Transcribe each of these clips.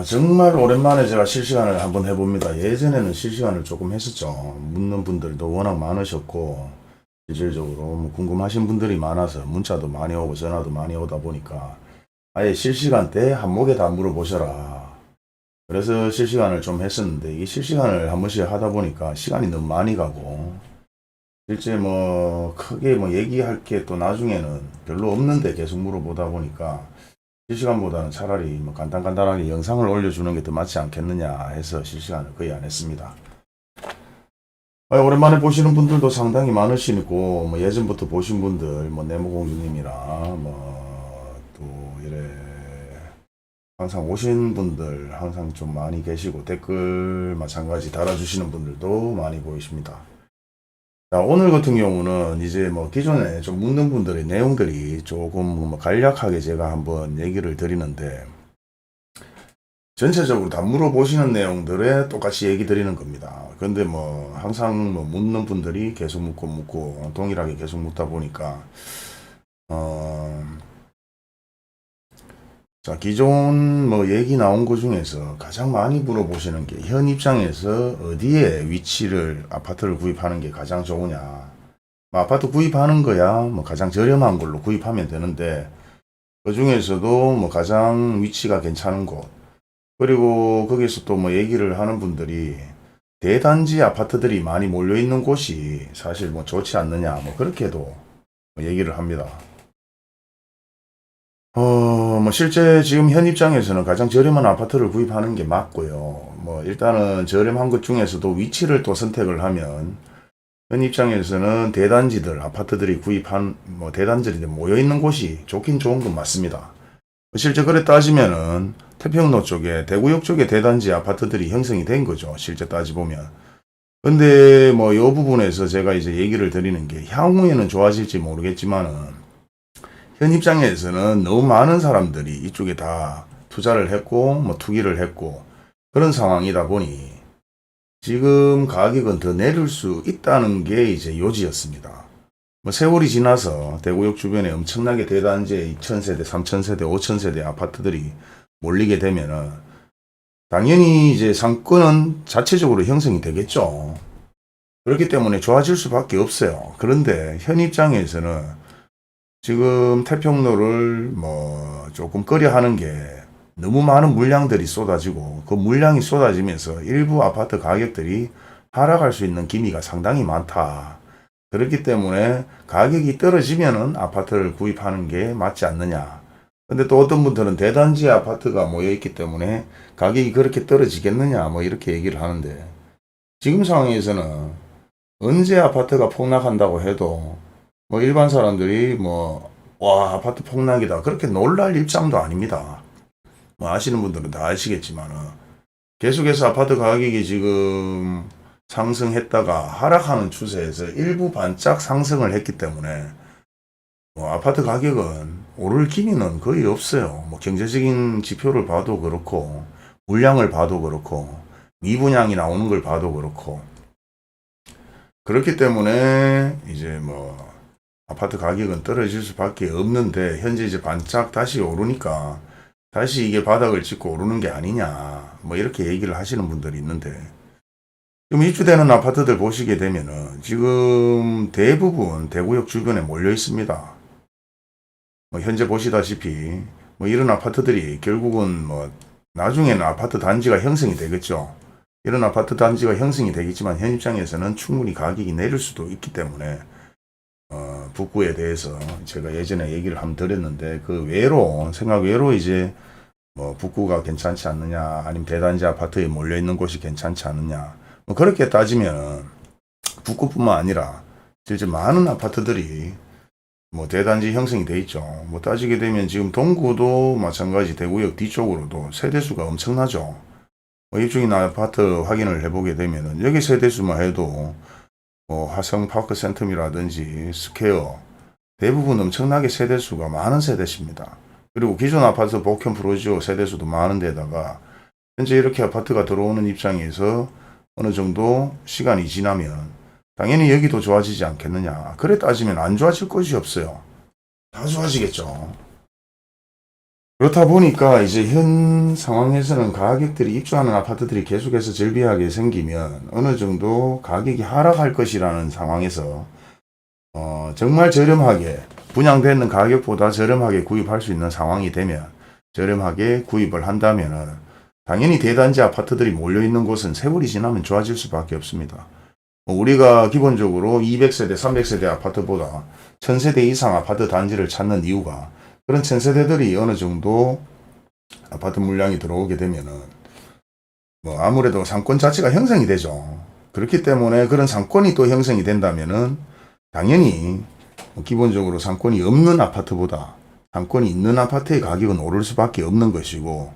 정말 오랜만에 제가 실시간을 한번 해봅니다. 예전에는 실시간을 조금 했었죠. 묻는 분들도 워낙 많으셨고, 실질적으로 뭐 궁금하신 분들이 많아서 문자도 많이 오고 전화도 많이 오다 보니까 아예 실시간 때 한목에 다 물어보셔라. 그래서 실시간을 좀 했었는데, 이 실시간을 한 번씩 하다 보니까 시간이 너무 많이 가고, 실제 뭐 크게 뭐 얘기할 게 또 나중에는 별로 없는데 계속 물어보다 보니까 실시간보다는 차라리 뭐 간단하게 영상을 올려주는 게 더 맞지 않겠느냐 해서 실시간을 거의 안 했습니다. 오랜만에 보시는 분들도 상당히 많으시고, 뭐 예전부터 보신 분들, 뭐 네모공주님이랑 뭐 또 이래 항상 오신 분들 항상 좀 많이 계시고, 댓글 마찬가지 달아주시는 분들도 많이 보이십니다. 자, 오늘 같은 경우는 이제 뭐 기존에 좀 묻는 분들의 내용들이 조금 뭐 간략하게 제가 한번 얘기를 드리는데, 전체적으로 다 물어보시는 내용들에 똑같이 얘기 드리는 겁니다. 근데 뭐 항상 뭐 묻는 분들이 계속 묻고 동일하게 계속 묻다 보니까 자, 기존 뭐 얘기 나온 것 중에서 가장 많이 물어보시는 게 현 입장에서 어디에 위치를 아파트를 구입하는 게 가장 좋으냐. 뭐 아파트 구입하는 거야 뭐 가장 저렴한 걸로 구입하면 되는데, 그 중에서도 뭐 가장 위치가 괜찮은 곳, 그리고 거기서 또 뭐 얘기를 하는 분들이 대단지 아파트들이 많이 몰려 있는 곳이 사실 뭐 좋지 않느냐 뭐 그렇게도 뭐 얘기를 합니다. 뭐 실제 지금 현 입장에서는 가장 저렴한 아파트를 구입하는 게 맞고요. 뭐 일단은 저렴한 것 중에서도 위치를 또 선택을 하면 현 입장에서는 대단지들 아파트들이 구입한 뭐 대단지들이 모여 있는 곳이 좋긴 좋은 건 맞습니다. 실제 그래 따지면은 태평로 쪽에 대구역 쪽에 대단지 아파트들이 형성이 된 거죠. 실제 따지보면. 근데 뭐 이 부분에서 제가 이제 얘기를 드리는 게 향후에는 좋아질지 모르겠지만은 현 입장에서는 너무 많은 사람들이 이쪽에 다 투자를 했고 뭐 투기를 했고 그런 상황이다 보니 지금 가격은 더 내릴 수 있다는 게 이제 요지였습니다. 뭐 세월이 지나서 대구역 주변에 엄청나게 대단지에 2000세대, 3000세대, 5000세대 아파트들이 몰리게 되면은 당연히 이제 상권은 자체적으로 형성이 되겠죠. 그렇기 때문에 좋아질 수밖에 없어요. 그런데 현 입장에서는 지금 태평로를 뭐 조금 꺼려 하는 게 너무 많은 물량들이 쏟아지고 그 물량이 쏟아지면서 일부 아파트 가격들이 하락할 수 있는 기미가 상당히 많다. 그렇기 때문에 가격이 떨어지면은 아파트를 구입하는 게 맞지 않느냐. 근데 또 어떤 분들은 대단지 아파트가 모여 있기 때문에 가격이 그렇게 떨어지겠느냐 뭐 이렇게 얘기를 하는데, 지금 상황에서는 언제 아파트가 폭락한다고 해도 뭐 일반 사람들이 뭐 와 아파트 폭락이다 그렇게 놀랄 입장도 아닙니다. 뭐 아시는 분들은 다 아시겠지만은 계속해서 아파트 가격이 지금 상승했다가 하락하는 추세에서 일부 반짝 상승을 했기 때문에 뭐 아파트 가격은 오를 기미는 거의 없어요. 뭐 경제적인 지표를 봐도 그렇고 물량을 봐도 그렇고 미분양이 나오는 걸 봐도 그렇고, 그렇기 때문에 이제 뭐 아파트 가격은 떨어질 수밖에 없는데 현재 이제 반짝 다시 오르니까 다시 이게 바닥을 찍고 오르는 게 아니냐 뭐 이렇게 얘기를 하시는 분들이 있는데, 지금 입주되는 아파트들 보시게 되면은 지금 대부분 대구역 주변에 몰려 있습니다. 뭐 현재 보시다시피 뭐 이런 아파트들이 결국은 뭐 나중에는 아파트 단지가 형성이 되겠죠. 이런 아파트 단지가 형성이 되겠지만 현 입장에서는 충분히 가격이 내릴 수도 있기 때문에 북구에 대해서 제가 예전에 얘기를 한번 드렸는데, 그 외로 생각 외로 이제 뭐 북구가 괜찮지 않느냐 아니면 대단지 아파트에 몰려 있는 곳이 괜찮지 않느냐 뭐 그렇게 따지면 북구뿐만 아니라 실제 많은 아파트들이 뭐 대단지 형성이 돼 있죠. 뭐 따지게 되면 지금 동구도 마찬가지 대구역 뒤쪽으로도 세대수가 엄청나죠. 뭐 입주인 아파트 확인을 해보게 되면은 여기 세대수만 해도 뭐 화성 파크 센텀이라든지 스퀘어 대부분 엄청나게 세대수가 많은 세대십니다. 그리고 기존 아파트 복현 프로지오 세대수도 많은 데다가 현재 이렇게 아파트가 들어오는 입장에서 어느 정도 시간이 지나면 당연히 여기도 좋아지지 않겠느냐. 그래 따지면 안 좋아질 것이 없어요. 다 좋아지겠죠. 그렇다 보니까 이제 현 상황에서는 가격들이 입주하는 아파트들이 계속해서 절비하게 생기면 어느 정도 가격이 하락할 것이라는 상황에서 정말 저렴하게 분양되는 가격보다 저렴하게 구입할 수 있는 상황이 되면 저렴하게 구입을 한다면은 당연히 대단지 아파트들이 몰려있는 곳은 세월이 지나면 좋아질 수밖에 없습니다. 우리가 기본적으로 200세대, 300세대 아파트보다 1000세대 이상 아파트 단지를 찾는 이유가 그런 1000세대들이 어느 정도 아파트 물량이 들어오게 되면은 아무래도 상권 자체가 형성이 되죠. 그렇기 때문에 그런 상권이 또 형성이 된다면은 당연히 기본적으로 상권이 없는 아파트보다 상권이 있는 아파트의 가격은 오를 수밖에 없는 것이고,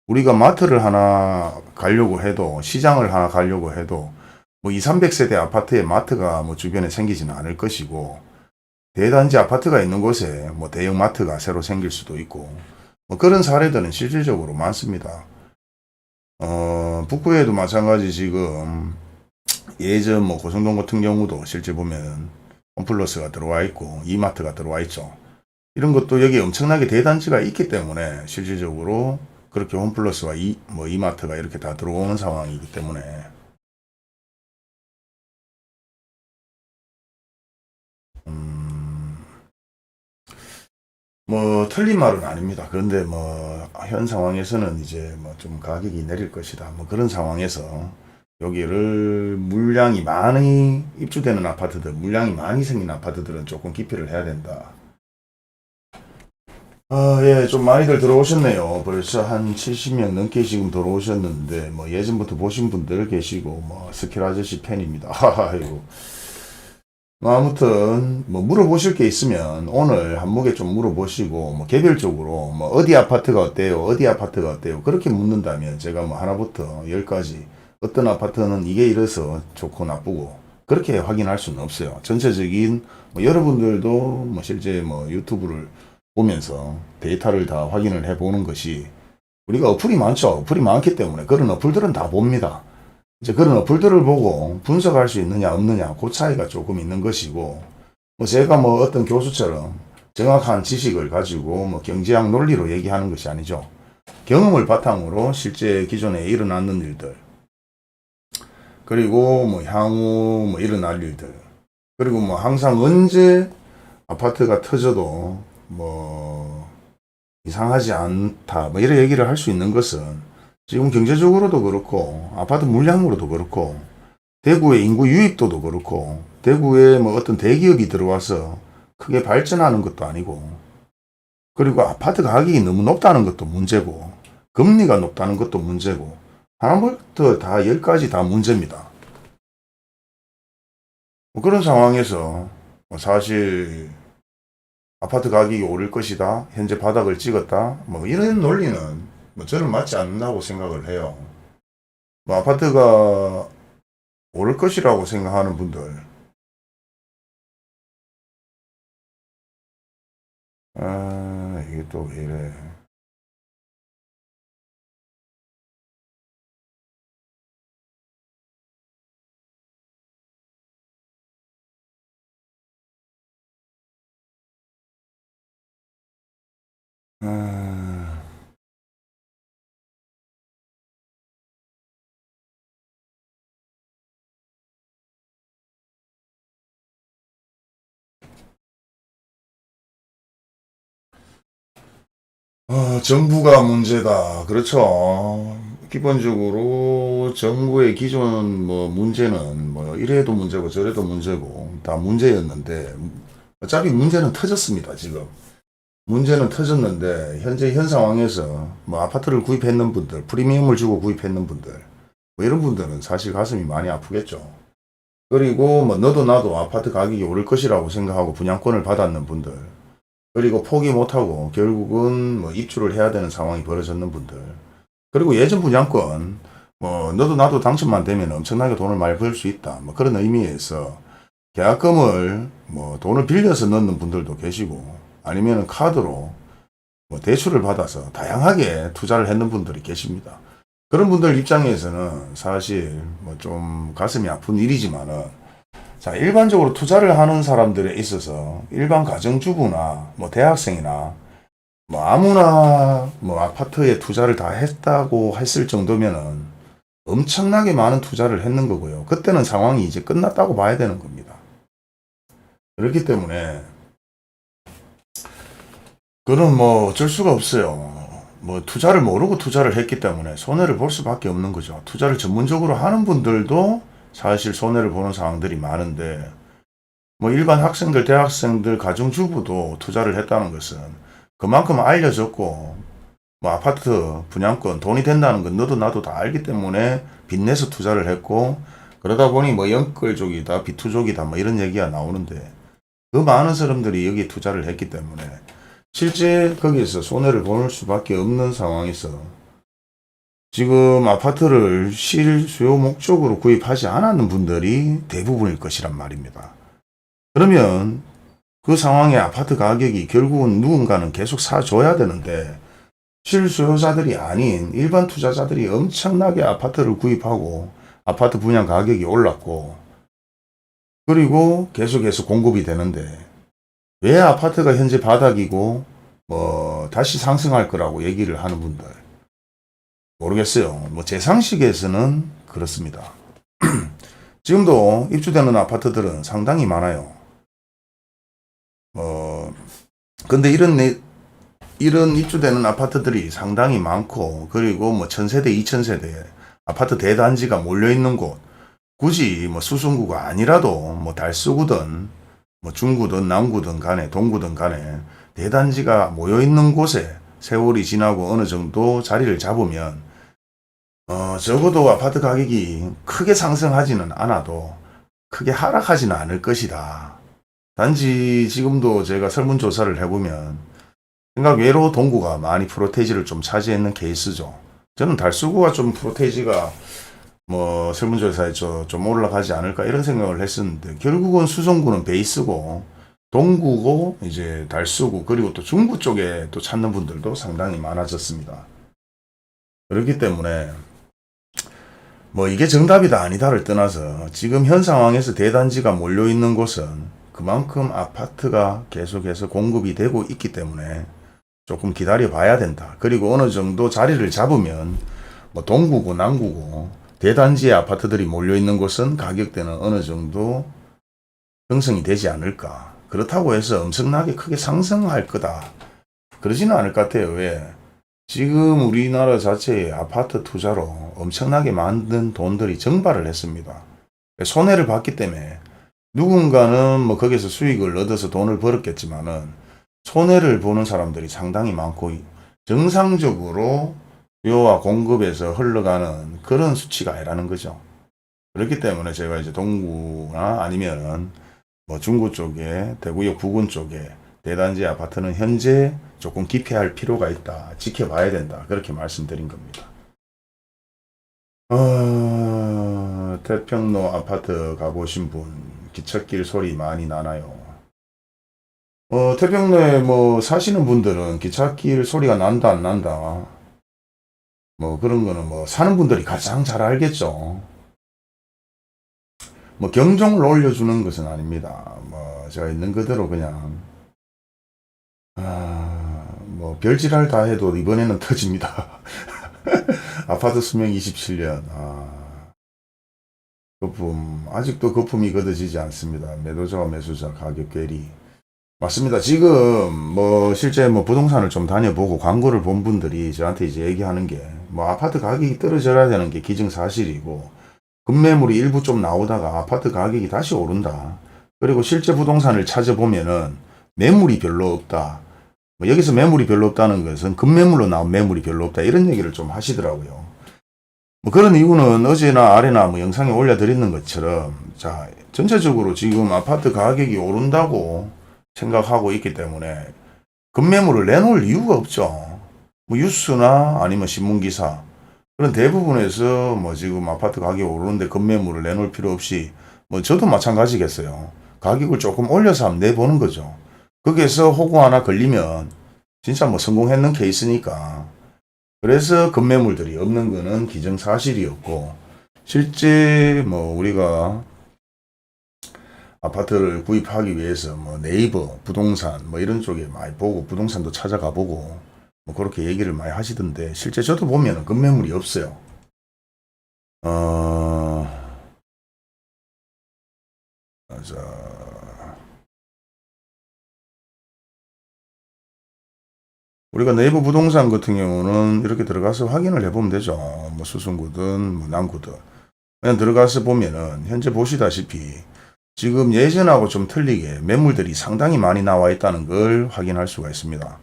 우리가 마트를 하나 가려고 해도 시장을 하나 가려고 해도 2, 300세대 아파트에 마트가 주변에 생기지는 않을 것이고, 대단지 아파트가 있는 곳에 대형 마트가 새로 생길 수도 있고 그런 사례들은 실질적으로 많습니다. 북구에도 마찬가지 지금 예전 고성동 같은 경우도 실제 보면 홈플러스가 들어와 있고 이마트가 들어와 있죠. 이런 것도 여기 엄청나게 대단지가 있기 때문에 실질적으로 그렇게 홈플러스와 이마트가 이렇게 다 들어오는 상황이기 때문에 틀린 말은 아닙니다. 그런데 현 상황에서는 이제 좀 가격이 내릴 것이다. 그런 상황에서 여기를 물량이 많이 입주되는 아파트들, 물량이 많이 생긴 아파트들은 조금 기피를 해야 된다. 예, 좀 많이들 들어오셨네요. 벌써 한 70명 넘게 지금 들어오셨는데, 예전부터 보신 분들 계시고, 스킬 아저씨 팬입니다. 아이고. 아무튼 물어보실 게 있으면 오늘 한목에 좀 물어보시고 개별적으로 어디 아파트가 어때요, 어디 아파트가 어때요, 그렇게 묻는다면 제가 하나부터 10까지 어떤 아파트는 이게 이래서 좋고 나쁘고 그렇게 확인할 수는 없어요. 전체적인 여러분들도 실제 유튜브를 보면서 데이터를 다 확인을 해 보는 것이, 우리가 어플이 많죠. 어플이 많기 때문에 그런 어플들은 다 봅니다. 이제 그런 어플들을 보고 분석할 수 있느냐 없느냐, 그 차이가 조금 있는 것이고, 제가 어떤 교수처럼 정확한 지식을 가지고 경제학 논리로 얘기하는 것이 아니죠. 경험을 바탕으로 실제 기존에 일어났는 일들, 그리고 향후 일어날 일들, 그리고 항상 언제 아파트가 터져도 이상하지 않다, 이런 얘기를 할 수 있는 것은 지금 경제적으로도 그렇고 아파트 물량으로도 그렇고 대구의 인구 유입도도 그렇고 대구에 어떤 대기업이 들어와서 크게 발전하는 것도 아니고, 그리고 아파트 가격이 너무 높다는 것도 문제고 금리가 높다는 것도 문제고 하나부터 다 10까지 다 문제입니다. 그런 상황에서 사실 아파트 가격이 오를 것이다, 현재 바닥을 찍었다, 이런 논리는 저는 맞지 않는다고 생각을 해요. 아파트가 오를 것이라고 생각하는 분들, 이게 또 왜 이래. 정부가 문제다. 그렇죠. 기본적으로 정부의 기존 문제는 이래도 문제고 저래도 문제고 다 문제였는데, 어차피 문제는 터졌습니다. 지금 문제는 터졌는데 현재 현 상황에서 아파트를 구입했는 분들, 프리미엄을 주고 구입했는 분들, 이런 분들은 사실 가슴이 많이 아프겠죠. 그리고 너도 나도 아파트 가격이 오를 것이라고 생각하고 분양권을 받았는 분들, 그리고 포기 못하고 결국은 입주를 해야 되는 상황이 벌어졌는 분들, 그리고 예전 분양권 너도 나도 당첨만 되면 엄청나게 돈을 많이 벌 수 있다, 그런 의미에서 계약금을 돈을 빌려서 넣는 분들도 계시고, 아니면 카드로 대출을 받아서 다양하게 투자를 했는 분들이 계십니다. 그런 분들 입장에서는 사실 좀 가슴이 아픈 일이지만은, 자, 일반적으로 투자를 하는 사람들에 있어서 일반 가정주부나 대학생이나 뭐 아무나 뭐 아파트에 투자를 다 했다고 했을 정도면은 엄청나게 많은 투자를 했는 거고요. 그때는 상황이 이제 끝났다고 봐야 되는 겁니다. 그렇기 때문에 그건 뭐 어쩔 수가 없어요. 뭐 투자를 모르고 투자를 했기 때문에 손해를 볼 수밖에 없는 거죠. 투자를 전문적으로 하는 분들도 사실 손해를 보는 상황들이 많은데 뭐 일반 학생들, 대학생들, 가정주부도 투자를 했다는 것은 그만큼 알려졌고 뭐 아파트 분양권 돈이 된다는 건 너도 나도 다 알기 때문에 빚내서 투자를 했고 그러다 보니 뭐 영끌족이다 비투족이다 뭐 이런 얘기가 나오는데 그 많은 사람들이 여기에 투자를 했기 때문에 실제 거기에서 손해를 볼 수밖에 없는 상황에서 지금 아파트를 실수요 목적으로 구입하지 않았는 분들이 대부분일 것이란 말입니다. 그러면 그 상황에 아파트 가격이 결국은 누군가는 계속 사줘야 되는데 실수요자들이 아닌 일반 투자자들이 엄청나게 아파트를 구입하고 아파트 분양 가격이 올랐고 그리고 계속해서 공급이 되는데 왜 아파트가 현재 바닥이고 뭐 다시 상승할 거라고 얘기를 하는 분들 모르겠어요. 뭐 제 상식에서는 그렇습니다. 지금도 입주되는 아파트들은 상당히 많아요. 근데 이런 입주되는 아파트들이 상당히 많고 그리고 뭐 1000세대, 2000세대 아파트 대단지가 몰려있는 곳 굳이 뭐 수성구가 아니라도 뭐 달서구든 뭐 중구든 남구든 간에 동구든 간에 대단지가 모여있는 곳에 세월이 지나고 어느 정도 자리를 잡으면 적어도 아파트 가격이 크게 상승하지는 않아도 크게 하락하지는 않을 것이다. 단지 지금도 제가 설문조사를 해보면 생각 외로 동구가 많이 프로테이지를 좀 차지했는 케이스죠. 저는 달서구가 좀 프로테이지가 뭐 설문조사에 좀 올라가지 않을까 이런 생각을 했었는데 결국은 수성구는 베이스고 동구고 이제 달서구 그리고 또 중구 쪽에 또 찾는 분들도 상당히 많아졌습니다. 그렇기 때문에 뭐 이게 정답이다 아니다를 떠나서 지금 현 상황에서 대단지가 몰려있는 곳은 그만큼 아파트가 계속해서 공급이 되고 있기 때문에 조금 기다려 봐야 된다. 그리고 어느 정도 자리를 잡으면 뭐 동구고 남구고 대단지의 아파트들이 몰려있는 곳은 가격대는 어느 정도 형성이 되지 않을까. 그렇다고 해서 엄청나게 크게 상승할 거다. 그러지는 않을 것 같아요. 왜? 지금 우리나라 자체의 아파트 투자로 엄청나게 많은 돈들이 증발을 했습니다. 손해를 봤기 때문에 누군가는 뭐 거기서 수익을 얻어서 돈을 벌었겠지만은 손해를 보는 사람들이 상당히 많고 정상적으로 수요와 공급에서 흘러가는 그런 수치가 아니라는 거죠. 그렇기 때문에 제가 이제 동구나 아니면은 뭐 중구 쪽에 대구역 부근 쪽에 대단지 아파트는 현재 조금 기피할 필요가 있다. 지켜봐야 된다. 그렇게 말씀드린 겁니다. 태평로 아파트 가보신 분 기찻길 소리 많이 나나요? 태평로에 뭐 사시는 분들은 기찻길 소리가 난다 안 난다 뭐 그런 거는 뭐 사는 분들이 가장 잘 알겠죠. 뭐 경종을 올려주는 것은 아닙니다. 뭐 제가 있는 그대로 그냥 뭐 별짓할 다 해도 이번에는 터집니다. 아파트 수명 27년 거품 아직도 거품이 걷어지지 않습니다. 매도자와 매수자 가격 괴리 맞습니다. 지금 뭐 실제 뭐 부동산을 좀 다녀보고 광고를 본 분들이 저한테 이제 얘기하는 게 뭐 아파트 가격이 떨어져야 되는 게 기정사실이고 급매물이 일부 좀 나오다가 아파트 가격이 다시 오른다. 그리고 실제 부동산을 찾아보면은 매물이 별로 없다. 뭐 여기서 매물이 별로 없다는 것은 급매물로 나온 매물이 별로 없다. 이런 얘기를 좀 하시더라고요. 뭐 그런 이유는 어제나 아래나 뭐 영상에 올려드리는 것처럼 자 전체적으로 지금 아파트 가격이 오른다고 생각하고 있기 때문에 급매물을 내놓을 이유가 없죠. 뭐 뉴스나 아니면 신문기사 그런 대부분에서 뭐 지금 아파트 가격이 오르는데 급매물을 내놓을 필요 없이 뭐 저도 마찬가지겠어요. 가격을 조금 올려서 한번 내보는 거죠. 거기에서 호구 하나 걸리면 진짜 뭐 성공했는 케이스니까. 그래서 급매물들이 없는 거는 기정사실이었고 실제 뭐 우리가 아파트를 구입하기 위해서 뭐 네이버, 부동산 뭐 이런 쪽에 많이 보고 부동산도 찾아가 보고 뭐 그렇게 얘기를 많이 하시던데 실제 저도 보면은 급매물이 없어요. 자, 우리가 네이버 부동산 같은 경우는 이렇게 들어가서 확인을 해보면 되죠. 뭐 수성구든 뭐 남구든 그냥 들어가서 보면은 현재 보시다시피 지금 예전하고 좀 틀리게 매물들이 상당히 많이 나와 있다는 걸 확인할 수가 있습니다.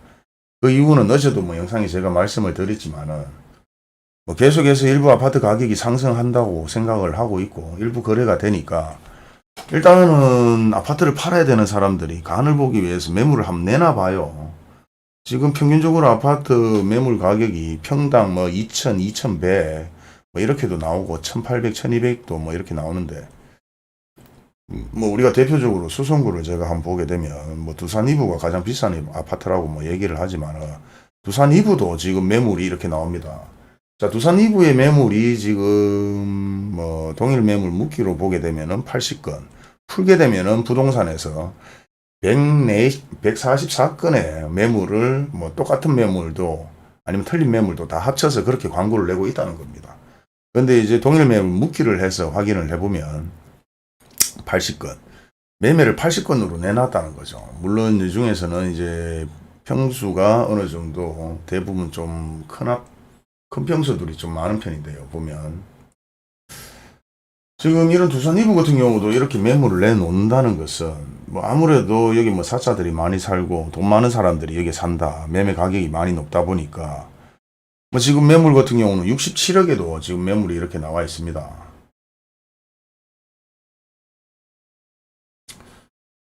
그 이유는 어제도 뭐 영상에 제가 말씀을 드렸지만은 뭐 계속해서 일부 아파트 가격이 상승한다고 생각을 하고 있고 일부 거래가 되니까 일단은 아파트를 팔아야 되는 사람들이 간을 보기 위해서 매물을 한번 내놔 봐요. 지금 평균적으로 아파트 매물 가격이 평당 뭐 2,000, 2,100 뭐 이렇게도 나오고 1,800, 1,200도 뭐 이렇게 나오는데 뭐 우리가 대표적으로 수성구를 제가 한번 보게 되면 뭐 두산 이부가 가장 비싼 아파트라고 뭐 얘기를 하지만 두산 이부도 지금 매물이 이렇게 나옵니다. 자, 두산 이부의 매물이 지금 뭐 동일 매물 묶기로 보게 되면은 80건 풀게 되면은 부동산에서 144건의 매물을 뭐 똑같은 매물도 아니면 틀린 매물도 다 합쳐서 그렇게 광고를 내고 있다는 겁니다. 그런데 이제 동일 매물 묶기를 해서 확인을 해보면 80건 매매를 80건으로 내놨다는 거죠. 물론 이 중에서는 이제 평수가 어느 정도 대부분 좀 큰 평수들이 좀 많은 편인데요. 보면 지금 이런 두산 이부 같은 경우도 이렇게 매물을 내놓는다는 것은 뭐 아무래도 여기 뭐 사자들이 많이 살고 돈 많은 사람들이 여기 산다. 매매 가격이 많이 높다 보니까 뭐 지금 매물 같은 경우는 67억에도 지금 매물이 이렇게 나와 있습니다.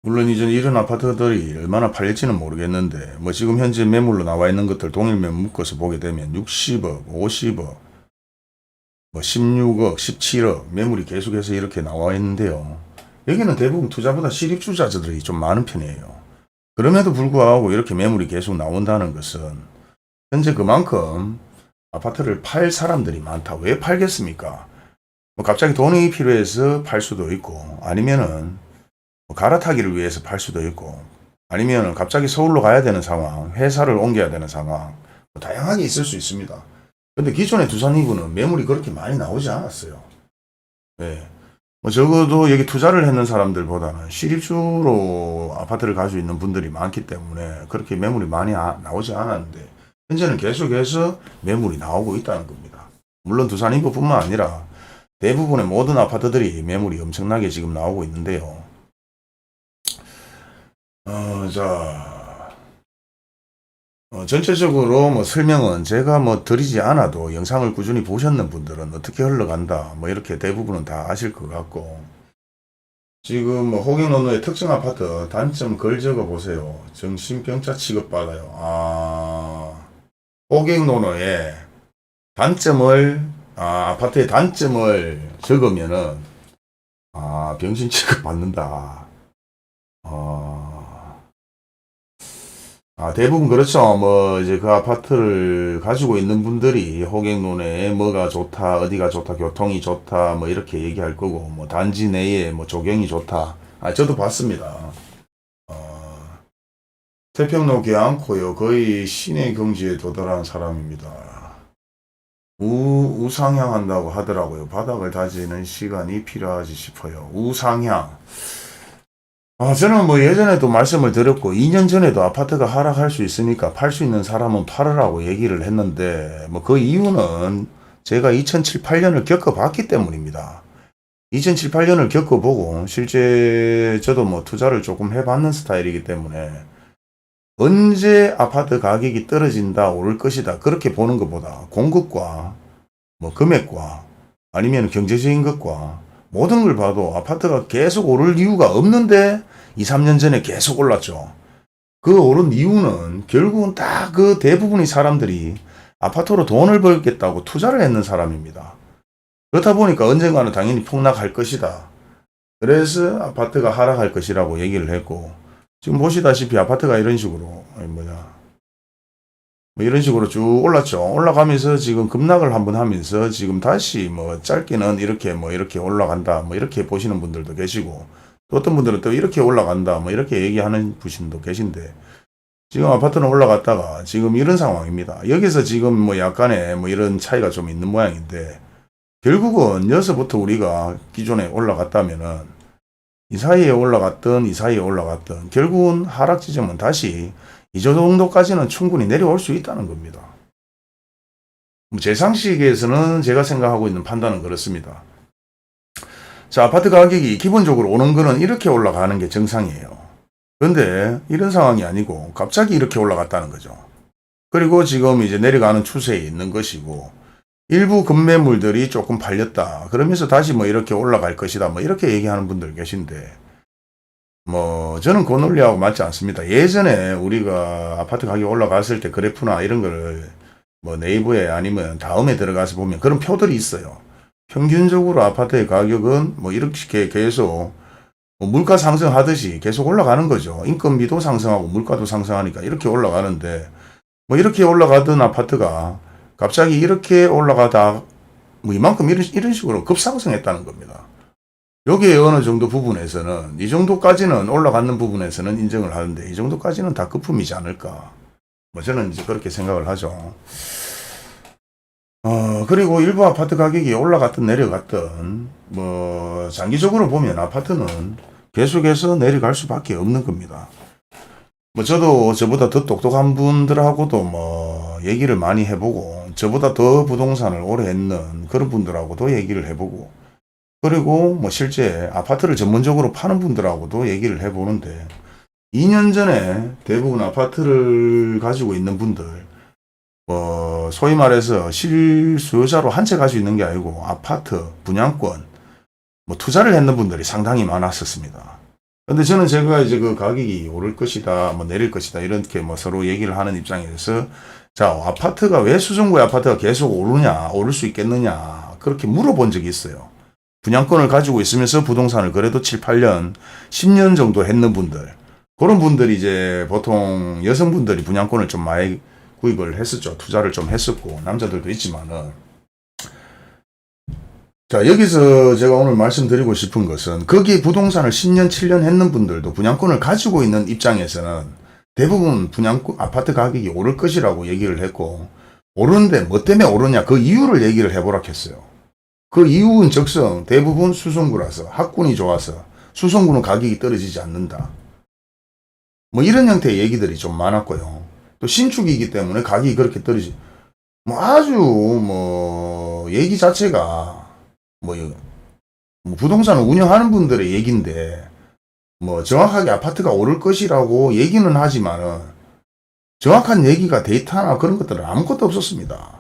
물론 이제 이런 아파트들이 얼마나 팔릴지는 모르겠는데 뭐 지금 현재 매물로 나와 있는 것들 동일 매물 묶어서 보게 되면 60억, 50억, 뭐 16억, 17억 매물이 계속해서 이렇게 나와 있는데요. 여기는 대부분 투자보다 실입주자들이 좀 많은 편이에요. 그럼에도 불구하고 이렇게 매물이 계속 나온다는 것은 현재 그만큼 아파트를 팔 사람들이 많다. 왜 팔겠습니까? 뭐 갑자기 돈이 필요해서 팔 수도 있고 아니면은 뭐 갈아타기를 위해서 팔 수도 있고 아니면 갑자기 서울로 가야 되는 상황, 회사를 옮겨야 되는 상황 뭐 다양하게 있을 수 있습니다. 근데 기존의 두산 이부는 매물이 그렇게 많이 나오지 않았어요. 네. 뭐 적어도 여기 투자를 했는 사람들보다는 실입주로 아파트를 가지고 있는 분들이 많기 때문에 그렇게 매물이 많이 나오지 않았는데 현재는 계속해서 매물이 나오고 있다는 겁니다. 물론 두산 이부뿐만 아니라 대부분의 모든 아파트들이 매물이 엄청나게 지금 나오고 있는데요. 전체적으로 뭐 설명은 제가 뭐 드리지 않아도 영상을 꾸준히 보셨는 분들은 어떻게 흘러간다 뭐 이렇게 대부분은 다 아실 것 같고 지금 뭐 호갱노노의 특정 아파트 단점 글 적어 보세요. 정신병자 취급받아요. 호갱노노의 단점을 아파트의 단점을 적으면은 병신 취급받는다. 대부분 그렇죠. 뭐, 이제 그 아파트를 가지고 있는 분들이 호갱론에 뭐가 좋다, 어디가 좋다, 교통이 좋다, 뭐 이렇게 얘기할 거고, 뭐 단지 내에 뭐 조경이 좋다. 저도 봤습니다. 태평로 계않고요. 거의 신의 경지에 도달한 사람입니다. 우상향한다고 하더라고요. 바닥을 다지는 시간이 필요하지 싶어요. 우상향. 저는 뭐 예전에도 말씀을 드렸고 2년 전에도 아파트가 하락할 수 있으니까 팔 수 있는 사람은 팔으라고 얘기를 했는데 뭐 그 이유는 제가 2007, 8년을 겪어봤기 때문입니다. 2007, 8년을 겪어보고 실제 저도 뭐 투자를 조금 해봤는 스타일이기 때문에 언제 아파트 가격이 떨어진다 오를 것이다 그렇게 보는 것보다 공급과 뭐 금액과 아니면 경제적인 것과 모든 걸 봐도 아파트가 계속 오를 이유가 없는데 2, 3년 전에 계속 올랐죠. 그 오른 이유는 결국은 딱 그 대부분의 사람들이 아파트로 돈을 벌겠다고 투자를 했는 사람입니다. 그렇다 보니까 언젠가는 당연히 폭락할 것이다. 그래서 아파트가 하락할 것이라고 얘기를 했고 지금 보시다시피 아파트가 이런 식으로 뭐 이런 식으로 쭉 올랐죠. 올라가면서 지금 급락을 한번 하면서 지금 다시 뭐 짧게는 이렇게 뭐 이렇게 올라간다 뭐 이렇게 보시는 분들도 계시고 또 어떤 분들은 또 이렇게 올라간다 뭐 이렇게 얘기하는 분도 계신데, 지금 아파트는 올라갔다가 지금 이런 상황입니다. 여기서 지금 뭐 약간의 뭐 이런 차이가 좀 있는 모양인데, 결국은 여기서부터 우리가 기존에 올라갔다면은 이 사이에 올라갔던 이 사이에 올라갔던 결국은 하락 지점은 다시 이 정도까지는 충분히 내려올 수 있다는 겁니다. 제 상식에서는 제가 생각하고 있는 판단은 그렇습니다. 자, 아파트 가격이 기본적으로 오는 거는 이렇게 올라가는 게 정상이에요. 그런데 이런 상황이 아니고 갑자기 이렇게 올라갔다는 거죠. 그리고 지금 이제 내려가는 추세에 있는 것이고, 일부 급매물들이 조금 팔렸다 그러면서 다시 뭐 이렇게 올라갈 것이다 뭐 이렇게 얘기하는 분들 계신데, 뭐 저는 그 논리하고 맞지 않습니다. 예전에 우리가 아파트 가격 올라갔을 때 그래프나 이런 거를 뭐 네이버에 아니면 다음에 들어가서 보면 그런 표들이 있어요. 평균적으로 아파트의 가격은 뭐 이렇게 계속 뭐 물가 상승하듯이 계속 올라가는 거죠. 인건비도 상승하고 물가도 상승하니까 이렇게 올라가는데, 뭐 이렇게 올라가던 아파트가 갑자기 이렇게 올라가다 뭐 이만큼 이런 식으로 급상승했다는 겁니다. 여기에 어느 정도 부분에서는 이 정도까지는 올라가는 부분에서는 인정을 하는데, 이 정도까지는 다 거품이지 않을까. 뭐 저는 이제 그렇게 생각을 하죠. 그리고 일부 아파트 가격이 올라갔든 내려갔든 뭐 장기적으로 보면 아파트는 계속해서 내려갈 수밖에 없는 겁니다. 뭐 저도 저보다 더 똑똑한 분들하고도 뭐 얘기를 많이 해보고, 저보다 더 부동산을 오래 했는 그런 분들하고도 얘기를 해보고, 그리고 뭐 실제 아파트를 전문적으로 파는 분들하고도 얘기를 해보는데, 2년 전에 대부분 아파트를 가지고 있는 분들, 뭐 소위 말해서 실수요자로 한 채 가지고 있는 게 아니고 아파트, 분양권, 뭐 투자를 했는 분들이 상당히 많았었습니다. 근데 저는 제가 이제 그 가격이 오를 것이다, 뭐 내릴 것이다, 이렇게 뭐 서로 얘기를 하는 입장에서, 자, 아파트가 왜 수성구의 아파트가 계속 오르냐, 오를 수 있겠느냐, 그렇게 물어본 적이 있어요. 분양권을 가지고 있으면서 부동산을 그래도 7, 8년, 10년 정도 했는 분들, 그런 분들이 이제 보통 여성분들이 분양권을 좀 많이 구입을 했었죠. 투자를 좀 했었고, 남자들도 있지만은. 자, 여기서 제가 오늘 말씀드리고 싶은 것은, 거기 부동산을 10년, 7년 했는 분들도 분양권을 가지고 있는 입장에서는 대부분 분양권, 아파트 가격이 오를 것이라고 얘기를 했고, 오르는데 뭐 때문에 오르냐, 그 이유를 얘기를 해보라 했어요. 그 이유는 적성 대부분 수성구라서, 학군이 좋아서 수성구는 가격이 떨어지지 않는다. 뭐 이런 형태의 얘기들이 좀 많았고요. 또 신축이기 때문에 가격이 그렇게 떨어지, 뭐 아주 뭐 얘기 자체가 뭐 부동산을 운영하는 분들의 얘기인데, 뭐 정확하게 아파트가 오를 것이라고 얘기는 하지만은 정확한 얘기가 데이터나 그런 것들은 아무것도 없었습니다.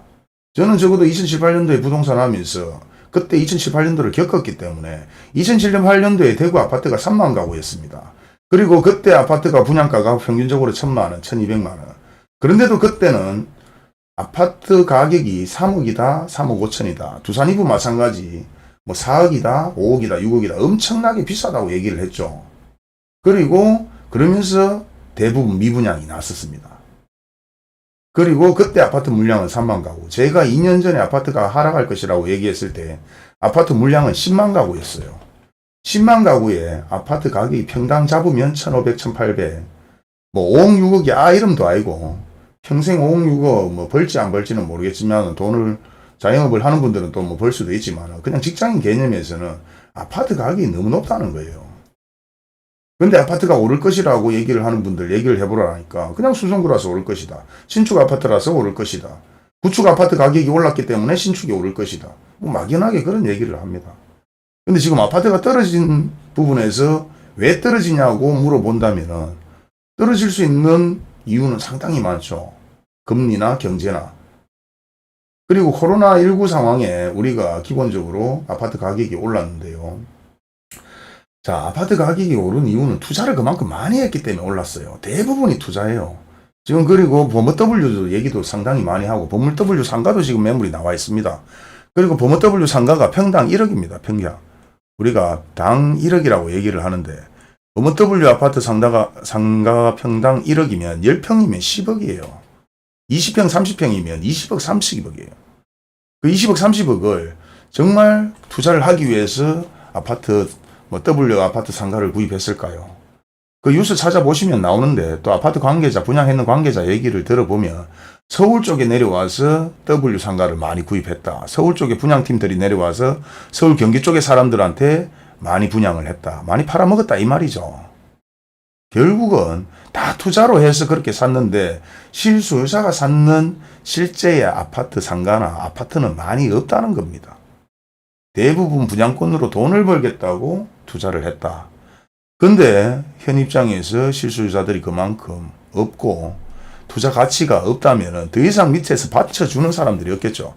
저는 적어도 2007, 8년도에 부동산 하면서 그때 2007, 8년도를 겪었기 때문에 2007년, 8년도에 대구 아파트가 3만 가구였습니다. 그리고 그때 아파트가 분양가가 평균적으로 1,000만 원, 1,200만 원. 그런데도 그때는 아파트 가격이 3억이다, 3억 5천이다. 두산 이부 마찬가지 뭐 4억이다, 5억이다, 6억이다. 엄청나게 비싸다고 얘기를 했죠. 그리고 그러면서 대부분 미분양이 났었습니다. 그리고 그때 아파트 물량은 3만 가구. 제가 2년 전에 아파트가 하락할 것이라고 얘기했을 때 아파트 물량은 10만 가구였어요. 10만 가구에 아파트 가격이 평당 잡으면 1,500, 1,800. 뭐 5억, 6억이 이름도 아니고 평생 5억, 6억 뭐 벌지 안 벌지는 모르겠지만, 돈을 자영업을 하는 분들은 또 뭐 벌 수도 있지만, 그냥 직장인 개념에서는 아파트 가격이 너무 높다는 거예요. 근데 아파트가 오를 것이라고 얘기를 하는 분들 얘기를 해보라니까 그냥 수성구라서 오를 것이다. 신축 아파트라서 오를 것이다. 구축 아파트 가격이 올랐기 때문에 신축이 오를 것이다. 뭐 막연하게 그런 얘기를 합니다. 근데 지금 아파트가 떨어진 부분에서 왜 떨어지냐고 물어본다면은 떨어질 수 있는 이유는 상당히 많죠. 금리나 경제나. 그리고 코로나19 상황에 우리가 기본적으로 아파트 가격이 올랐는데요. 자, 아파트 가격이 오른 이유는 투자를 그만큼 많이 했기 때문에 올랐어요. 대부분이 투자예요. 지금 그리고 버머W도 얘기도 상당히 많이 하고, 버머W 상가도 지금 매물이 나와 있습니다. 그리고 버머W 상가가 평당 1억입니다. 평당. 우리가 당 1억이라고 얘기를 하는데, 버머W 아파트 상가가 평당 1억이면 10평이면 10억이에요. 20평, 30평이면 20억, 30억이에요. 그 20억, 30억을 정말 투자를 하기 위해서 아파트 뭐 W 아파트 상가를 구입했을까요? 그 뉴스 찾아보시면 나오는데 또 아파트 관계자, 분양했는 관계자 얘기를 들어보면 서울 쪽에 내려와서 W 상가를 많이 구입했다. 서울 쪽에 분양팀들이 내려와서 서울 경기 쪽의 사람들한테 많이 분양을 했다. 많이 팔아먹었다 이 말이죠. 결국은 다 투자로 해서 그렇게 샀는데 실소유자가 샀는 실제의 아파트 상가나 아파트는 많이 없다는 겁니다. 대부분 분양권으로 돈을 벌겠다고 투자를 했다. 근데 현 입장에서 실소유자들이 그만큼 없고 투자 가치가 없다면 더 이상 밑에서 받쳐주는 사람들이 없겠죠.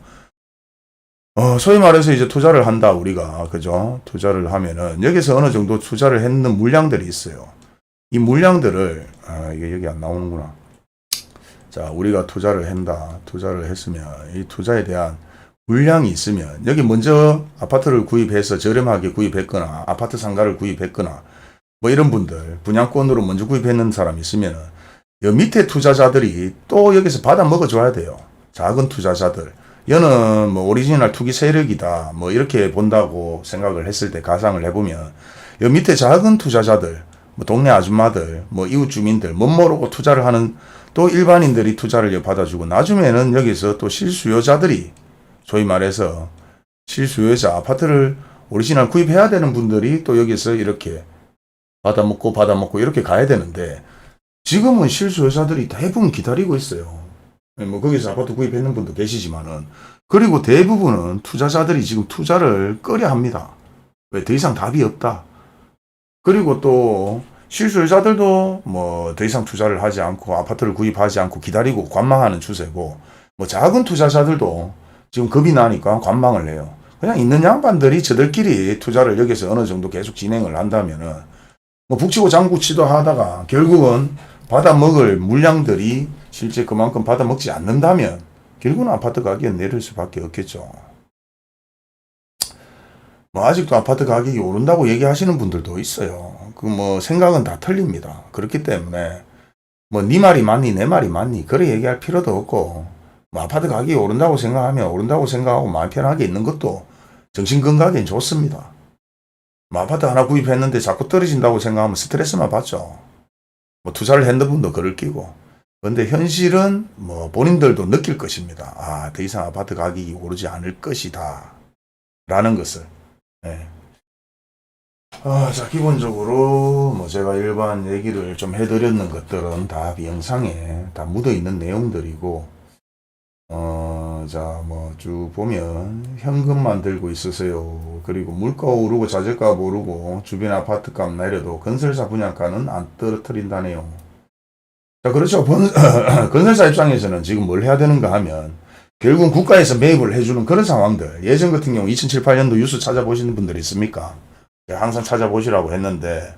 소위 말해서 이제 투자를 한다 우리가 그죠? 투자를 하면은 여기서 어느 정도 투자를 했는 물량들이 있어요. 이 물량들을 이게 여기 안 나오는구나. 자, 우리가 투자를 한다. 투자를 했으면 이 투자에 대한 물량이 있으면 여기 먼저 아파트를 구입해서 저렴하게 구입했거나 아파트 상가를 구입했거나 뭐 이런 분들 분양권으로 먼저 구입했는 사람이 있으면은 여 밑에 투자자들이 또 여기서 받아 먹어줘야 돼요. 작은 투자자들. 여는 뭐 오리지널 투기 세력이다. 뭐 이렇게 본다고 생각을 했을 때 가상을 해보면 여 밑에 작은 투자자들, 뭐 동네 아줌마들, 뭐 이웃 주민들, 못 모르고 투자를 하는 또 일반인들이 투자를 받아주고 나중에는 여기서 또 실수요자들이 소위 말해서 실수요자 아파트를 오리지널 구입해야 되는 분들이 또 여기서 이렇게 받아먹고 이렇게 가야 되는데 지금은 실수요자들이 대부분 기다리고 있어요. 뭐 거기서 아파트 구입했는 분도 계시지만은 그리고 대부분은 투자자들이 지금 투자를 꺼려 합니다. 왜? 더 이상 답이 없다. 그리고 또 실수요자들도 뭐 더 이상 투자를 하지 않고 아파트를 구입하지 않고 기다리고 관망하는 추세고 뭐 작은 투자자들도 지금 겁이 나니까 관망을 해요. 그냥 있는 양반들이 저들끼리 투자를 여기서 어느 정도 계속 진행을 한다면은 뭐 북치고 장구치도 하다가 결국은 받아먹을 물량들이 실제 그만큼 받아먹지 않는다면 결국은 아파트 가격은 내릴 수밖에 없겠죠. 뭐 아직도 아파트 가격이 오른다고 얘기하시는 분들도 있어요. 그 뭐 생각은 다 틀립니다. 그렇기 때문에 뭐 네 말이 맞니 내 말이 맞니 그래 얘기할 필요도 없고 뭐 아파트 가격이 오른다고 생각하면 오른다고 생각하고 마음 편하게 있는 것도 정신 건강에 좋습니다. 뭐 아파트 하나 구입했는데 자꾸 떨어진다고 생각하면 스트레스만 받죠. 뭐 투자를 했는 분도 그럴 끼고. 그런데 현실은 뭐 본인들도 느낄 것입니다. 아, 더 이상 아파트 가격이 오르지 않을 것이다. 라는 것을. 네. 자, 기본적으로 뭐 제가 일반 얘기를 좀 해드렸는 것들은 다 영상에 다 묻어 있는 내용들이고, 자, 뭐 쭉 보면 현금만 들고 있으세요. 그리고 물가 오르고 자재가 오르고 주변 아파트값 내려도 건설사 분양가는 안 떨어뜨린다네요. 자, 그렇죠. 건설사 입장에서는 지금 뭘 해야 되는가 하면 결국 국가에서 매입을 해주는 그런 상황들. 예전 같은 경우 2007, 8년도 뉴스 찾아보시는 분들 있습니까? 항상 찾아보시라고 했는데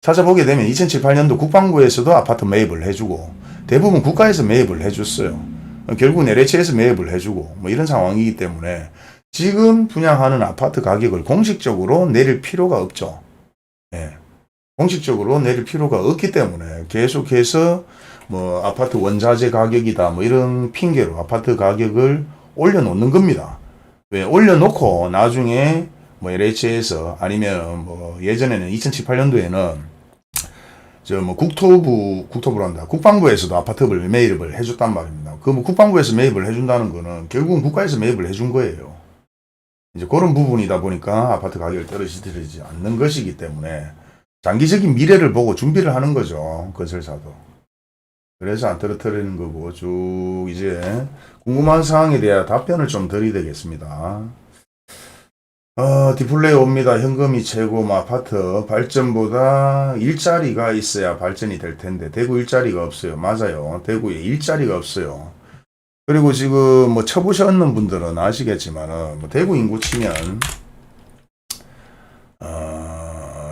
찾아보게 되면 2007, 8년도 국방부에서도 아파트 매입을 해주고 대부분 국가에서 매입을 해줬어요. 결국은 LH에서 매입을 해주고 뭐 이런 상황이기 때문에 지금 분양하는 아파트 가격을 공식적으로 내릴 필요가 없죠. 예. 공식적으로 내릴 필요가 없기 때문에 계속해서 뭐 아파트 원자재 가격이다 뭐 이런 핑계로 아파트 가격을 올려놓는 겁니다. 왜? 올려놓고 나중에 뭐 LH에서 아니면 뭐 예전에는 2007, 8년도에는 저 뭐 국토부란다. 국방부에서도 아파트를 매입을 해줬단 말입니다. 그 뭐 국방부에서 매입을 해준다는 거는 결국은 국가에서 매입을 해준 거예요. 이제 그런 부분이다 보니까 아파트 가격을 떨어지지 않는 것이기 때문에 장기적인 미래를 보고 준비를 하는 거죠. 건설사도. 그래서 안 떨어뜨리는 거고 쭉 이제 궁금한 사항에 대한 답변을 좀 드려야 되겠습니다. 디플레이 옵니다. 현금이 최고, 뭐 아파트 발전보다 일자리가 있어야 발전이 될 텐데 대구 일자리가 없어요. 맞아요. 대구에 일자리가 없어요. 그리고 지금 뭐 쳐보셨는 분들은 아시겠지만은 뭐 대구 인구 치면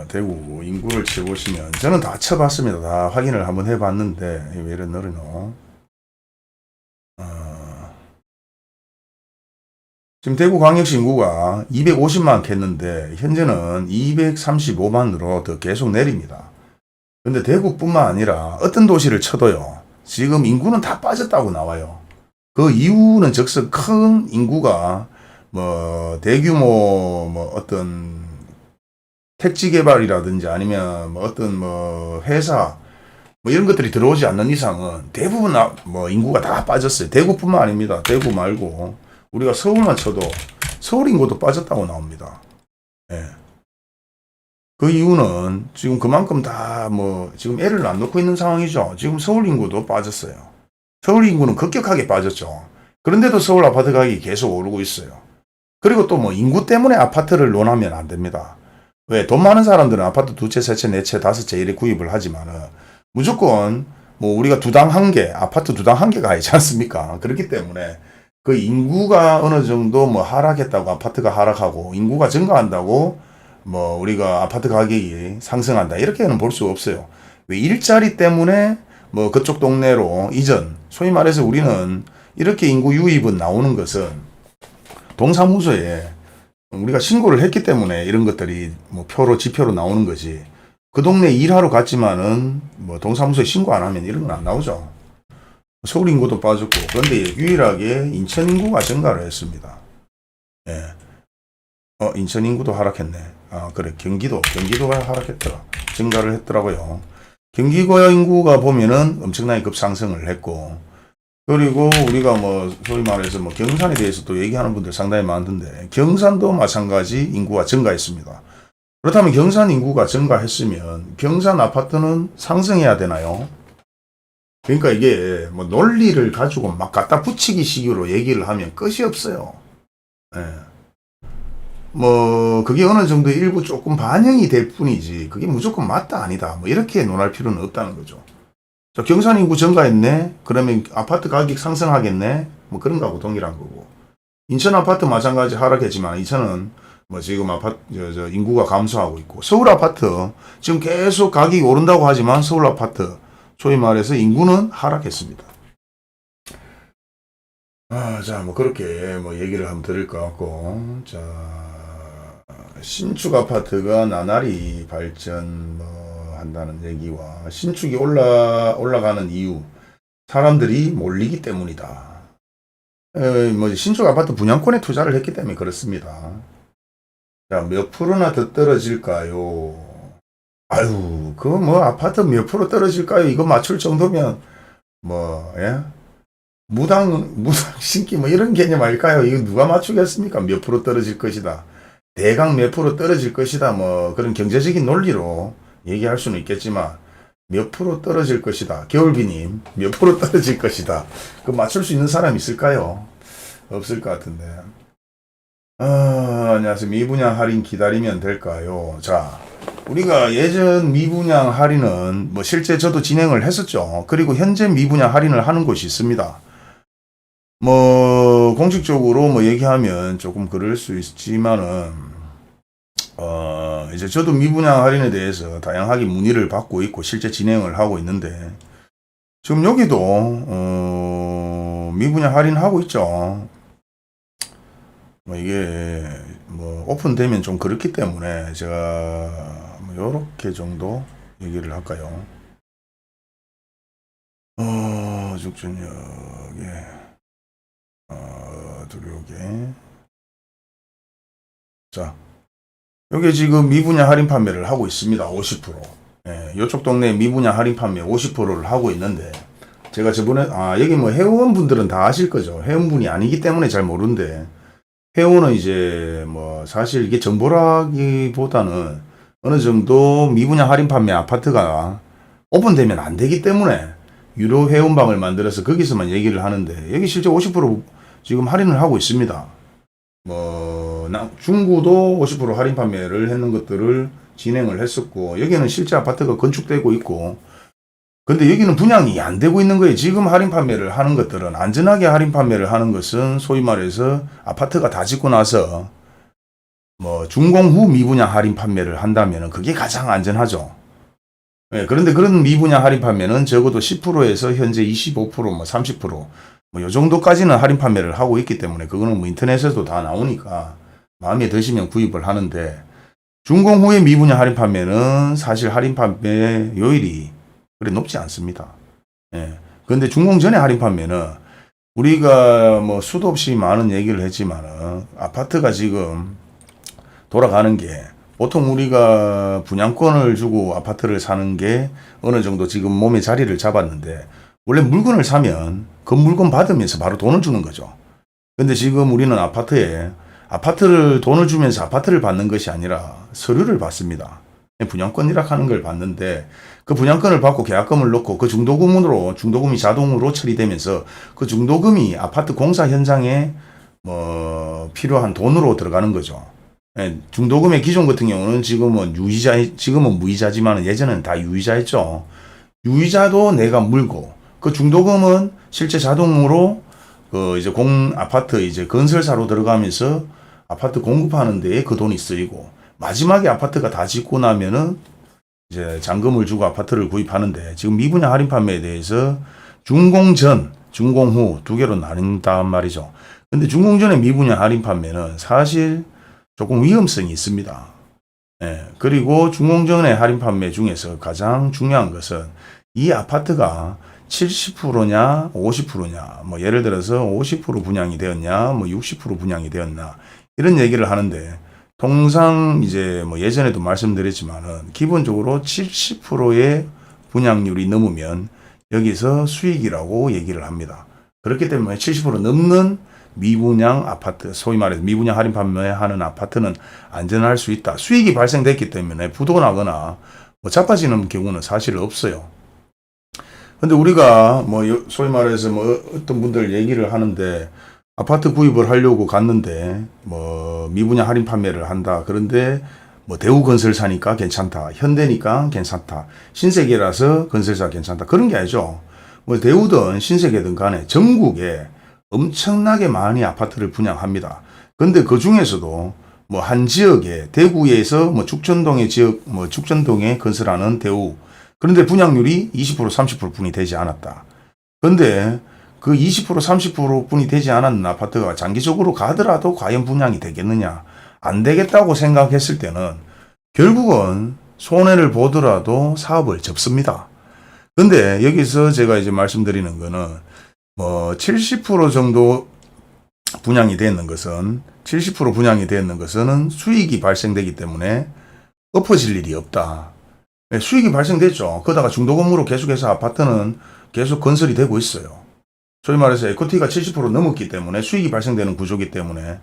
대구 인구를 쳐보시면 저는 다 쳐봤습니다. 다 확인을 한번 해봤는데 왜 이런 느리노? 지금 대구광역시 인구가 250만 캤는데 현재는 235만으로 더 계속 내립니다. 근데 대구뿐만 아니라 어떤 도시를 쳐도요. 지금 인구는 다 빠졌다고 나와요. 그 이유는 즉슨 큰 인구가 뭐 대규모 뭐 어떤 택지 개발이라든지 아니면 뭐 어떤 뭐 회사 뭐 이런 것들이 들어오지 않는 이상은 대부분 뭐 인구가 다 빠졌어요. 대구뿐만 아닙니다. 대구 말고 우리가 서울만 쳐도 서울 인구도 빠졌다고 나옵니다. 예. 그 이유는 지금 그만큼 다 뭐 지금 애를 안 놓고 있는 상황이죠. 지금 서울 인구도 빠졌어요. 서울 인구는 급격하게 빠졌죠. 그런데도 서울 아파트 가격이 계속 오르고 있어요. 그리고 또 뭐 인구 때문에 아파트를 논하면 안 됩니다. 왜? 돈 많은 사람들은 아파트 두 채, 세 채, 네 채, 다섯 채 이렇게 구입을 하지만은 무조건 뭐 우리가 두당 한 개, 아파트 두당 한 개가 있지 않습니까? 그렇기 때문에 그 인구가 어느 정도 뭐 하락했다고 아파트가 하락하고 인구가 증가한다고 뭐 우리가 아파트 가격이 상승한다 이렇게는 볼 수 없어요. 왜? 일자리 때문에 뭐 그쪽 동네로 이전, 소위 말해서 우리는 이렇게 인구 유입은 나오는 것은 동사무소에 우리가 신고를 했기 때문에 이런 것들이 뭐 표로 지표로 나오는 거지. 그 동네 일하러 갔지만은 뭐 동사무소에 신고 안 하면 이런 건 안 나오죠. 서울 인구도 빠졌고 그런데 유일하게 인천 인구가 증가를 했습니다. 예. 인천 인구도 하락했네. 아 그래 경기도가 하락했더라. 증가를 했더라고요. 경기도 인구가 보면은 엄청나게 급상승을 했고 그리고 우리가 뭐 소위 말해서 뭐 경산에 대해서 또 얘기하는 분들 상당히 많던데 경산도 마찬가지 인구가 증가했습니다. 그렇다면 경산 인구가 증가했으면 경산 아파트는 상승해야 되나요? 그러니까 이게 뭐 논리를 가지고 막 갖다 붙이기 식으로 얘기를 하면 끝이 없어요. 예. 뭐 그게 어느 정도 일부 조금 반영이 될 뿐이지 그게 무조건 맞다 아니다 뭐 이렇게 논할 필요는 없다는 거죠. 자, 경산 인구 증가했네? 그러면 아파트 가격 상승하겠네? 뭐 그런 거하고 동일한 거고. 인천 아파트 마찬가지 하락했지만 인천은 뭐 지금 아파트 인구가 감소하고 있고 서울 아파트 지금 계속 가격이 오른다고 하지만 서울 아파트 소위 말해서 인구는 하락했습니다. 자, 뭐 그렇게 뭐 얘기를 한번 드릴 것 같고 자 신축 아파트가 나날이 발전 한다는 얘기와 신축이 올라가는 이유 사람들이 몰리기 때문이다. 뭐 신축 아파트 분양권에 투자를 했기 때문에 그렇습니다. 자, 몇 프로나 더 떨어질까요? 아유, 그 뭐 아파트 몇 프로 떨어질까요? 이거 맞출 정도면 뭐 예? 무당 신기 뭐 이런 개념 아닐까요? 이거 누가 맞추겠습니까? 몇 프로 떨어질 것이다. 대강 몇 프로 떨어질 것이다. 뭐 그런 경제적인 논리로 얘기할 수는 있겠지만 몇 프로 떨어질 것이다. 겨울비님 몇 프로 떨어질 것이다. 그 맞출 수 있는 사람 있을까요? 없을 것 같은데. 안녕하세요. 미분양 할인 기다리면 될까요? 자, 우리가 예전 미분양 할인은 뭐 실제 저도 진행을 했었죠. 그리고 현재 미분양 할인을 하는 곳이 있습니다. 뭐 공식적으로 뭐 얘기하면 조금 그럴 수 있지만은 이제 저도 미분양 할인에 대해서 다양하게 문의를 받고 있고 실제 진행을 하고 있는데 지금 여기도 미분양 할인하고 있죠. 뭐 이게 뭐 오픈되면 좀 그렇기 때문에 제가 뭐 요렇게 정도 얘기를 할까요? 죽전역에 들어오게 자 여기 지금 미분양 할인 판매를 하고 있습니다. 50%. 예, 이쪽 동네 미분양 할인 판매 50%를 하고 있는데 제가 저번에 여기 뭐 회원분들은 다 아실 거죠. 회원분이 아니기 때문에 잘 모르는데 회원은 이제 뭐 사실 이게 정보라기보다는 어느 정도 미분양 할인 판매 아파트가 오픈되면 안 되기 때문에 유료 회원방을 만들어서 거기서만 얘기를 하는데 여기 실제 50% 지금 할인을 하고 있습니다. 뭐 중구도 50% 할인 판매를 했는 것들을 진행을 했었고 여기는 실제 아파트가 건축되고 있고 근데 여기는 분양이 안 되고 있는 거예요. 지금 할인 판매를 하는 것들은 안전하게 할인 판매를 하는 것은 소위 말해서 아파트가 다 짓고 나서 뭐 준공 후 미분양 할인 판매를 한다면 그게 가장 안전하죠. 네, 그런데 그런 미분양 할인 판매는 적어도 10%에서 현재 25%뭐 30% 뭐 요 정도까지는 할인 판매를 하고 있기 때문에 그거는 뭐 인터넷에서도 다 나오니까 마음에 드시면 구입을 하는데 준공 후에 미분양 할인 판매는 사실 할인 판매 요율이 그래 높지 않습니다. 예. 근데 준공 전에 할인 판매는 우리가 뭐 수도 없이 많은 얘기를 했지만은 아파트가 지금 돌아가는 게 보통 우리가 분양권을 주고 아파트를 사는 게 어느 정도 지금 몸에 자리를 잡았는데, 원래 물건을 사면 그 물건 받으면서 바로 돈을 주는 거죠. 근데 지금 우리는 아파트를 돈을 주면서 아파트를 받는 것이 아니라 서류를 받습니다. 분양권이라 하는 걸 받는데, 그 분양권을 받고 계약금을 넣고 그 중도금이 자동으로 처리되면서 그 중도금이 아파트 공사 현장에 뭐 필요한 돈으로 들어가는 거죠. 중도금의 기존 같은 경우는 지금은 무이자지만 예전에는 다 유이자였죠. 유이자도 내가 물고, 그 중도금은 실제 자동으로 그 이제 아파트 이제 건설사로 들어가면서 아파트 공급하는 데에 그 돈이 쓰이고, 마지막에 아파트가 다 짓고 나면은 이제 잔금을 주고 아파트를 구입하는데, 지금 미분양 할인 판매에 대해서 준공 전, 준공 후 두 개로 나뉜단 말이죠. 근데 준공 전의 미분양 할인 판매는 사실 조금 위험성이 있습니다. 그리고 준공 전의 할인 판매 중에서 가장 중요한 것은 이 아파트가 70%냐 50%냐, 뭐 예를 들어서 50% 분양이 되었냐 뭐 60% 분양이 되었나, 이런 얘기를 하는데, 통상 이제 뭐 예전에도 말씀드렸지만은 기본적으로 70%의 분양률이 넘으면 여기서 수익이라고 얘기를 합니다. 그렇기 때문에 70% 넘는 미분양 아파트, 소위 말해서 미분양 할인 판매하는 아파트는 안전할 수 있다. 수익이 발생됐기 때문에 부도나거나 뭐 자빠지는 경우는 사실 없어요. 근데 우리가 뭐 소위 말해서 뭐 어떤 분들 얘기를 하는데, 아파트 구입을 하려고 갔는데 뭐 미분양 할인 판매를 한다. 그런데 뭐 대우건설사니까 괜찮다. 현대니까 괜찮다. 신세계라서 건설사 괜찮다. 그런 게 아니죠. 뭐 대우든 신세계든 간에 전국에 엄청나게 많이 아파트를 분양합니다. 근데 그 중에서도 뭐 한 지역에 대구에서 뭐 축전동의 지역, 뭐 축전동에 건설하는 대우. 그런데 분양률이 20% 30% 뿐이 되지 않았다. 근데 그 20% 30% 뿐이 되지 않았는 아파트가 장기적으로 가더라도 과연 분양이 되겠느냐? 안 되겠다고 생각했을 때는 결국은 손해를 보더라도 사업을 접습니다. 근데 여기서 제가 이제 말씀드리는 거는 뭐 70% 정도 분양이 되는 것은 70% 분양이 되는 것은 수익이 발생되기 때문에 엎어질 일이 없다. 수익이 발생됐죠. 그러다가 중도금으로 계속해서 아파트는 계속 건설이 되고 있어요. 소위 말해서 에코티가 70% 넘었기 때문에 수익이 발생되는 구조이기 때문에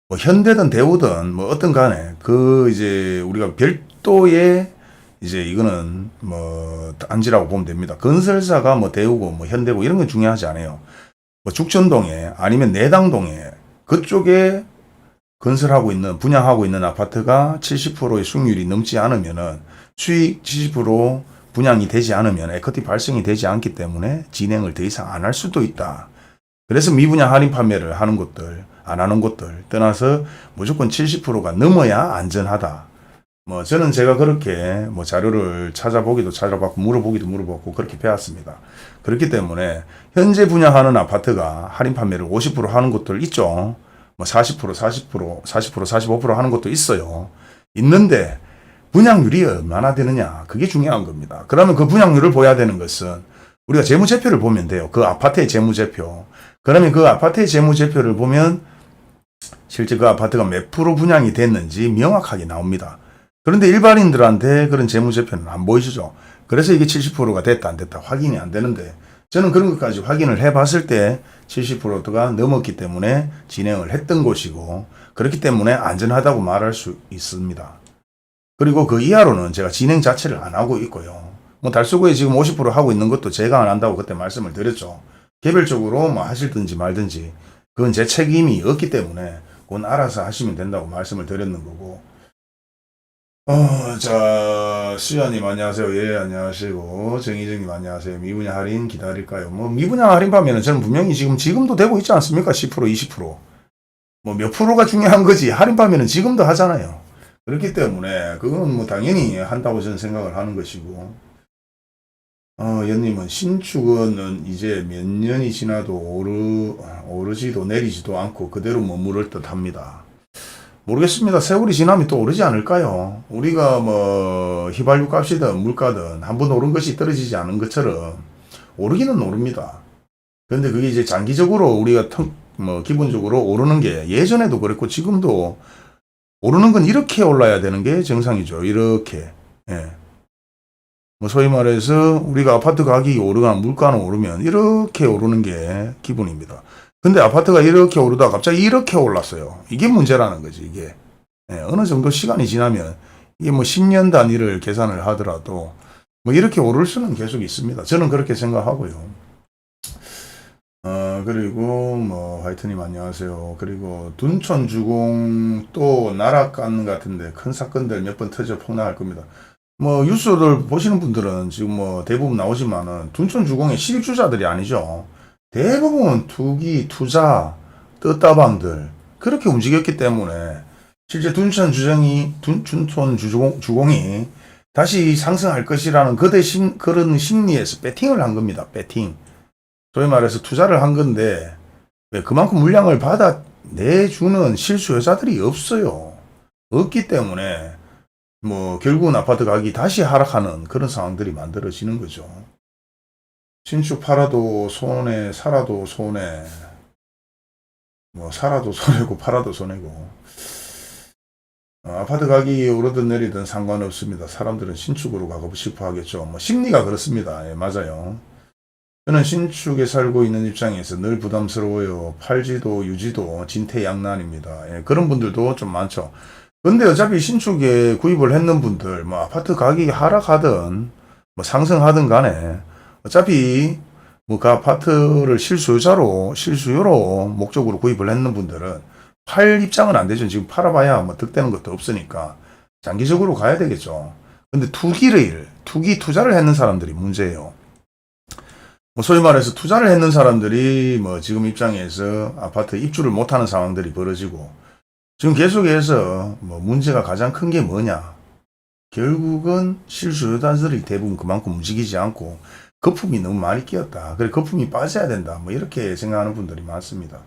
뭐 현대든 대우든 뭐 어떤 간에 그 이제 우리가 별도의 이제 이거는 뭐 단지라고 보면 됩니다. 건설사가 뭐 대우고 뭐 현대고 이런 건 중요하지 않아요. 뭐 죽전동에 아니면 내당동에 그쪽에 건설하고 있는 분양하고 있는 아파트가 70%의 수익률이 넘지 않으면은 수익 70% 분양이 되지 않으면 에코티 발생이 되지 않기 때문에 진행을 더 이상 안 할 수도 있다. 그래서 미분양 할인 판매를 하는 곳들, 안 하는 곳들 떠나서 무조건 70%가 넘어야 안전하다. 뭐 저는 제가 그렇게 뭐 자료를 찾아보기도 찾아봤고 물어보기도 물어봤고 그렇게 배웠습니다. 그렇기 때문에 현재 분양하는 아파트가 할인 판매를 50% 하는 곳들 있죠. 뭐 40% 45% 하는 곳도 있어요. 있는데 분양률이 얼마나 되느냐, 그게 중요한 겁니다. 그러면 그 분양률을 보여야 되는 것은 우리가 재무제표를 보면 돼요. 그 아파트의 재무제표. 그러면 그 아파트의 재무제표를 보면 실제 그 아파트가 몇 프로 분양이 됐는지 명확하게 나옵니다. 그런데 일반인들한테 그런 재무제표는 안 보여주죠. 그래서 이게 70%가 됐다 안 됐다 확인이 안 되는데, 저는 그런 것까지 확인을 해봤을 때 70%가 넘었기 때문에 진행을 했던 곳이고, 그렇기 때문에 안전하다고 말할 수 있습니다. 그리고 그 이하로는 제가 진행 자체를 안 하고 있고요. 뭐 달서구에 지금 50% 하고 있는 것도 제가 안 한다고 그때 말씀을 드렸죠. 개별적으로 뭐 하실든지 말든지 그건 제 책임이 없기 때문에 그건 알아서 하시면 된다고 말씀을 드렸는 거고. 자, 수야님 안녕하세요. 예, 안녕하시고. 정희정님 안녕하세요. 미분양 할인 기다릴까요? 뭐 미분양 할인 판매는 저는 분명히 지금도 되고 있지 않습니까? 10% 20%. 뭐 몇 프로가 중요한 거지. 할인 판매는 지금도 하잖아요. 그렇기 때문에 그건 뭐 당연히 한다고 저는 생각을 하는 것이고, 연님은 신축은 이제 몇 년이 지나도 오르지도 내리지도 않고 그대로 머무를 듯 합니다. 모르겠습니다. 세월이 지나면 또 오르지 않을까요? 우리가 뭐 휘발유 값이든 물가든 한번 오른 것이 떨어지지 않은 것처럼 오르기는 오릅니다. 그런데 그게 이제 장기적으로 우리가 기본적으로 오르는 게 예전에도 그랬고 지금도 오르는 건 이렇게 올라야 되는 게 정상이죠. 이렇게. 예. 뭐 소위 말해서 우리가 아파트 가격이 오르거나 물가는 오르면 이렇게 오르는 게 기본입니다. 근데 아파트가 이렇게 오르다가 갑자기 이렇게 올랐어요. 이게 문제라는 거지, 이게. 예, 어느 정도 시간이 지나면 이게 뭐 10년 단위를 계산을 하더라도 뭐 이렇게 오를 수는 계속 있습니다. 저는 그렇게 생각하고요. 그리고 뭐 하여튼님 안녕하세요. 그리고 둔촌 주공 또 나락간 같은데 큰 사건들 몇 번 터져 폭락할 겁니다. 뭐 뉴스를 보시는 분들은 지금 뭐 대부분 나오지만은 둔촌 주공의 실주자들이 아니죠. 대부분 투기, 투자, 떴다방들 그렇게 움직였기 때문에 실제 둔촌 주공이 다시 상승할 것이라는 그런 심리에서 배팅을 한 겁니다. 배팅. 소위 말해서 투자를 한 건데 그만큼 물량을 받아 내주는 실수요자들이 없어요. 없기 때문에 뭐 결국은 아파트 가격이 다시 하락하는 그런 상황들이 만들어지는 거죠. 신축 팔아도 손해, 살아도 손해. 뭐 살아도 손해고 팔아도 손해고. 아파트 가격이 오르든 내리든 상관없습니다. 사람들은 신축으로 가고 싶어 하겠죠. 뭐 심리가 그렇습니다. 예, 맞아요. 저는 신축에 살고 있는 입장에서 늘 부담스러워요. 팔지도 유지도 진퇴양난입니다. 예, 그런 분들도 좀 많죠. 근데 어차피 신축에 구입을 했는 분들, 뭐 아파트 가격이 하락하든 뭐 상승하든 간에 어차피 뭐 그 아파트를 실수요로 목적으로 구입을 했는 분들은 팔 입장은 안 되죠. 지금 팔아봐야 뭐 득되는 것도 없으니까 장기적으로 가야 되겠죠. 근데 투자를 했는 사람들이 문제예요. 뭐 소위 말해서 투자를 했는 사람들이 뭐 지금 입장에서 아파트 입주를 못하는 상황들이 벌어지고 지금 계속해서 뭐 문제가 가장 큰 게 뭐냐? 결국은 실수요자들이 대부분 그만큼 움직이지 않고 거품이 너무 많이 끼었다. 그래 거품이 빠져야 된다. 뭐 이렇게 생각하는 분들이 많습니다.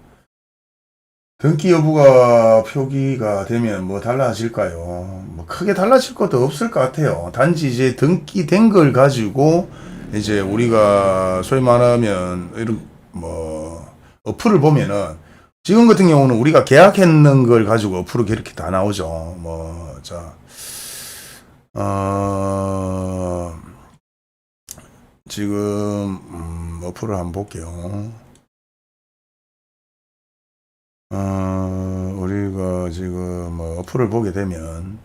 등기 여부가 표기가 되면 뭐 달라질까요? 뭐 크게 달라질 것도 없을 것 같아요. 단지 이제 등기된 걸 가지고 이제 우리가 소위 말하면 이런 뭐 어플을 보면은 지금 같은 경우는 우리가 계약했는 걸 가지고 어플이 이렇게 다 나오죠. 뭐 자 지금 어플을 한번 볼게요. 우리가 지금 뭐 어플을 보게 되면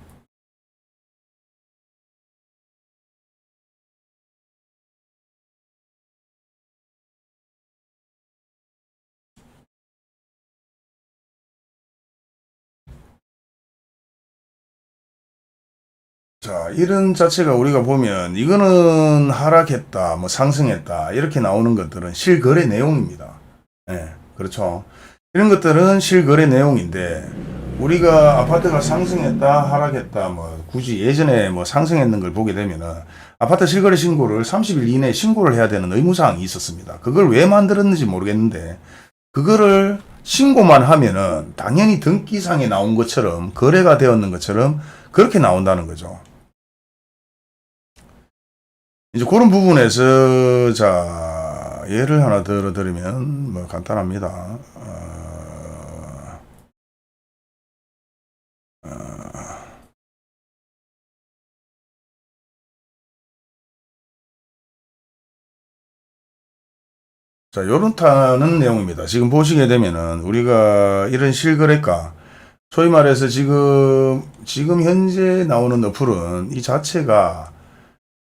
자, 이런 자체가 우리가 보면 이거는 하락했다, 뭐 상승했다 이렇게 나오는 것들은 실거래 내용입니다. 네, 그렇죠. 이런 것들은 실거래 내용인데 우리가 아파트가 상승했다, 하락했다, 뭐 굳이 예전에 뭐 상승했는 걸 보게 되면은 아파트 실거래 신고를 30일 이내에 신고를 해야 되는 의무사항이 있었습니다. 그걸 왜 만들었는지 모르겠는데 그거를 신고만 하면은 당연히 등기상에 나온 것처럼 거래가 되었는 것처럼 그렇게 나온다는 거죠. 이제 그런 부분에서 자 예를 하나 들어드리면 뭐 간단합니다. 자 요렇다는 내용입니다. 지금 보시게 되면은 우리가 이런 실거래가 소위 말해서 지금 현재 나오는 어플은 이 자체가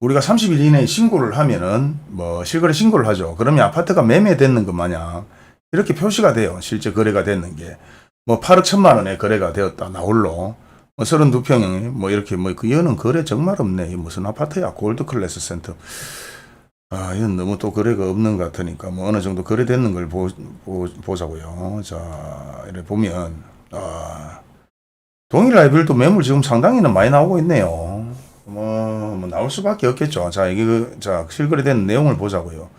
우리가 30일 이내에 신고를 하면은 뭐 실거래 신고를 하죠. 그러면 아파트가 매매됐는 것 마냥 이렇게 표시가 돼요. 실제 거래가 됐는 게. 뭐 8억 1천만 원에 거래가 되었다. 나홀로. 뭐 32평에 뭐 이렇게 뭐 그 여는 거래 정말 없네. 무슨 아파트야. 골드 클래스 센터. 이건 너무 또 거래가 없는 것 같으니까 뭐 어느 정도 거래됐는 걸 보자고요. 자, 이렇게 보면 동일 라이브도 매물 지금 상당히는 많이 나오고 있네요. 뭐 나올 수밖에 없겠죠. 자, 자, 실거래된 내용을 보자고요.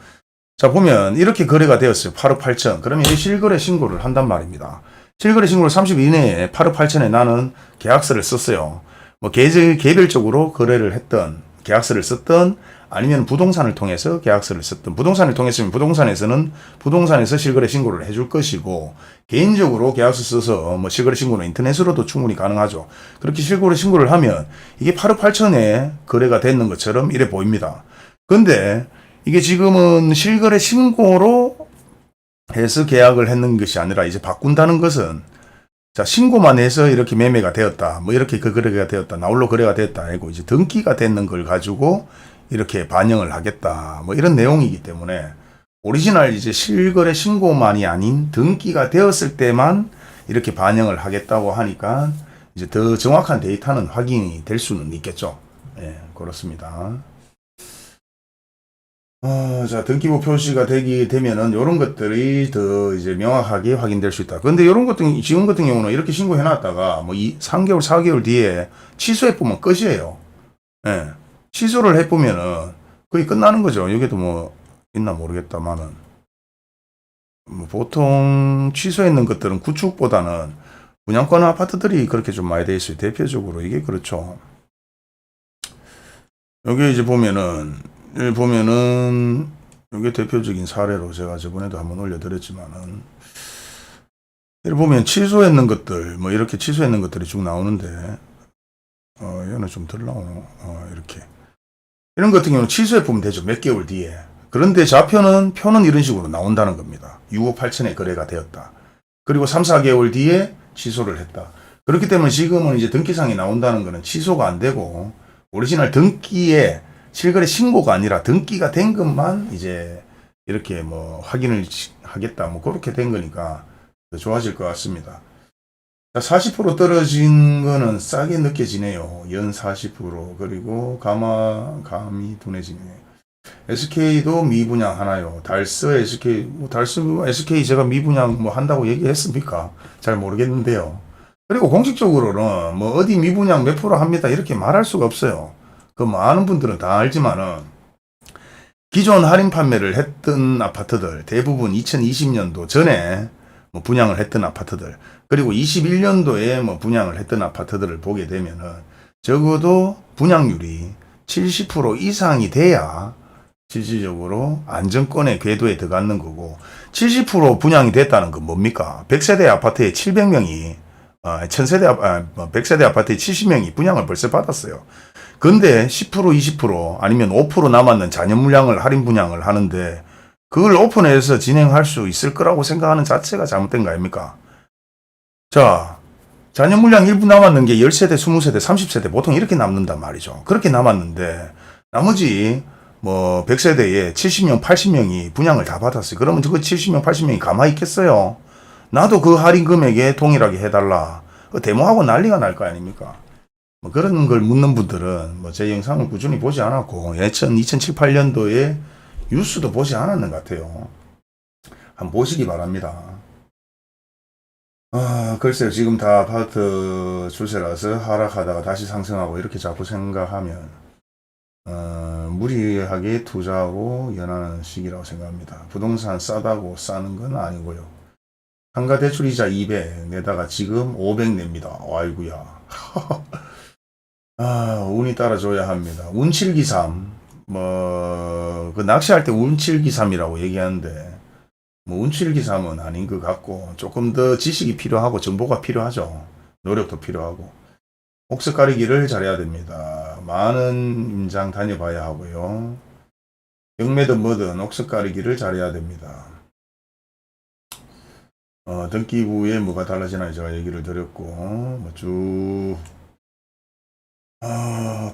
자, 보면 이렇게 거래가 되었어요. 8억 8천. 그러면 이 실거래 신고를 한단 말입니다. 실거래 신고를 30일 이내에 8억 8천에 나는 계약서를 썼어요. 뭐 개별적으로 거래를 했던 계약서를 썼던 아니면 부동산을 통해서 계약서를 썼든, 부동산을 통했으면 부동산에서 실거래 신고를 해줄 것이고, 개인적으로 계약서 써서 뭐 실거래 신고는 인터넷으로도 충분히 가능하죠. 그렇게 실거래 신고를 하면 이게 8억 8천에 거래가 됐는 것처럼 이래 보입니다. 근데 이게 지금은 실거래 신고로 해서 계약을 했는 것이 아니라 이제 바꾼다는 것은, 자, 신고만 해서 이렇게 매매가 되었다, 뭐 이렇게 그 거래가 되었다, 나홀로 거래가 됐다 하고 이제 등기가 됐는 걸 가지고 이렇게 반영을 하겠다, 뭐 이런 내용이기 때문에, 오리지널 이제 실거래 신고만이 아닌 등기가 되었을 때만 이렇게 반영을 하겠다고 하니까 이제 더 정확한 데이터는 확인이 될 수는 있겠죠. 예, 그렇습니다. 자, 등기부 표시가 되면은 요런 것들이 더 이제 명확하게 확인될 수 있다. 근데 요런 것들, 지금 같은 경우는 이렇게 신고해 놨다가 뭐 3개월, 4개월 뒤에 취소해 보면 끝이에요. 예. 취소를 해 보면은 거의 끝나는 거죠. 여기도 뭐 있나 모르겠다만은. 뭐 보통 취소했는 것들은 구축보다는 분양권 아파트들이 그렇게 좀 많이 돼 있어요. 대표적으로 이게 그렇죠. 여기 이제 보면은, 이게 대표적인 사례로 제가 저번에도 한번 올려드렸지만은, 여기 보면 취소했는 것들, 뭐 이렇게 취소했는 것들이 쭉 나오는데, 얘는 좀 덜 나오노. 이렇게. 이런 같은 경우는 취소해 보면 되죠. 몇 개월 뒤에. 그런데 표는 이런 식으로 나온다는 겁니다. 6억 8천에 거래가 되었다. 그리고 3, 4개월 뒤에 취소를 했다. 그렇기 때문에 지금은 이제 등기상에 나온다는 거는 취소가 안 되고, 오리지널 등기에 실거래 신고가 아니라 등기가 된 것만 이제 이렇게 뭐 확인을 하겠다, 뭐 그렇게 된 거니까 더 좋아질 것 같습니다. 40% 떨어진 거는 싸게 느껴지네요. 연 40%. 그리고 감이 둔해지네요. SK도 미분양 하나요. 달스 SK, 달스 SK 제가 미분양 뭐 한다고 얘기했습니까? 잘 모르겠는데요. 그리고 공식적으로는 뭐 어디 미분양 몇 프로 합니다, 이렇게 말할 수가 없어요. 그 많은 분들은 다 알지만은, 기존 할인 판매를 했던 아파트들 대부분 2020년도 전에 뭐 분양을 했던 아파트들, 그리고 21년도에 뭐 분양을 했던 아파트들을 보게 되면은 적어도 분양률이 70% 이상이 돼야 실질적으로 안정권의 궤도에 들어가는 거고, 70% 분양이 됐다는 건 뭡니까? 100세대 아파트에 700명이 100세대 아파트에 70명이 분양을 벌써 받았어요. 근데 10% 20% 아니면 5% 남았는 잔여 물량을 할인 분양을 하는데, 그걸 오픈해서 진행할 수 있을 거라고 생각하는 자체가 잘못된 거 아닙니까? 자, 잔여 물량 일부 남았는 게 10세대, 20세대, 30세대 보통 이렇게 남는단 말이죠. 그렇게 남았는데 나머지 뭐 100세대에 70명, 80명이 분양을 다 받았어요. 그러면 그 70명, 80명이 가만히 있겠어요? 나도 그 할인 금액에 동일하게 해달라. 데모하고 난리가 날 거 아닙니까? 뭐 그런 걸 묻는 분들은 뭐 제 영상을 꾸준히 보지 않았고, 2007, 8년도에 뉴스도 보지 않았는 것 같아요. 한번 보시기 바랍니다. 글쎄요. 지금 다 아파트 추세라서 하락하다가 다시 상승하고 이렇게 자꾸 생각하면 무리하게 투자하고 연하는 시기라고 생각합니다. 부동산 싸다고 싸는 건 아니고요. 상가 대출 이자 200 내다가 지금 500 냅니다. 아이구야. 운이 따라줘야 합니다. 운칠기삼, 그 낚시할 때 운칠기삼이라고 얘기하는데, 뭐 운칠기삼은 아닌 것 같고, 조금 더 지식이 필요하고 정보가 필요하죠. 노력도 필요하고. 옥석 가리기를 잘해야 됩니다. 많은 임장 다녀봐야 하고요. 경매든 뭐든 옥석 가리기를 잘해야 됩니다. 등기부에 뭐가 달라지나 제가 얘기를 드렸고,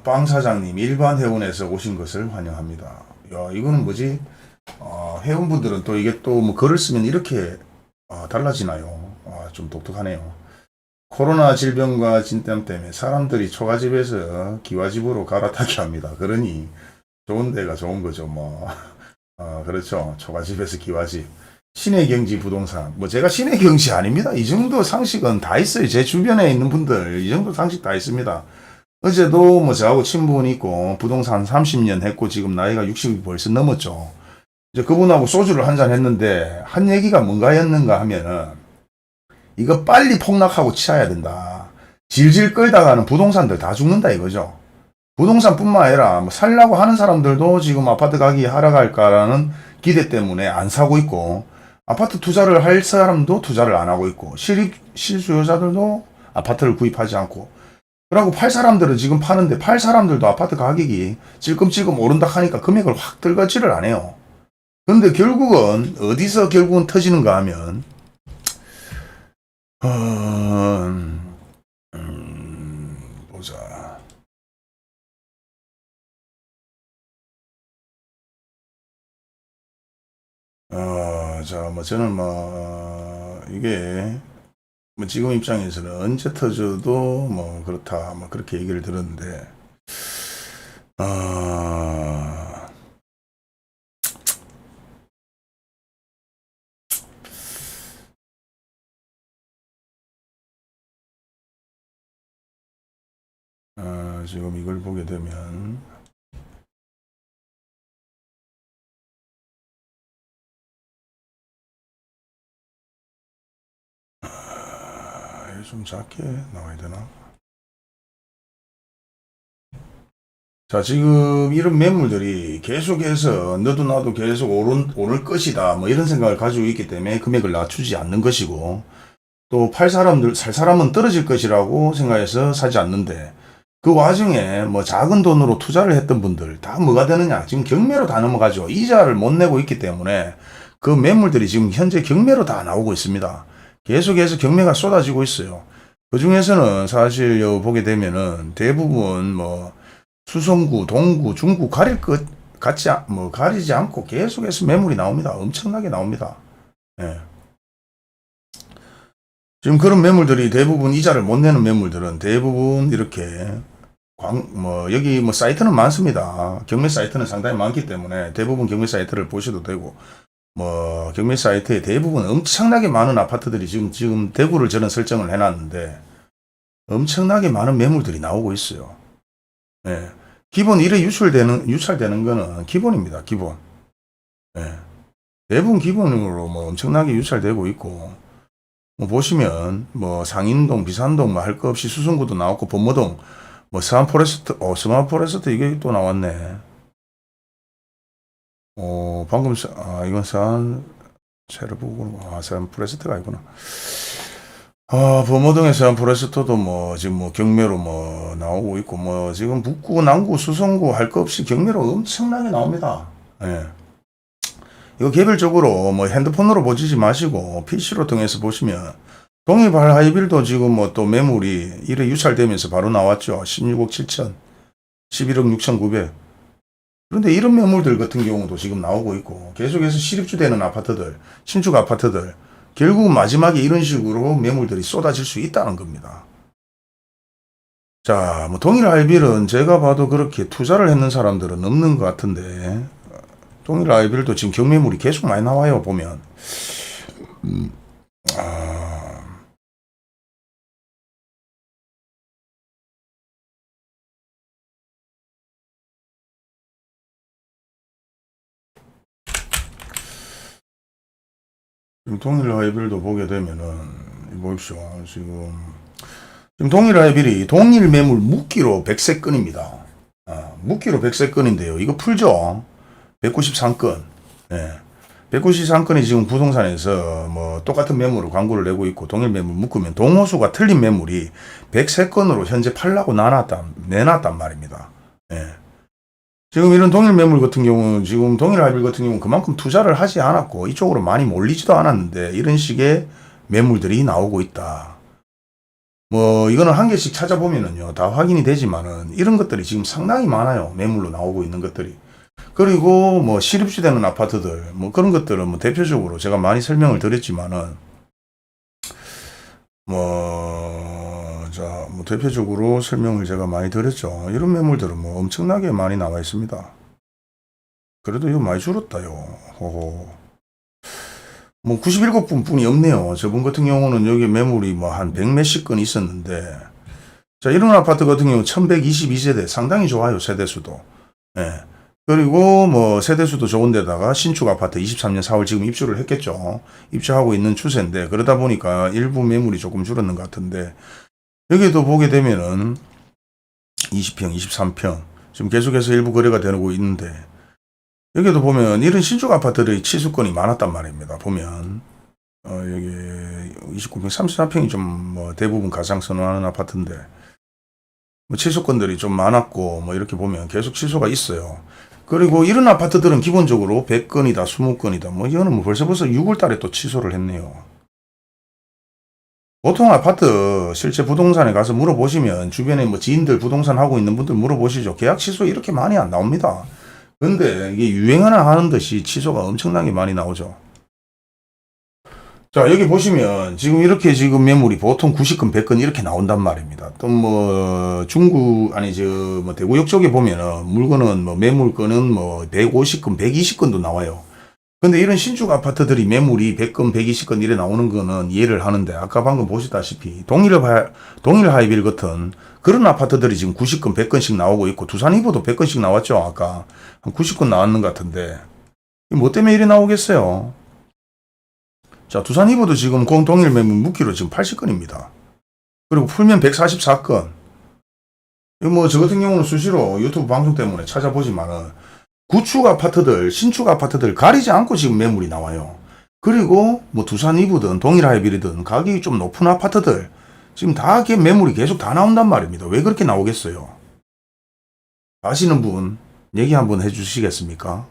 빵 사장님, 일반 회원에서 오신 것을 환영합니다. 야, 이거는 뭐지? 회원분들은 또 이게 또 뭐 글을 쓰면 이렇게 달라지나요? 좀 독특하네요. 코로나 질병과 진땀 때문에 사람들이 초가집에서 기와집으로 갈아타게 합니다. 그러니 좋은 데가 좋은 거죠, 뭐. 그렇죠. 초가집에서 기와집. 신해경지 부동산. 뭐 제가 신해경지 아닙니다. 이 정도 상식은 다 있어요. 제 주변에 있는 분들 이 정도 상식 다 있습니다. 어제도 뭐 저하고 친분 있고 부동산 30년 했고 지금 나이가 60이 벌써 넘었죠. 이제 그분하고 소주를 한잔 했는데 한 얘기가 뭔가였는가 하면은, 이거 빨리 폭락하고 치워야 된다. 질질 끌다가는 부동산들 다 죽는다 이거죠. 부동산뿐만 아니라 뭐 살려고 하는 사람들도 지금 아파트 가격이 하락할까라는 기대 때문에 안 사고 있고, 아파트 투자를 할 사람도 투자를 안 하고 있고, 실수요자들도 아파트를 구입하지 않고, 그리고 팔 사람들은 지금 파는데 팔 사람들도 아파트 가격이 찔끔찔끔 오른다 하니까 금액을 확 들어가지를 안 해요. 근데 결국은 어디서 결국은 터지는가 하면 보자. 자, 뭐 저는 뭐 이게 뭐 지금 입장에서는 언제 터져도 뭐 그렇다, 뭐 그렇게 얘기를 들었는데, 지금 이걸 보게 되면 좀 작게 나와야 되나? 자, 지금 이런 매물들이 계속해서 너도 나도 계속 오를 것이다, 뭐 이런 생각을 가지고 있기 때문에 금액을 낮추지 않는 것이고, 또 살 사람은 떨어질 것이라고 생각해서 사지 않는데, 그 와중에 뭐 작은 돈으로 투자를 했던 분들 다 뭐가 되느냐? 지금 경매로 다 넘어가죠. 이자를 못 내고 있기 때문에 그 매물들이 지금 현재 경매로 다 나오고 있습니다. 계속해서 경매가 쏟아지고 있어요. 그 중에서는 사실 보게 되면은 대부분 뭐 수성구, 동구, 중구 가리지 않고 계속해서 매물이 나옵니다. 엄청나게 나옵니다. 예. 지금 그런 매물들이 대부분 이자를 못 내는 매물들은 대부분 이렇게 여기 뭐 사이트는 많습니다. 경매 사이트는 상당히 많기 때문에 대부분 경매 사이트를 보셔도 되고, 뭐 경매 사이트에 대부분 엄청나게 많은 아파트들이 지금 대구를 저는 설정을 해놨는데 엄청나게 많은 매물들이 나오고 있어요. 예. 기본 1회 유찰되는 거는 기본입니다. 기본. 예. 대부분 기본으로 뭐 엄청나게 유찰되고 있고, 뭐 보시면 뭐 상인동, 비산동 뭐 할 거 없이 수성구도 나왔고, 범모동, 뭐 스마포레스트 이게 또 나왔네. 방금 이건 스마포레스트가 아니구나. 범모동의 스마포레스트도 뭐 지금 뭐 경매로 뭐 나오고 있고, 뭐 지금 북구, 남구, 수성구 할 거 없이 경매로 엄청나게 나옵니다. 예. 이거 개별적으로 뭐 핸드폰으로 보지 마시고 PC로 통해서 보시면, 동일발 하이빌도 지금 뭐 또 매물이 1회 유찰되면서 바로 나왔죠. 16억 7천, 11억 6,900. 그런데 이런 매물들 같은 경우도 지금 나오고 있고, 계속해서 실입주되는 아파트들, 신축 아파트들, 결국 마지막에 이런 식으로 매물들이 쏟아질 수 있다는 겁니다. 자, 뭐 동일 하이빌은 제가 봐도 그렇게 투자를 했는 사람들은 없는 것 같은데, 동일 하이빌도 지금 경매물이 계속 많이 나와요, 보면. 지금 동일 하이빌도 보게 되면은, 보십시오. 지금 동일 하이빌이 동일 매물 묶기로 100세건입니다. 묶기로 100세건인데요. 이거 풀죠? 193건. 예. 193건이 지금 부동산에서 뭐 똑같은 매물을 광고를 내고 있고, 동일 매물 묶으면 동호수가 틀린 매물이 103건으로 현재 팔라고 내놨단 말입니다. 예. 지금 이런 동일 매물 같은 경우는, 지금 동일 하이빌 같은 경우는 그만큼 투자를 하지 않았고 이쪽으로 많이 몰리지도 않았는데 이런 식의 매물들이 나오고 있다. 뭐 이거는 한 개씩 찾아보면은요 다 확인이 되지만은 이런 것들이 지금 상당히 많아요. 매물로 나오고 있는 것들이. 그리고 뭐 실입주되는 아파트들, 뭐 그런 것들은 뭐 대표적으로 제가 많이 설명을 드렸지만은, 뭐 대표적으로 설명을 제가 많이 드렸죠. 이런 매물들은 뭐 엄청나게 많이 나와 있습니다. 그래도 이거 많이 줄었다요. 호호. 뭐 97분뿐이 없네요. 저번 같은 경우는 여기 매물이 뭐 한 100몇십 건 있었는데, 자, 이런 아파트 같은 경우 1122세대 상당히 좋아요. 세대수도. 예. 그리고 뭐 세대수도 좋은 데다가 신축 아파트 23년 4월 지금 입주를 했겠죠. 입주하고 있는 추세인데, 그러다 보니까 일부 매물이 조금 줄었는 것 같은데, 여기도 보게 되면은 20평, 23평. 지금 계속해서 일부 거래가 되고 있는데, 여기도 보면 이런 신축 아파트들의 취소권이 많았단 말입니다. 보면, 여기 29평, 34평이 좀 뭐 대부분 가장 선호하는 아파트인데, 뭐 취소권들이 좀 많았고, 뭐 이렇게 보면 계속 취소가 있어요. 그리고 이런 아파트들은 기본적으로 100건이다, 20건이다, 뭐 이거는 뭐 벌써 6월 달에 또 취소를 했네요. 보통 아파트 실제 부동산에 가서 물어보시면 주변에 뭐 지인들 부동산 하고 있는 분들 물어보시죠. 계약 취소 이렇게 많이 안 나옵니다. 근데 이게 유행하나 하는 듯이 취소가 엄청나게 많이 나오죠. 자, 여기 보시면 지금 이렇게 지금 매물이 보통 90건, 100건 이렇게 나온단 말입니다. 또 뭐 중구 아니 저 뭐 대구역 쪽에 보면은 물건은 뭐 매물건은 뭐 150건, 120건도 나와요. 근데 이런 신축 아파트들이 매물이 100건, 120건 이래 나오는 거는 이해를 하는데, 아까 방금 보시다시피 동일 하이빌 같은 그런 아파트들이 지금 90건, 100건씩 나오고 있고, 두산 이보도 100건씩 나왔죠. 아까 한 90건 나왔는 것 같은데, 뭐 때문에 이래 나오겠어요? 자, 두산 이보도 지금 동일 매물 묵기로 지금 80건입니다. 그리고 풀면 144건. 뭐 저 같은 경우는 수시로 유튜브 방송 때문에 찾아보지만은 구축 아파트들, 신축 아파트들 가리지 않고 지금 매물이 나와요. 그리고 뭐 두산 이부든 동일 하이빌이든 가격이 좀 높은 아파트들 지금 다 매물이 계속 다 나온단 말입니다. 왜 그렇게 나오겠어요? 아시는 분 얘기 한번 해주시겠습니까?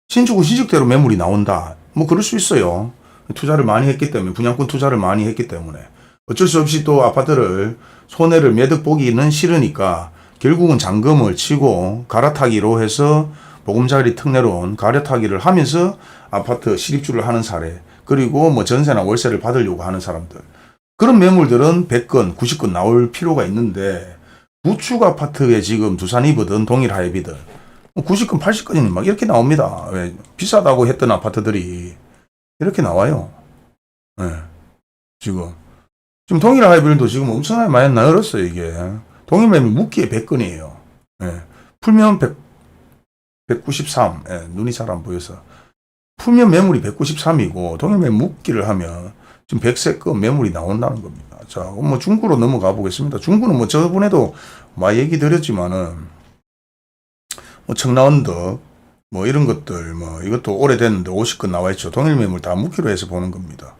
신축은 신축대로 매물이 나온다. 뭐 그럴 수 있어요. 투자를 많이 했기 때문에, 분양권 투자를 많이 했기 때문에 어쩔 수 없이 또 아파트를 손해를 매득 보기는 싫으니까 결국은 잔금을 치고 갈아타기로 해서 보금자리 특례론 갈아타기를 하면서 아파트 실입주를 하는 사례, 그리고 뭐 전세나 월세를 받으려고 하는 사람들, 그런 매물들은 100건, 90건 나올 필요가 있는데, 구축 아파트에 지금 두산 이브든 동일 하이비든 90건, 80건이 막 이렇게 나옵니다. 왜? 비싸다고 했던 아파트들이 이렇게 나와요. 네. 지금 동일 하이빌도 지금 엄청나게 많이 나열었어요. 이게 동일 매물 묵기에 100건이에요. 네. 풀면 193. 예, 눈이 잘 안 보여서. 풀면 매물이 193이고 동일 매물 묵기를 하면 지금 100세건 매물이 나온다는 겁니다. 자, 뭐 중구로 넘어가 보겠습니다. 중구는 뭐 저번에도 많이 얘기 드렸지만은 뭐 청라언덕 뭐 이런 것들 뭐 이것도 오래됐는데 50건 나와 있죠. 동일 매물 다 묵기로 해서 보는 겁니다.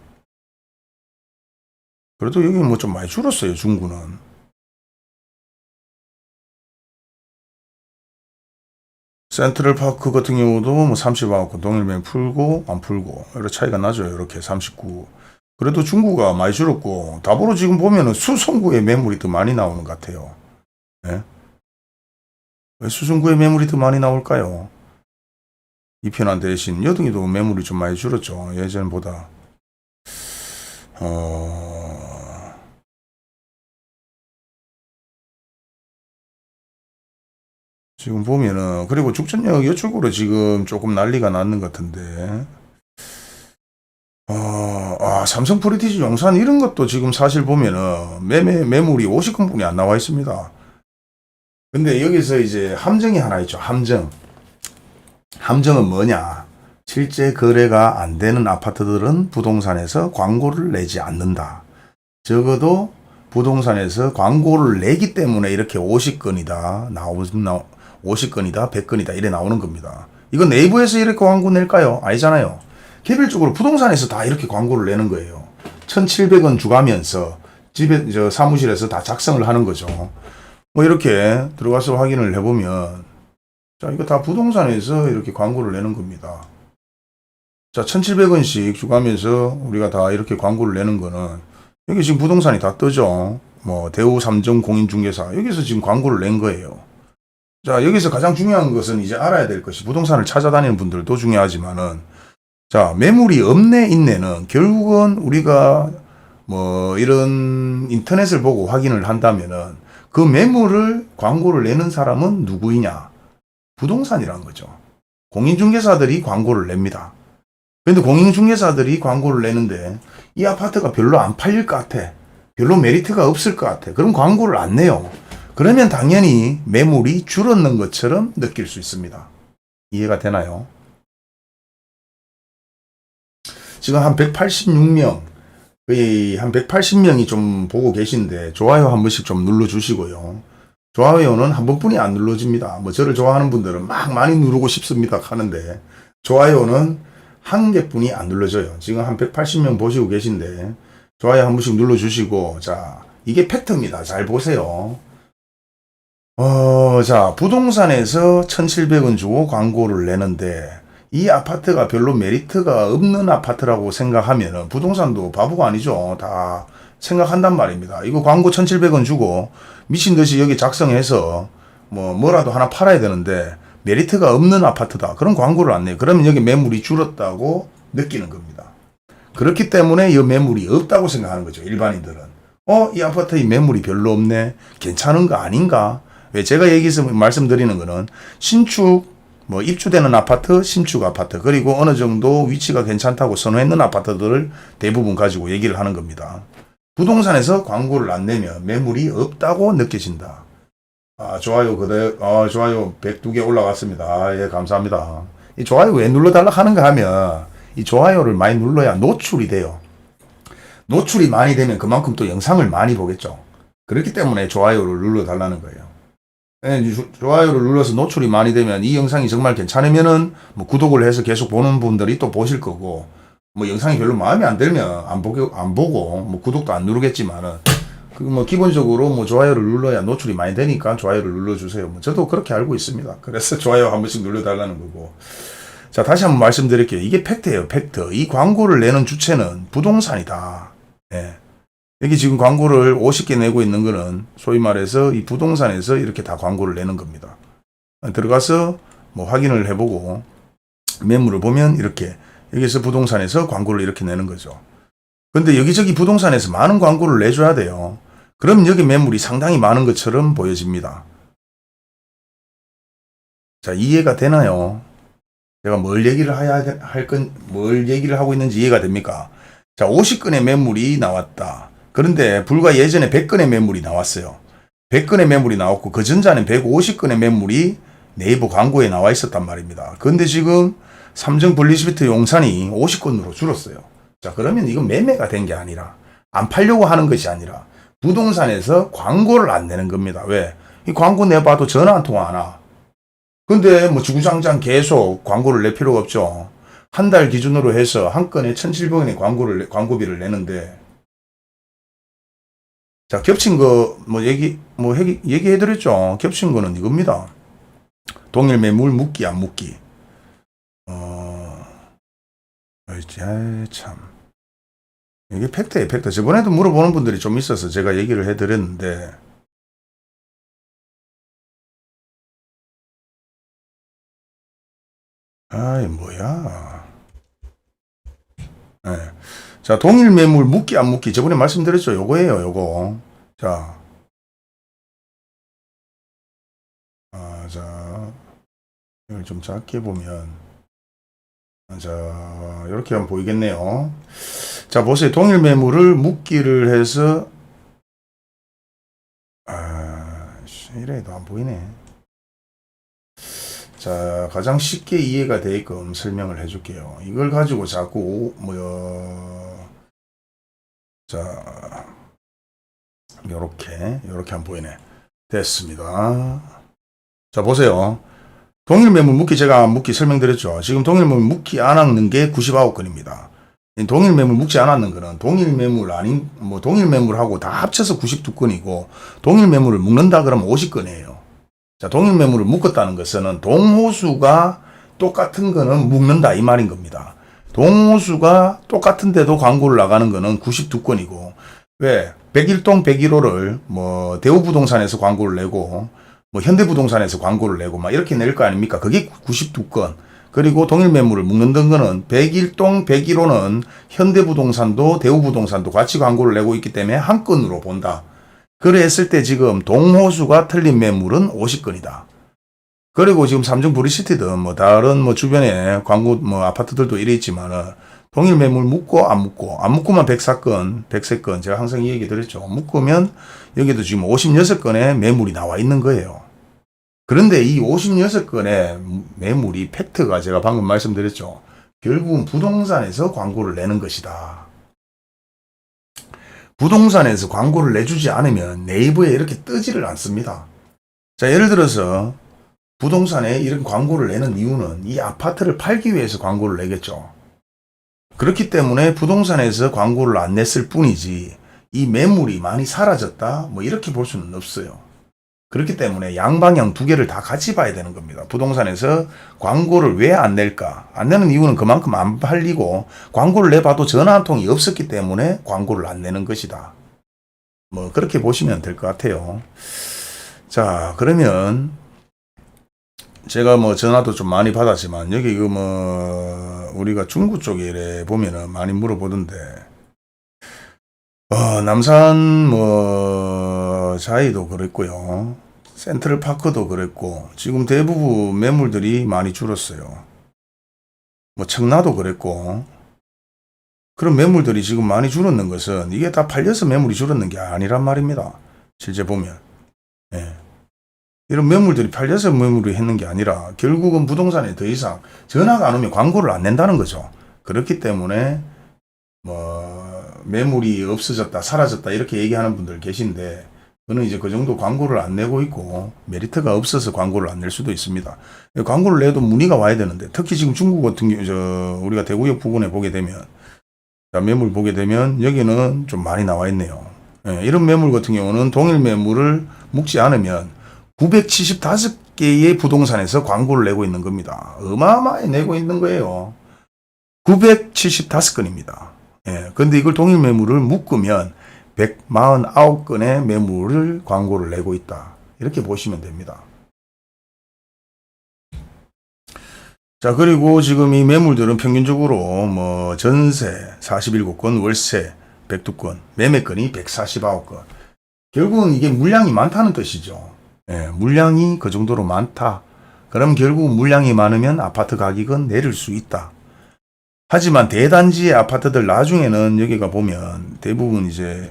그래도 여기 뭐 좀 많이 줄었어요. 중구는. 센트럴파크 같은 경우도 뭐 30하고 동일매물 풀고 안 풀고 이렇게 차이가 나죠. 이렇게 39. 그래도 중구가 많이 줄었고, 답으로 지금 보면은 수성구에 매물이 더 많이 나오는 것 같아요. 네? 왜 수성구에 매물이 더 많이 나올까요? 이편한 대신 여등이도 매물이 좀 많이 줄었죠. 예전보다. 지금 보면은, 그리고 죽전역 이쪽으로 지금 조금 난리가 났는 것 같은데, 삼성 프리티지 용산 이런 것도 지금 사실 보면은 매물이 50건뿐이 안 나와 있습니다. 근데 여기서 이제 함정이 하나 있죠. 함정은 뭐냐? 실제 거래가 안 되는 아파트들은 부동산에서 광고를 내지 않는다. 적어도 부동산에서 광고를 내기 때문에 이렇게 50건이다, 50건이다, 100건이다 이래 나오는 겁니다. 이거 내부에서 이렇게 광고 낼까요? 아니잖아요. 개별적으로 부동산에서 다 이렇게 광고를 내는 거예요. 1,700원 주가면서 집에 사무실에서 다 작성을 하는 거죠. 뭐 이렇게 들어가서 확인을 해보면, 자, 이거 다 부동산에서 이렇게 광고를 내는 겁니다. 자, 1,700원씩 주가면서 우리가 다 이렇게 광고를 내는 거는, 여기 지금 부동산이 다 뜨죠. 뭐 대우 삼정 공인중개사 여기서 지금 광고를 낸 거예요. 자, 여기서 가장 중요한 것은 이제 알아야 될 것이, 부동산을 찾아다니는 분들도 중요하지만은, 자, 매물이 없네 있네는 결국은 우리가 뭐 이런 인터넷을 보고 확인을 한다면은 그 매물을 광고를 내는 사람은 누구이냐? 부동산이란 거죠. 공인중개사들이 광고를 냅니다. 그런데 공인중개사들이 광고를 내는데 이 아파트가 별로 안 팔릴 것 같아, 별로 메리트가 없을 것 같아, 그럼 광고를 안 내요. 그러면 당연히 매물이 줄었는 것처럼 느낄 수 있습니다. 이해가 되나요? 지금 한 186명, 거의 한 180명이 좀 보고 계신데 좋아요 한 번씩 좀 눌러주시고요. 좋아요는 한 번뿐이 안 눌러집니다. 뭐 저를 좋아하는 분들은 막 많이 누르고 싶습니다 하는데 좋아요는 한 개뿐이 안 눌러져요. 지금 한 180명 보시고 계신데 좋아요 한 번씩 눌러주시고, 자, 이게 팩트입니다. 잘 보세요. 자, 부동산에서 1,700원 주고 광고를 내는데 이 아파트가 별로 메리트가 없는 아파트라고 생각하면 부동산도 바보가 아니죠. 다 생각한단 말입니다. 이거 광고 1,700원 주고 미친 듯이 여기 작성해서 뭐라도 하나 팔아야 되는데 메리트가 없는 아파트다. 그런 광고를 안 내요. 그러면 여기 매물이 줄었다고 느끼는 겁니다. 그렇기 때문에 이 매물이 없다고 생각하는 거죠. 일반인들은. 이 아파트의 매물이 별로 없네. 괜찮은 거 아닌가? 왜 제가 여기서 말씀드리는 거는 신축, 입주되는 아파트, 신축 아파트, 그리고 어느 정도 위치가 괜찮다고 선호했는 아파트들을 대부분 가지고 얘기를 하는 겁니다. 부동산에서 광고를 안 내면 매물이 없다고 느껴진다. 좋아요, 좋아요 102개 올라갔습니다. 예, 감사합니다. 이 좋아요 왜 눌러달라 하는가 하면 이 좋아요를 많이 눌러야 노출이 돼요. 노출이 많이 되면 그만큼 또 영상을 많이 보겠죠. 그렇기 때문에 좋아요를 눌러달라는 거예요. 좋아요를 눌러서 노출이 많이 되면 이 영상이 정말 괜찮으면은 구독을 해서 계속 보는 분들이 또 보실 거고, 영상이 별로 마음에 안 들면 안 보고 구독도 안 누르겠지만은 기본적으로 좋아요를 눌러야 노출이 많이 되니까 좋아요를 눌러주세요. 저도 그렇게 알고 있습니다. 그래서 좋아요 한 번씩 눌러달라는 거고. 자, 다시 한번 말씀드릴게요. 이게 팩트예요, 팩트. 이 광고를 내는 주체는 부동산이다. 예. 여기 지금 광고를 50개 내고 있는 거는 소위 말해서 이 부동산에서 이렇게 다 광고를 내는 겁니다. 들어가서 확인을 해보고 매물을 보면 이렇게 여기서 부동산에서 광고를 이렇게 내는 거죠. 근데 여기저기 부동산에서 많은 광고를 내줘야 돼요. 그럼 여기 매물이 상당히 많은 것처럼 보여집니다. 자, 이해가 되나요? 제가 뭘 얘기를 뭘 얘기를 하고 있는지 이해가 됩니까? 자, 50건의 매물이 나왔다. 그런데 불과 예전에 100건의 매물이 나왔어요. 100건의 매물이 나왔고 그 전자는 150건의 매물이 네이버 광고에 나와 있었단 말입니다. 그런데 지금 삼성 블리스비트 용산이 50건으로 줄었어요. 자, 그러면 이건 매매가 된 게 아니라, 안 팔려고 하는 것이 아니라 부동산에서 광고를 안 내는 겁니다. 왜? 이 광고 내봐도 전화 한 통 안 와. 근데 주구장창 계속 광고를 낼 필요가 없죠. 한 달 기준으로 해서 한 건에 1,700원의 광고비를 내는데, 자, 겹친 거, 얘기해드렸죠. 겹친 거는 이겁니다. 동일 매물 묻기, 안 묻기. 참. 이게 팩트예요, 팩트. 저번에도 물어보는 분들이 좀 있어서 제가 얘기를 해드렸는데, 뭐야. 네. 자, 동일 매물 묻기, 안 묻기. 저번에 말씀드렸죠. 요거예요, 요거. 자. 자. 이걸 좀 작게 보면. 자, 이렇게 하면 보이겠네요. 자, 보세요. 동일 매물을 묻기를 해서, 이래도 안 보이네. 자, 가장 쉽게 이해가 되게끔 설명을 해줄게요. 이걸 가지고 자꾸, 자, 요렇게 안 보이네. 됐습니다. 자, 보세요. 동일 매물 묻기 제가 묻기 설명드렸죠. 지금 동일 매물 묻기 안 하는 게 99건입니다. 동일 매물 묻지 않았는 거는 동일 매물 아닌, 동일 매물하고 다 합쳐서 92건이고, 동일 매물을 묶는다 그러면 50건이에요. 자, 동일 매물을 묶었다는 것은 동호수가 똑같은 거는 묶는다 이 말인 겁니다. 동호수가 똑같은데도 광고를 나가는 거는 92건이고, 왜? 101동 101호를 대우부동산에서 광고를 내고, 현대부동산에서 광고를 내고 이렇게 낼 거 아닙니까? 그게 92건. 그리고 동일 매물을 묶는 거는 101동 101호는 현대부동산도 대우부동산도 같이 광고를 내고 있기 때문에 한 건으로 본다. 그랬을 때 지금 동호수가 틀린 매물은 50건이다. 그리고 지금 삼성 브리시티든 다른 주변에 광고 아파트들도 이래 있지만은 동일 매물 묶고 안 묶고만 104건, 103건 제가 항상 이 얘기 드렸죠. 묶으면 여기도 지금 56건의 매물이 나와 있는 거예요. 그런데 이 56건의 매물이 팩트가 제가 방금 말씀드렸죠. 결국은 부동산에서 광고를 내는 것이다. 부동산에서 광고를 내주지 않으면 네이버에 이렇게 뜨지를 않습니다. 자, 예를 들어서 부동산에 이런 광고를 내는 이유는 이 아파트를 팔기 위해서 광고를 내겠죠. 그렇기 때문에 부동산에서 광고를 안 냈을 뿐이지 이 매물이 많이 사라졌다 뭐 이렇게 볼 수는 없어요. 그렇기 때문에 양방향 두 개를 다 같이 봐야 되는 겁니다. 부동산에서 광고를 왜 안 낼까? 안 내는 이유는 그만큼 안 팔리고 광고를 내봐도 전화 한 통이 없었기 때문에 광고를 안 내는 것이다. 뭐 그렇게 보시면 될 것 같아요. 자, 그러면 제가 뭐 전화도 좀 많이 받았지만 여기 그 뭐 우리가 중구 쪽에 보면은 많이 물어보던데 남산 뭐 자이도 그랬고요. 센트럴파크도 그랬고 지금 대부분 매물들이 많이 줄었어요. 뭐 청라도 그랬고 그런 매물들이 지금 많이 줄었는 것은 이게 다 팔려서 매물이 줄었는 게 아니란 말입니다. 실제 보면. 예. 이런 매물들이 팔려서 매물이 했는 게 아니라 결국은 부동산에 더 이상 전화가 안 오면 광고를 안 낸다는 거죠. 그렇기 때문에 뭐 매물이 없어졌다 사라졌다 이렇게 얘기하는 분들 계신데 그는 이제 그 정도 광고를 안 내고 있고 메리트가 없어서 광고를 안 낼 수도 있습니다. 광고를 내도 문의가 와야 되는데 특히 지금 중국 같은 경우 우리가 대구역 부근에 보게 되면 매물 보게 되면 여기는 좀 많이 나와 있네요. 예, 이런 매물 같은 경우는 동일 매물을 묶지 않으면 975개의 부동산에서 광고를 내고 있는 겁니다. 어마어마하게 내고 있는 거예요. 975건입니다. 예, 근데 이걸 동일 매물을 묶으면 149건의 매물을 광고를 내고 있다. 이렇게 보시면 됩니다. 자, 그리고 지금 이 매물들은 평균적으로 뭐 전세 47건, 월세 102건, 매매건이 149건. 결국은 이게 물량이 많다는 뜻이죠. 예, 물량이 그 정도로 많다. 그럼 결국 물량이 많으면 아파트 가격은 내릴 수 있다. 하지만 대단지의 아파트들 나중에는 여기가 보면 대부분 이제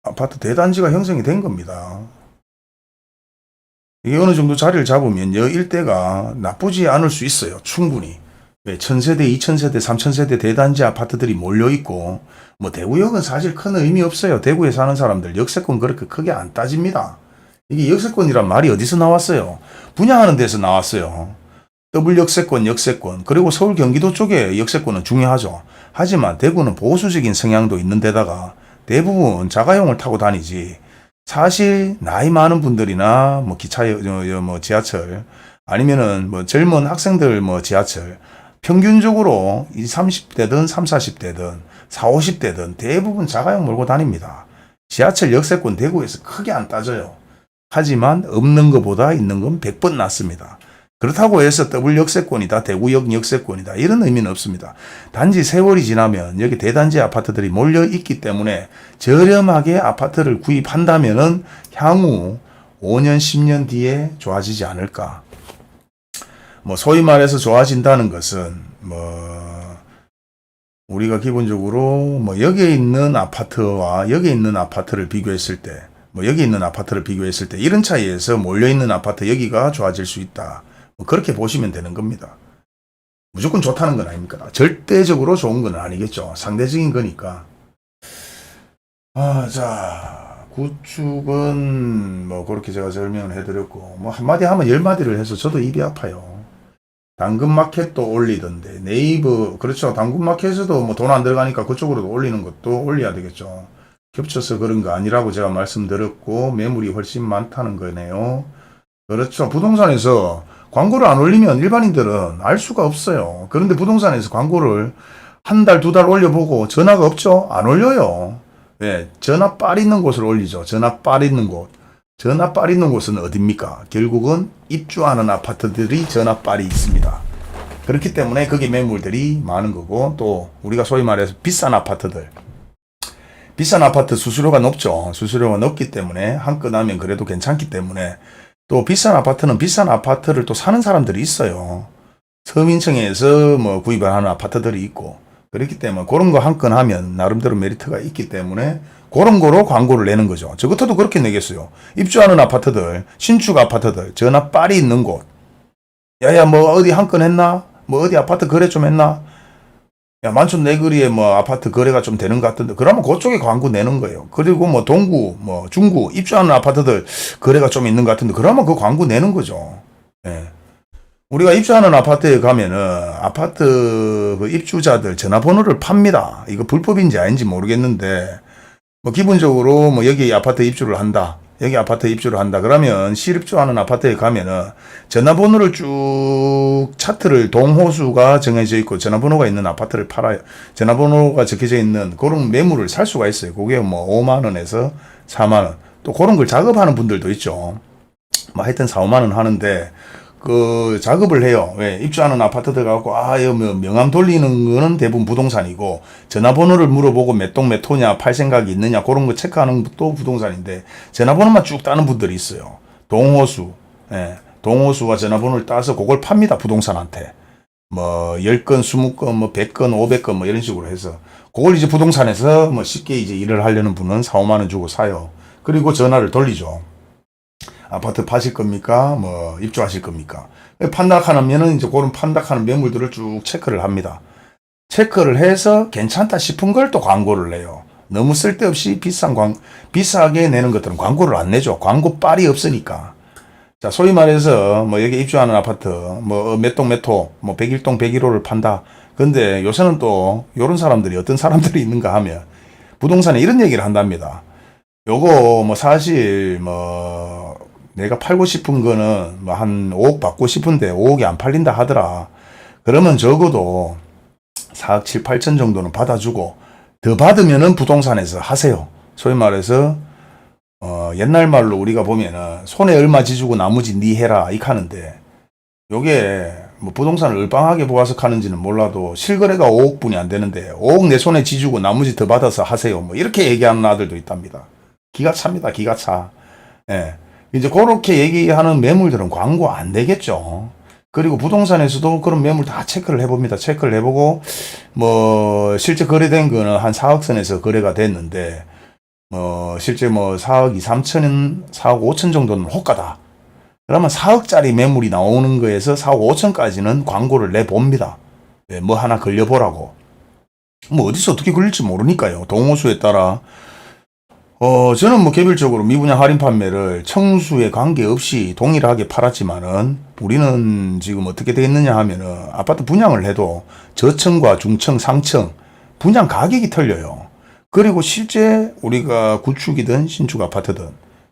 아파트 대단지가 형성이 된 겁니다. 이게 어느 정도 자리를 잡으면 여 일대가 나쁘지 않을 수 있어요. 충분히. 1000세대, 2000세대, 3000세대 대단지 아파트들이 몰려있고 뭐 대구역은 사실 큰 의미 없어요. 대구에 사는 사람들 역세권 그렇게 크게 안 따집니다. 이게 역세권이란 말이 어디서 나왔어요? 분양하는 데서 나왔어요. 더블 역세권, 역세권. 그리고 서울 경기도 쪽에 역세권은 중요하죠. 하지만 대구는 보수적인 성향도 있는 데다가 대부분 자가용을 타고 다니지 사실 나이 많은 분들이나 뭐 기차, 뭐 지하철 아니면은 뭐 젊은 학생들 뭐 지하철 평균적으로 30대든 30, 40대든 40, 50대든 대부분 자가용 몰고 다닙니다. 지하철 역세권 대구에서 크게 안 따져요. 하지만 없는 것보다 있는 건 100번 낫습니다. 그렇다고 해서 더블 역세권이다, 대구역 역세권이다 이런 의미는 없습니다. 단지 세월이 지나면 여기 대단지 아파트들이 몰려 있기 때문에 저렴하게 아파트를 구입한다면은 향후 5년, 10년 뒤에 좋아지지 않을까. 뭐 소위 말해서 좋아진다는 것은 뭐 우리가 기본적으로 뭐 여기에 있는 아파트와 여기에 있는 아파트를 비교했을 때 뭐 여기 있는 아파트를 비교했을 때 이런 차이에서 몰려있는 아파트 여기가 좋아질 수 있다. 뭐 그렇게 보시면 되는 겁니다. 무조건 좋다는 건 아닙니까? 절대적으로 좋은 건 아니겠죠. 상대적인 거니까. 자, 구축은 뭐 그렇게 제가 설명을 해드렸고 뭐 한마디 하면 10마디를 해서 저도 입이 아파요. 당근마켓도 올리던데 네이버 그렇죠. 당근마켓에서도 뭐 돈 안 들어가니까 그쪽으로도 올리는 것도 올려야 되겠죠. 겹쳐서 그런 거 아니라고 제가 말씀드렸고 매물이 훨씬 많다는 거네요. 그렇죠. 부동산에서 광고를 안 올리면 일반인들은 알 수가 없어요. 그런데 부동산에서 광고를 한 달, 두 달 올려보고 전화가 없죠? 안 올려요. 예, 전화빨 있는 곳을 올리죠. 전화빨 있는 곳. 전화빨 있는 곳은 어딥니까? 결국은 입주하는 아파트들이 전화빨이 있습니다. 그렇기 때문에 거기 매물들이 많은 거고 또 우리가 소위 말해서 비싼 아파트들. 비싼 아파트 수수료가 높죠. 수수료가 높기 때문에 한건 하면 그래도 괜찮기 때문에 또 비싼 아파트는 비싼 아파트를 또 사는 사람들이 있어요. 서민층에서 뭐 구입을 하는 아파트들이 있고 그렇기 때문에 그런 거 한 건 하면 나름대로 메리트가 있기 때문에 그런 거로 광고를 내는 거죠. 저 같아도 그렇게 내겠어요. 입주하는 아파트들, 신축 아파트들, 전화 빨이 있는 곳. 야야 뭐 어디 한 건 했나? 뭐 어디 아파트 거래 좀 했나? 야, 만촌 내거리에 뭐 아파트 거래가 좀 되는 것 같은데, 그러면 그쪽에 광고 내는 거예요. 그리고 뭐 동구, 뭐 중구 입주하는 아파트들 거래가 좀 있는 것 같은데, 그러면 그 광고 내는 거죠. 예. 우리가 입주하는 아파트에 가면은 아파트 그 입주자들 전화번호를 팝니다. 이거 불법인지 아닌지 모르겠는데, 뭐 기본적으로 뭐 여기 아파트 입주를 한다. 여기 아파트 입주를 한다. 그러면 실입주하는 아파트에 가면은 전화번호를 쭉 차트를 동호수가 정해져 있고 전화번호가 있는 아파트를 팔아요. 전화번호가 적혀져 있는 그런 매물을 살 수가 있어요. 그게 뭐 5만 원에서 4만 원. 또 그런 걸 작업하는 분들도 있죠. 뭐 하여튼 4, 5만 원 하는데 그 작업을 해요. 왜? 입주하는 아파트들 갖고 이거 뭐 명함 돌리는 거는 대부분 부동산이고 전화번호를 물어보고 몇 동 몇 호냐 팔 생각이 있느냐 그런 거 체크하는 것도 부동산인데 전화번호만 쭉 따는 분들이 있어요. 동호수. 예. 동호수가 전화번호를 따서 그걸 팝니다. 부동산한테. 뭐 10건, 20건, 뭐 100건, 500건 뭐 이런 식으로 해서 그걸 이제 부동산에서 뭐 쉽게 이제 일을 하려는 분은 4, 5만 원 주고 사요. 그리고 전화를 돌리죠. 아파트 파실 겁니까? 뭐 입주하실 겁니까? 판단하면은 이제 그런 판단하는 매물들을 쭉 체크를 합니다. 체크를 해서 괜찮다 싶은 걸 또 광고를 내요. 너무 쓸데없이 비싸게 내는 것들은 광고를 안 내죠. 광고 빨이 없으니까. 자, 소위 말해서 뭐 여기 입주하는 아파트 뭐 몇 동 몇 호, 뭐 101동 101호를 판다. 근데 요새는 또 요런 사람들이 어떤 사람들이 있는가 하면 부동산에 이런 얘기를 한답니다. 요거 뭐 사실 뭐 내가 팔고 싶은 거는 뭐 한 5억 받고 싶은데 5억이 안 팔린다 하더라. 그러면 적어도 4억 7, 8천 정도는 받아주고 더 받으면은 부동산에서 하세요. 소위 말해서 옛날 말로 우리가 보면은 손에 얼마 지주고 나머지 니 해라 이 하는데 요게 뭐 부동산을 얼빵하게 보아서 하는지는 몰라도 실거래가 5억 분이 안 되는데 5억 내 손에 지주고 나머지 더 받아서 하세요. 뭐 이렇게 얘기하는 아들도 있답니다. 기가 찹니다. 기가 차. 예. 이제 그렇게 얘기하는 매물들은 광고 안 되겠죠. 그리고 부동산에서도 그런 매물 다 체크를 해봅니다. 체크를 해보고 뭐 실제 거래된 거는 한 4억 선에서 거래가 됐는데 실제 뭐 4억 2, 3천은 4억 5천 정도는 호가다. 그러면 4억짜리 매물이 나오는 거에서 4억 5천까지는 광고를 내봅니다. 네, 뭐 하나 걸려보라고. 뭐 어디서 어떻게 걸릴지 모르니까요. 동호수에 따라 저는 뭐 개별적으로 미분양 할인 판매를 청수에 관계없이 동일하게 팔았지만은 우리는 지금 어떻게 되겠느냐 하면은 아파트 분양을 해도 저층과 중층, 상층 분양 가격이 틀려요. 그리고 실제 우리가 구축이든 신축 아파트든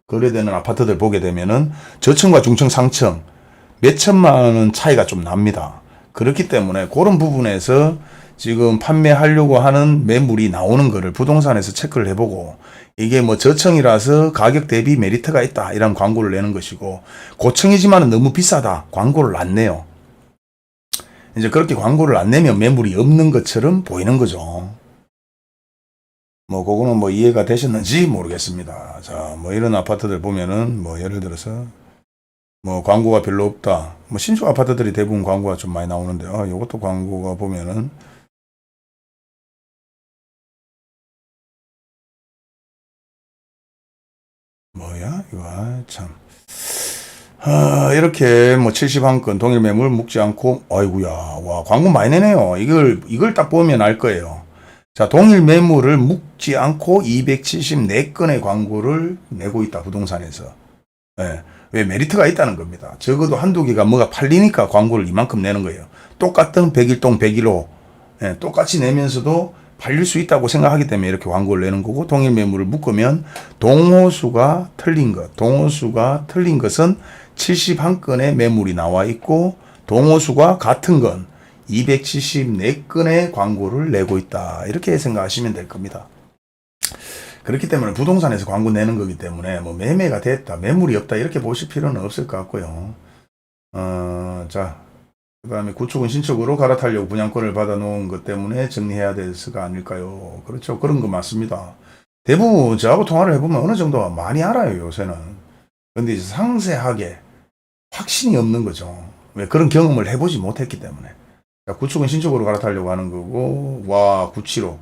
거래되는 아파트들 보게 되면은 저층과 중층, 상층 몇 천만 원 차이가 좀 납니다. 그렇기 때문에 그런 부분에서 지금 판매하려고 하는 매물이 나오는 거를 부동산에서 체크를 해보고 이게 뭐 저층이라서 가격 대비 메리트가 있다 이런 광고를 내는 것이고 고층이지만 너무 비싸다 광고를 안 내요. 이제 그렇게 광고를 안 내면 매물이 없는 것처럼 보이는 거죠. 뭐 그거는 뭐 이해가 되셨는지 모르겠습니다. 자, 뭐 이런 아파트들 보면은 뭐 예를 들어서 뭐 광고가 별로 없다. 뭐 신축 아파트들이 대부분 광고가 좀 많이 나오는데 요것도 광고가 보면은 뭐야 이거 참 이렇게 뭐 71건 동일 매물 묵지 않고 아이구야 와 광고 많이 내네요. 이걸 딱 보면 알 거예요. 자, 동일 매물을 묵지 않고 274건의 광고를 내고 있다 부동산에서. 예. 왜 메리트가 있다는 겁니다. 적어도 한두 개가 뭐가 팔리니까 광고를 이만큼 내는 거예요. 똑같은 101동 101호 예, 똑같이 내면서도 팔릴 수 있다고 생각하기 때문에 이렇게 광고를 내는 거고 동일 매물을 묶으면 동호수가 틀린 것은 71건의 매물이 나와 있고 동호수가 같은 건 274건의 광고를 내고 있다. 이렇게 생각하시면 될 겁니다. 그렇기 때문에 부동산에서 광고 내는 거기 때문에 뭐 매매가 됐다, 매물이 없다 이렇게 보실 필요는 없을 것 같고요. 자, 그 다음에 구축은 신축으로 갈아타려고 분양권을 받아놓은 것 때문에 정리해야 될수가 아닐까요? 그렇죠. 그런 거 맞습니다. 대부분 저하고 통화를 해보면 어느 정도 많이 알아요, 요새는. 근데 이제 상세하게 확신이 없는 거죠. 왜? 그런 경험을 해보지 못했기 때문에. 자, 구축은 신축으로 갈아타려고 하는 거고, 와, 975.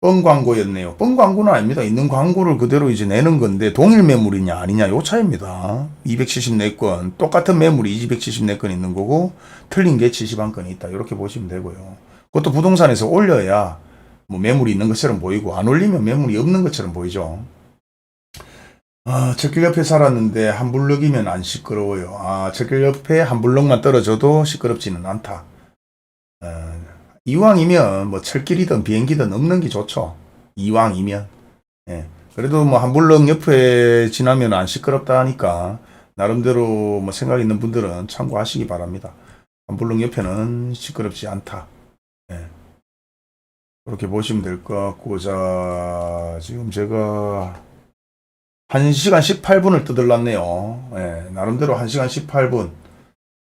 뻥 광고였네요. 뻥 광고는 아닙니다. 있는 광고를 그대로 이제 내는 건데 동일 매물이냐 아니냐 요 차이입니다. 274건 똑같은 매물이 274건 있는 거고 틀린 게 71건이 있다. 이렇게 보시면 되고요. 그것도 부동산에서 올려야 뭐 매물이 있는 것처럼 보이고 안 올리면 매물이 없는 것처럼 보이죠. 척길 옆에 살았는데 한 블럭이면 안 시끄러워요. 척길 옆에 한 블럭만 떨어져도 시끄럽지는 않다. 이왕이면 뭐 철길이든 비행기든 없는 게 좋죠. 이왕이면. 예. 그래도 뭐 한 블럭 옆에 지나면 안 시끄럽다 하니까 나름대로 뭐 생각 있는 분들은 참고하시기 바랍니다. 한 블럭 옆에는 시끄럽지 않다. 예. 그렇게 보시면 될 것 같고, 자, 지금 제가 1시간 18분을 떠들랐네요. 예. 나름대로 1시간 18분.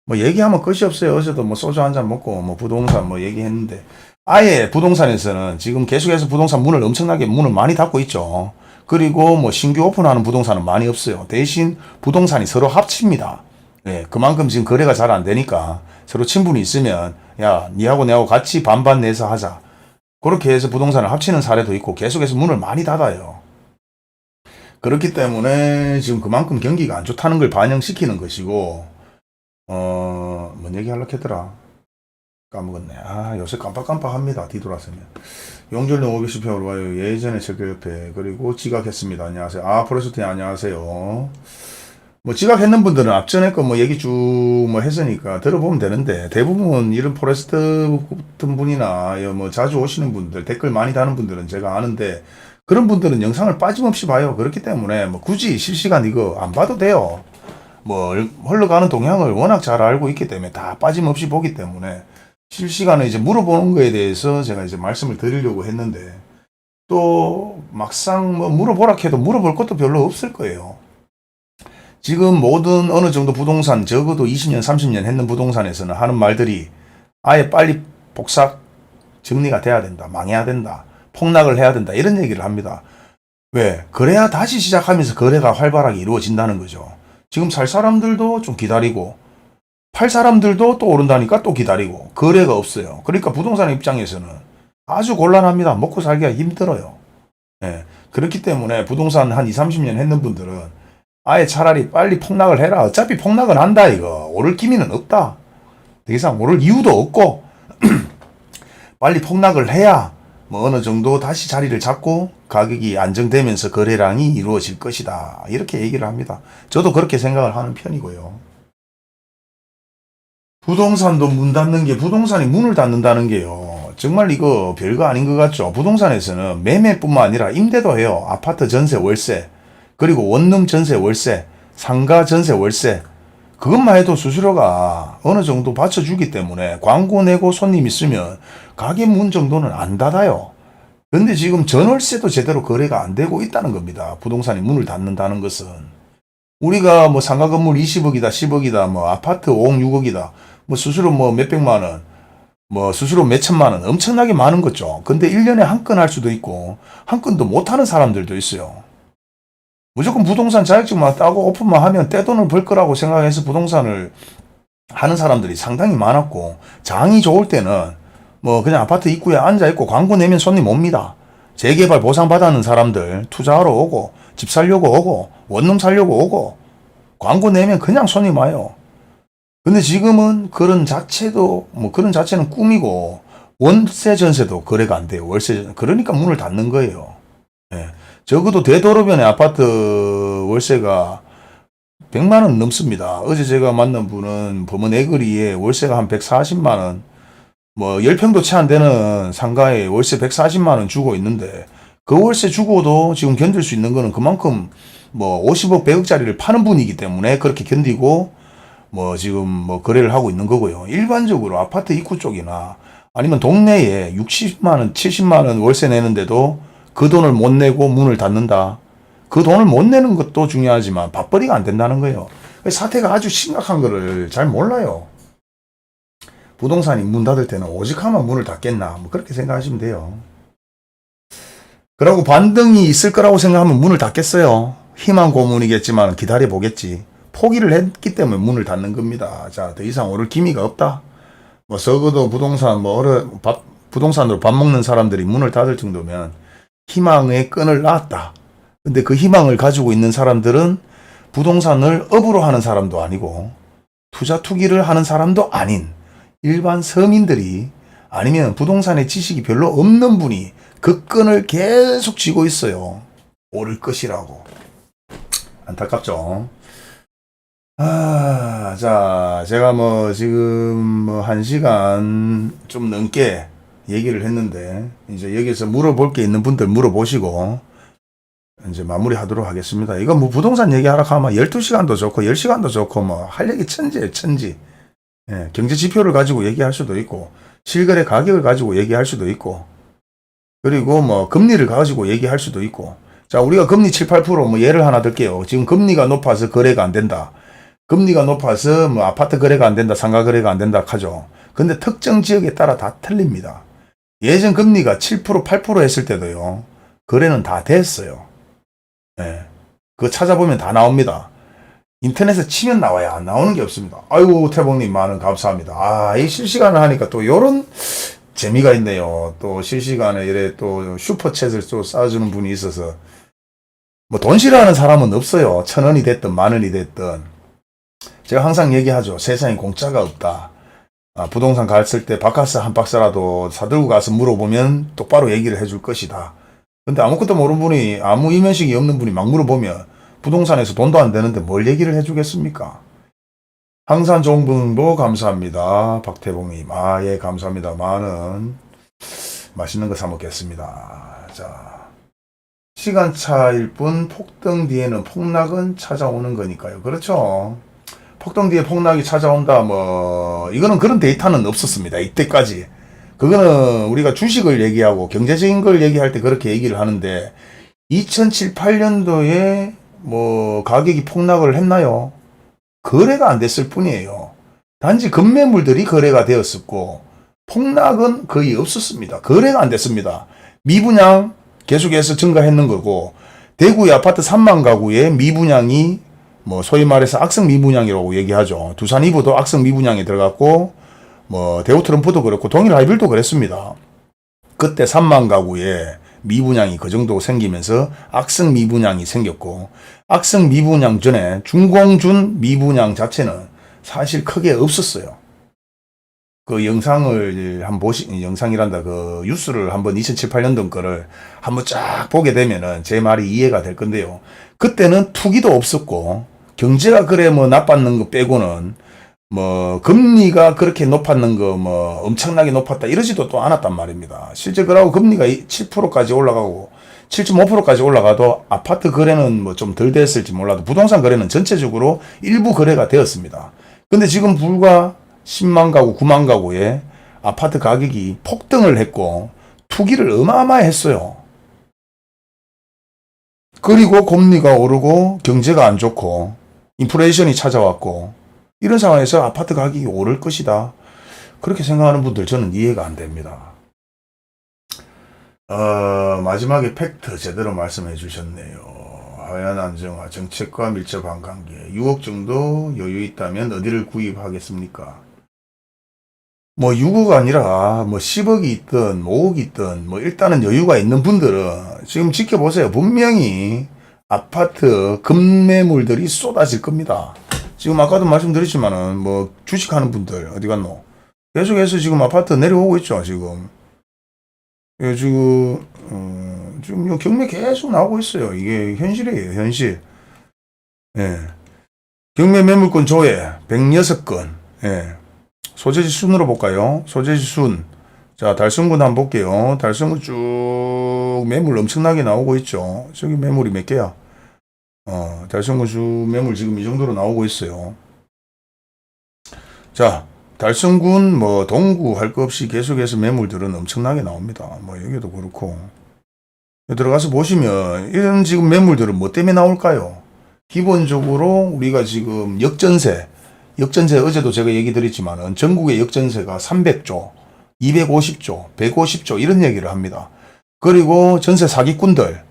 뭐 얘기하면 끝이 없어요. 어제도 뭐 소주 한잔 먹고 뭐 부동산 뭐 얘기했는데 아예 부동산에서는 지금 계속해서 부동산 문을 엄청나게 문을 많이 닫고 있죠. 그리고 뭐 신규 오픈하는 부동산은 많이 없어요. 대신 부동산이 서로 합칩니다. 예, 그만큼 지금 거래가 잘 안 되니까 서로 친분이 있으면 야, 니하고 내하고 같이 반반 내서 하자. 그렇게 해서 부동산을 합치는 사례도 있고 계속해서 문을 많이 닫아요. 그렇기 때문에 지금 그만큼 경기가 안 좋다는 걸 반영시키는 것이고 뭔 얘기 하려고 했더라. 까먹었네. 요새 깜빡깜빡합니다. 뒤돌아서면. 용절동 510평으로 와요. 예전에 척길 옆에. 그리고 지각했습니다. 안녕하세요. 프로스팅 안녕하세요. 뭐 지각했는 분들은 앞전에 거 뭐 얘기 쭉 뭐 했으니까 들어보면 되는데 대부분 이런 포레스트 같은 분이나 뭐 자주 오시는 분들 댓글 많이 다는 분들은 제가 아는데 그런 분들은 영상을 빠짐없이 봐요. 그렇기 때문에 뭐 굳이 실시간 이거 안 봐도 돼요. 뭐 흘러가는 동향을 워낙 잘 알고 있기 때문에 다 빠짐없이 보기 때문에 실시간에 이제 물어보는 거에 대해서 제가 이제 말씀을 드리려고 했는데 또 막상 뭐 물어보라 해도 물어볼 것도 별로 없을 거예요. 지금 모든 어느 정도 부동산 적어도 20년 30년 했는 부동산에서는 하는 말들이 아예 빨리 복삭 정리가 돼야 된다. 망해야 된다. 폭락을 해야 된다. 이런 얘기를 합니다. 왜? 그래야 다시 시작하면서 거래가 활발하게 이루어진다는 거죠. 지금 살 사람들도 좀 기다리고 팔 사람들도 또 오른다니까 또 기다리고 거래가 없어요. 그러니까 부동산 입장에서는 아주 곤란합니다. 먹고 살기가 힘들어요. 예. 그렇기 때문에 부동산 한 20, 30년 했는 분들은 아예 차라리 빨리 폭락을 해라. 어차피 폭락은 한다 이거. 오를 기미는 없다. 더 이상 오를 이유도 없고 빨리 폭락을 해야 뭐 어느 정도 다시 자리를 잡고 가격이 안정되면서 거래량이 이루어질 것이다. 이렇게 얘기를 합니다. 저도 그렇게 생각을 하는 편이고요. 부동산도 문 닫는 게 부동산이 문을 닫는다는 게요. 정말 이거 별거 아닌 것 같죠. 부동산에서는 매매뿐만 아니라 임대도 해요. 아파트 전세 월세 그리고 원룸 전세 월세 상가 전세 월세 그것만 해도 수수료가 어느 정도 받쳐주기 때문에 광고 내고 손님 있으면 가게 문 정도는 안 닫아요. 근데 지금 전월세도 제대로 거래가 안 되고 있다는 겁니다. 부동산이 문을 닫는다는 것은. 우리가 뭐 상가 건물 20억이다 10억이다 뭐 아파트 5억 6억이다 뭐 수수료 뭐 몇백만 원 뭐 수수료 몇천만 원 엄청나게 많은 거죠. 근데 1년에 한 건 할 수도 있고 한 건도 못 하는 사람들도 있어요. 무조건 부동산 자격증만 따고 오픈만 하면 떼돈을 벌 거라고 생각해서 부동산을 하는 사람들이 상당히 많았고 장이 좋을 때는 뭐 그냥 아파트 입구에 앉아있고 광고 내면 손님 옵니다. 재개발 보상받았는 사람들 투자하러 오고 집 살려고 오고 원룸 살려고 오고 광고 내면 그냥 손님 와요. 근데 지금은 그런 자체도 뭐 그런 자체는 꿈이고 월세 전세도 거래가 안 돼요. 월세 그러니까 문을 닫는 거예요. 예. 적어도 대도로변의 아파트 월세가 100만 원 넘습니다. 어제 제가 만난 분은 범원 애거리에 월세가 한 140만 원, 뭐 10평도 채 안 되는 상가에 월세 140만 원 주고 있는데 그 월세 주고도 지금 견딜 수 있는 거는 그만큼 뭐 50억, 100억짜리를 파는 분이기 때문에 그렇게 견디고 뭐 지금 뭐 거래를 하고 있는 거고요. 일반적으로 아파트 입구 쪽이나 아니면 동네에 60만 원, 70만 원 월세 내는데도 그 돈을 못 내고 문을 닫는다. 그 돈을 못 내는 것도 중요하지만 밥벌이가 안 된다는 거예요. 사태가 아주 심각한 거를 잘 몰라요. 부동산이 문 닫을 때는 오직 하면 문을 닫겠나 뭐 그렇게 생각하시면 돼요. 그러고 반등이 있을 거라고 생각하면 문을 닫겠어요. 희망 고문이겠지만 기다려 보겠지. 포기를 했기 때문에 문을 닫는 겁니다. 자, 더 이상 오를 기미가 없다. 뭐 적어도 부동산 부동산으로 밥 먹는 사람들이 문을 닫을 정도면 희망의 끈을 놨다. 근데 그 희망을 가지고 있는 사람들은 부동산을 업으로 하는 사람도 아니고 투자 투기를 하는 사람도 아닌 일반 서민들이 아니면 부동산의 지식이 별로 없는 분이 그 끈을 계속 쥐고 있어요. 오를 것이라고. 안타깝죠. 자, 제가 뭐 지금 뭐 1시간 좀 넘게 얘기를 했는데 이제 여기서 물어볼 게 있는 분들 물어보시고 이제 마무리하도록 하겠습니다. 이거 뭐 부동산 얘기하러 가면 12시간도 좋고 10시간도 좋고 뭐 할 얘기 천지예요, 천지. 예, 경제 지표를 가지고 얘기할 수도 있고 실거래 가격을 가지고 얘기할 수도 있고 그리고 뭐 금리를 가지고 얘기할 수도 있고. 자, 우리가 금리 7, 8% 예를 하나 들게요. 지금 금리가 높아서 거래가 안 된다. 금리가 높아서 뭐 아파트 거래가 안 된다, 상가 거래가 안 된다 하죠. 근데 특정 지역에 따라 다 틀립니다. 예전 금리가 7%, 8% 했을 때도요. 거래는 다 됐어요. 예. 그거 찾아보면 다 나옵니다. 인터넷에 치면 나와야 안 나오는 게 없습니다. 아이고, 태봉님 많은 감사합니다. 이 실시간을 하니까 또 요런 재미가 있네요. 또 실시간에 이래 또 슈퍼챗을 또 쏴주는 분이 있어서 뭐 돈 싫어하는 사람은 없어요. 1,000원이 됐든 10,000원이 됐든. 제가 항상 얘기하죠. 세상에 공짜가 없다. 부동산 갔을 때 바카스 한 박스라도 사들고 가서 물어보면 똑바로 얘기를 해줄 것이다. 근데 아무것도 모르는 분이, 아무 이면식이 없는 분이 막 물어보면 부동산에서 돈도 안 되는데 뭘 얘기를 해주겠습니까? 항상 좋은 분도 감사합니다. 박태봉님. 예, 감사합니다. 많은 맛있는 거 사 먹겠습니다. 자, 시간차일 뿐 폭등 뒤에는 폭락은 찾아오는 거니까요. 그렇죠. 폭등 뒤에 폭락이 찾아온다. 뭐 이거는 그런 데이터는 없었습니다. 이때까지. 그거는 우리가 주식을 얘기하고 경제적인 걸 얘기할 때 그렇게 얘기를 하는데 2007, 8년도에 뭐 가격이 폭락을 했나요? 거래가 안 됐을 뿐이에요. 단지 급매물들이 거래가 되었었고 폭락은 거의 없었습니다. 거래가 안 됐습니다. 미분양 계속해서 증가했는 거고 대구의 아파트 3만 가구의 미분양이 뭐 소위 말해서 악성 미분양이라고 얘기하죠. 두산 이브도 악성 미분양이 들어갔고 뭐 대우 트럼프도 그렇고 동일 하이빌도 그랬습니다. 그때 3만 가구의 미분양이 그 정도 생기면서 악성 미분양이 생겼고 악성 미분양 전에 중공준 미분양 자체는 사실 크게 없었어요. 그 영상을 한번 영상이란다, 그 뉴스를 한번 2007, 8년도 거를 한번 쫙 보게 되면은 제 말이 이해가 될 건데요. 그때는 투기도 없었고 경제가 그래 뭐 나빴는 거 빼고는 뭐 금리가 그렇게 높았는 거 뭐 엄청나게 높았다 이러지도 또 않았단 말입니다. 실제 그러고 금리가 7%까지 올라가고 7.5%까지 올라가도 아파트 거래는 뭐 좀 덜 됐을지 몰라도 부동산 거래는 전체적으로 일부 거래가 되었습니다. 근데 지금 불과 10만 가구, 9만 가구의 아파트 가격이 폭등을 했고 투기를 어마어마하게 했어요. 그리고 금리가 오르고 경제가 안 좋고 인플레이션이 찾아왔고 이런 상황에서 아파트 가격이 오를 것이다. 그렇게 생각하는 분들 저는 이해가 안 됩니다. 마지막에 팩트 제대로 말씀해 주셨네요. 하얀 안정화, 정책과 밀접한 관계. 6억 정도 여유 있다면 어디를 구입하겠습니까? 뭐 6억 아니라 뭐 10억이 있든 5억이 있든 뭐 일단은 여유가 있는 분들은 지금 지켜보세요. 분명히 아파트 급매물들이 쏟아질 겁니다. 지금 아까도 말씀드렸지만은 뭐 주식하는 분들 어디 갔노? 계속해서 지금 아파트 내려오고 있죠. 지금 지금 경매 계속 나오고 있어요. 이게 현실이에요. 현실. 예. 경매 매물권 조회 106건. 예. 소재지 순으로 볼까요? 소재지 순. 자, 달성군 한번 볼게요. 달성군 쭉 매물 엄청나게 나오고 있죠. 저기 매물이 몇 개야? 달성군 주 매물 지금 이 정도로 나오고 있어요. 자, 달성군 뭐 동구 할 거 없이 계속해서 매물들은 엄청나게 나옵니다. 뭐 여기도 그렇고. 들어가서 보시면 이런 지금 매물들은 뭐 때문에 나올까요? 기본적으로 우리가 지금 역전세 어제도 제가 얘기 드렸지만 전국의 역전세가 300조, 250조, 150조 이런 얘기를 합니다. 그리고 전세 사기꾼들